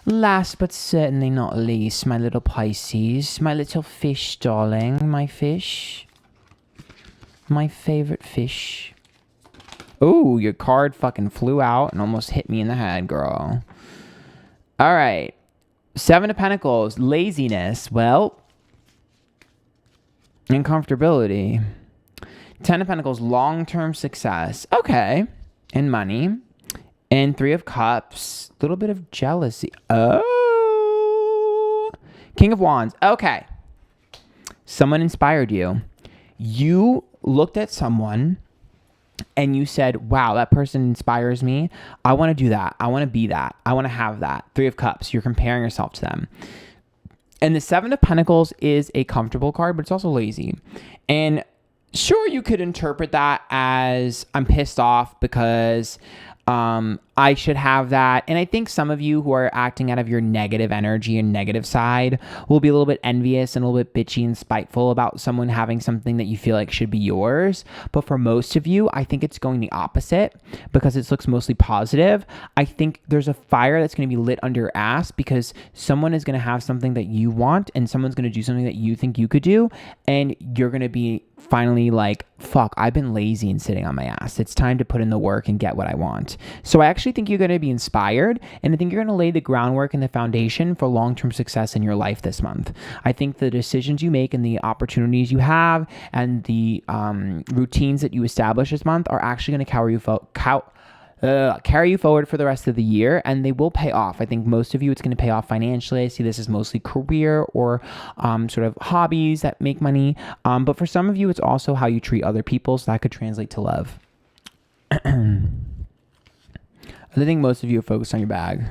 Speaker 1: Last but certainly not least, my little Pisces, my little fish darling, my fish. My favorite fish. Ooh, your card fucking flew out and almost hit me in the head, girl. All right. 7 of Pentacles, laziness, well, uncomfortability. 10 of Pentacles, long-term success. Okay. And money. And 3 of Cups, a little bit of jealousy. Oh. King of Wands. Okay. Someone inspired you. You looked at someone and you said, wow, that person inspires me. I want to do that. I want to be that. I want to have that. 3 of Cups. You're comparing yourself to them. And the 7 of Pentacles is a comfortable card, but it's also lazy. And sure, you could interpret that as I'm pissed off because I should have that. And I think some of you who are acting out of your negative energy and negative side will be a little bit envious and a little bit bitchy and spiteful about someone having something that you feel like should be yours. But for most of you, I think it's going the opposite because it looks mostly positive. I think there's a fire that's going to be lit under your ass because someone is going to have something that you want and someone's going to do something that you think you could do. And you're going to be finally like, fuck, I've been lazy and sitting on my ass. It's time to put in the work and get what I want. So I actually think you're going to be inspired, and I think you're going to lay the groundwork and the foundation for long-term success in your life this month. I think the decisions you make and the opportunities you have and the routines that you establish this month are actually going to carry you forward for the rest of the year, and they will pay off. I think most of you, it's going to pay off financially. I see this as mostly career or sort of hobbies that make money. But for some of you, it's also how you treat other people, so that could translate to love. I think most of you are focused on your bag.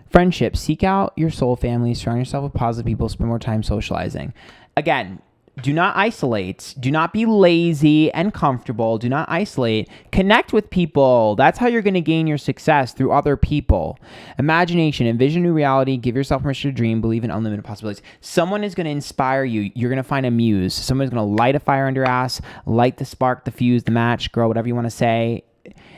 Speaker 1: Friendship. Seek out your soul family. Surround yourself with positive people. Spend more time socializing. Again, do not isolate. Do not be lazy and comfortable. Do not isolate. Connect with people. That's how you're going to gain your success, through other people. Imagination. Envision new reality. Give yourself permission to dream. Believe in unlimited possibilities. Someone is going to inspire you. You're going to find a muse. Someone's going to light a fire under your ass, light the spark, the fuse, the match, girl, whatever you want to say.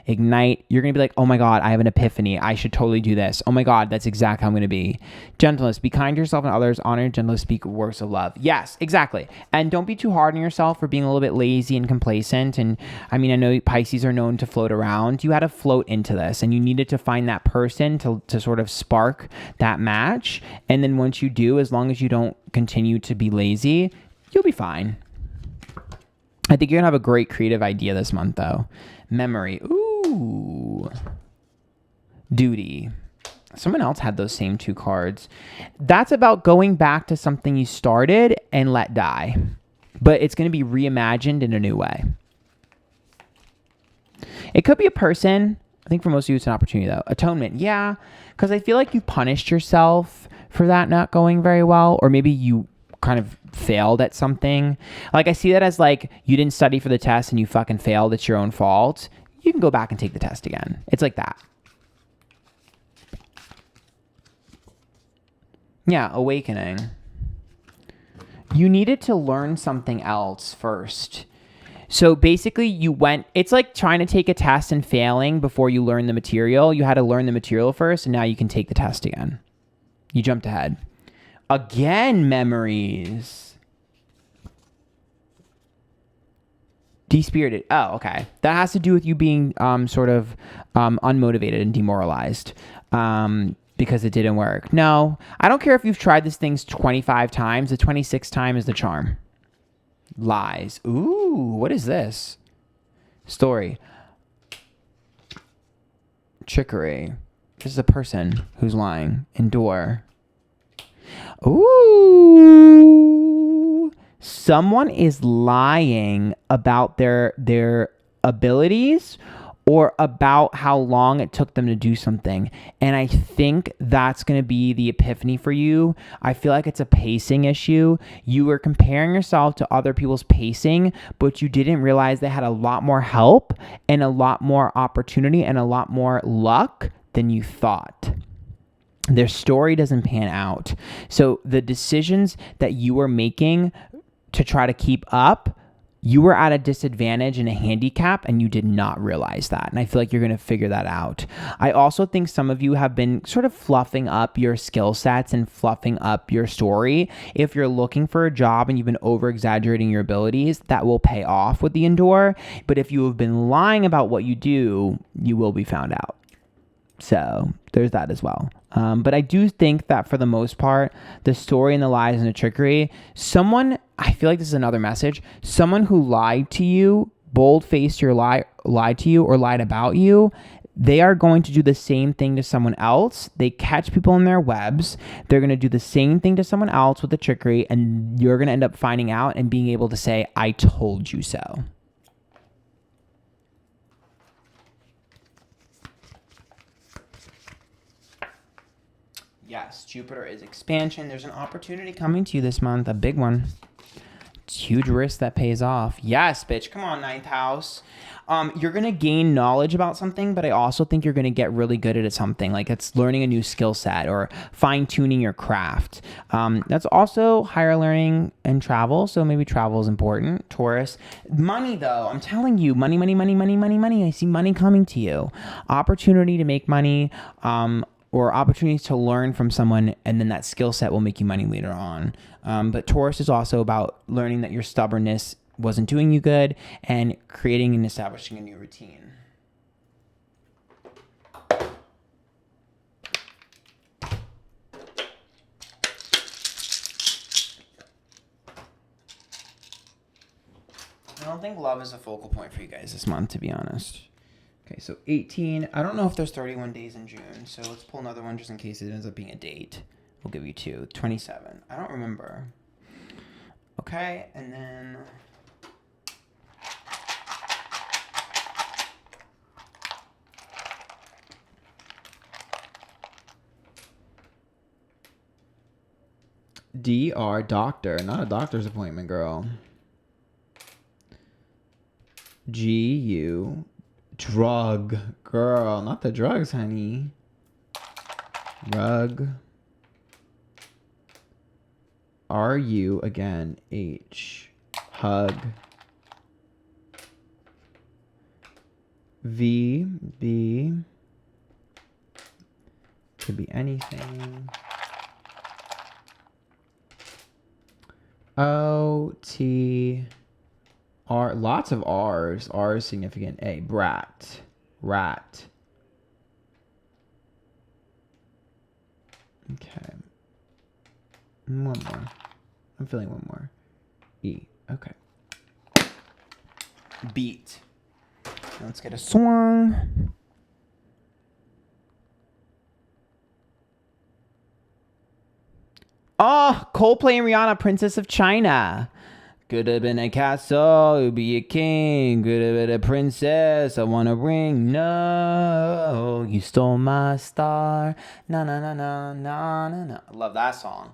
Speaker 1: Ignite. You're going to be like, oh my God, I have an epiphany. I should totally do this. Oh my God, that's exactly how I'm going to be. Gentleness. Be kind to yourself and others. Honor and gentleness. Speak words of love. Yes, exactly. And don't be too hard on yourself for being a little bit lazy and complacent. And I mean, I know Pisces are known to float around. You had to float into this, and you needed to find that person to sort of spark that match. And then once you do, as long as you don't continue to be lazy, you'll be fine. I think you're going to have a great creative idea this month, though. Memory. Ooh. Duty. Someone else had those same 2 cards. That's about going back to something you started and let die. But it's going to be reimagined in a new way. It could be a person. I think for most of you, it's an opportunity, though. Atonement. Yeah. Because I feel like you punished yourself for that not going very well. Or maybe you kind of failed at something. Like, I see that as like, you didn't study for the test and you fucking failed. It's your own fault. You can go back and take the test again. It's like that. Yeah, awakening. You needed to learn something else first. So basically it's like trying to take a test and failing before you learn the material. You had to learn the material first, and now you can take the test again. You jumped ahead. Again, memories. Despirited. Oh, okay. That has to do with you being sort of unmotivated and demoralized because it didn't work. No, I don't care if you've tried this thing 25 times. The 26th time is the charm. Lies. Ooh, what is this? Story. Trickery. This is a person who's lying. Endure. Ooh. Someone is lying about their abilities or about how long it took them to do something. And I think that's going to be the epiphany for you. I feel like it's a pacing issue. You were comparing yourself to other people's pacing, but you didn't realize they had a lot more help and a lot more opportunity and a lot more luck than you thought. Their story doesn't pan out. So the decisions that you were making to try to keep up you were at a disadvantage and a handicap and you did not realize that. And I feel like you're going to figure that out. I also think some of you have been sort of fluffing up your skill sets and fluffing up your story. If you're looking for a job and you've been over exaggerating your abilities, that will pay off with the Endure. But if you have been lying about what you do, you will be found out. So there's that as well. But I do think that for the most part, the story and the lies and the trickery, I feel like this is another message. Someone who lied to you, bold-faced your lied to you or lied about you, they are going to do the same thing to someone else. They catch people in their webs. They're going to do the same thing to someone else with the trickery, and you're going to end up finding out and being able to say, I told you so. Yes, Jupiter is expansion. There's an opportunity coming to you this month, a big one. It's huge risk that pays off. Yes, bitch. Come on, ninth house. You're going to gain knowledge about something, but I also think you're going to get really good at something. Like it's learning a new skill set or fine-tuning your craft. That's also higher learning and travel. So maybe travel is important. Taurus. Money, though. I'm telling you, money. I see money coming to you. Opportunity to make money. Or opportunities to learn from someone, and then that skill set will make you money later on. But Taurus is also about learning that your stubbornness wasn't doing you good and creating and establishing a new routine. I don't think love is a focal point for you guys this month, to be honest. Okay, so 18. I don't know if there's 31 days in June, so let's pull another one just in case it ends up being a date. We'll give you 2. 27. I don't remember. Okay, and then... DR, doctor. Not a doctor's appointment, girl. GU... drug, girl, not the drugs, honey. Rug. RU again. H. Hug. V. B. Could be anything. O. T. R, lots of R's. R is significant. A, brat, rat. Okay. One more. I'm feeling one more. E, okay. Beat. Let's get a song. Oh, Coldplay and Rihanna, Princess of China. Could have been a castle, you'd be a king. Could have been a princess, I want a ring. No, you stole my star. Na na na na na na na. I love that song.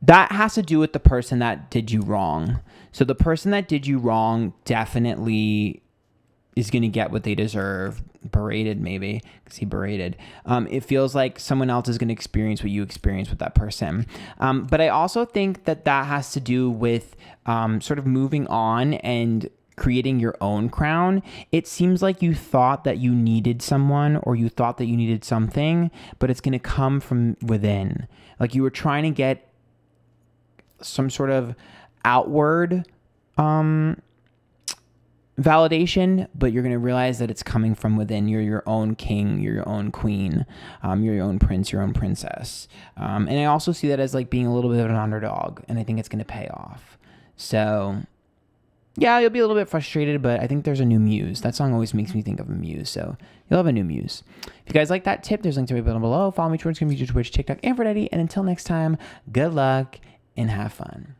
Speaker 1: That has to do with the person that did you wrong. So the person that did you wrong definitely is going to get what they deserve. Berated, maybe, because he berated. It feels like someone else is going to experience what you experienced with that person. But I also think that has to do with sort of moving on and creating your own crown. It seems like you thought that you needed someone or you thought that you needed something, but it's going to come from within. Like you were trying to get some sort of outward validation, but you're going to realize that it's coming from within. You're your own king, you're your own queen, you're your own prince, your own princess. And I also see that as like being a little bit of an underdog, and I think it's going to pay off. So yeah, you'll be a little bit frustrated, but I think there's a new muse. That song always makes me think of a muse, so you'll have a new muse. If you guys like that tip, there's a link to it below. Follow me towards YouTube, Twitch, TikTok, Antphrodite, and until next time, good luck and have fun.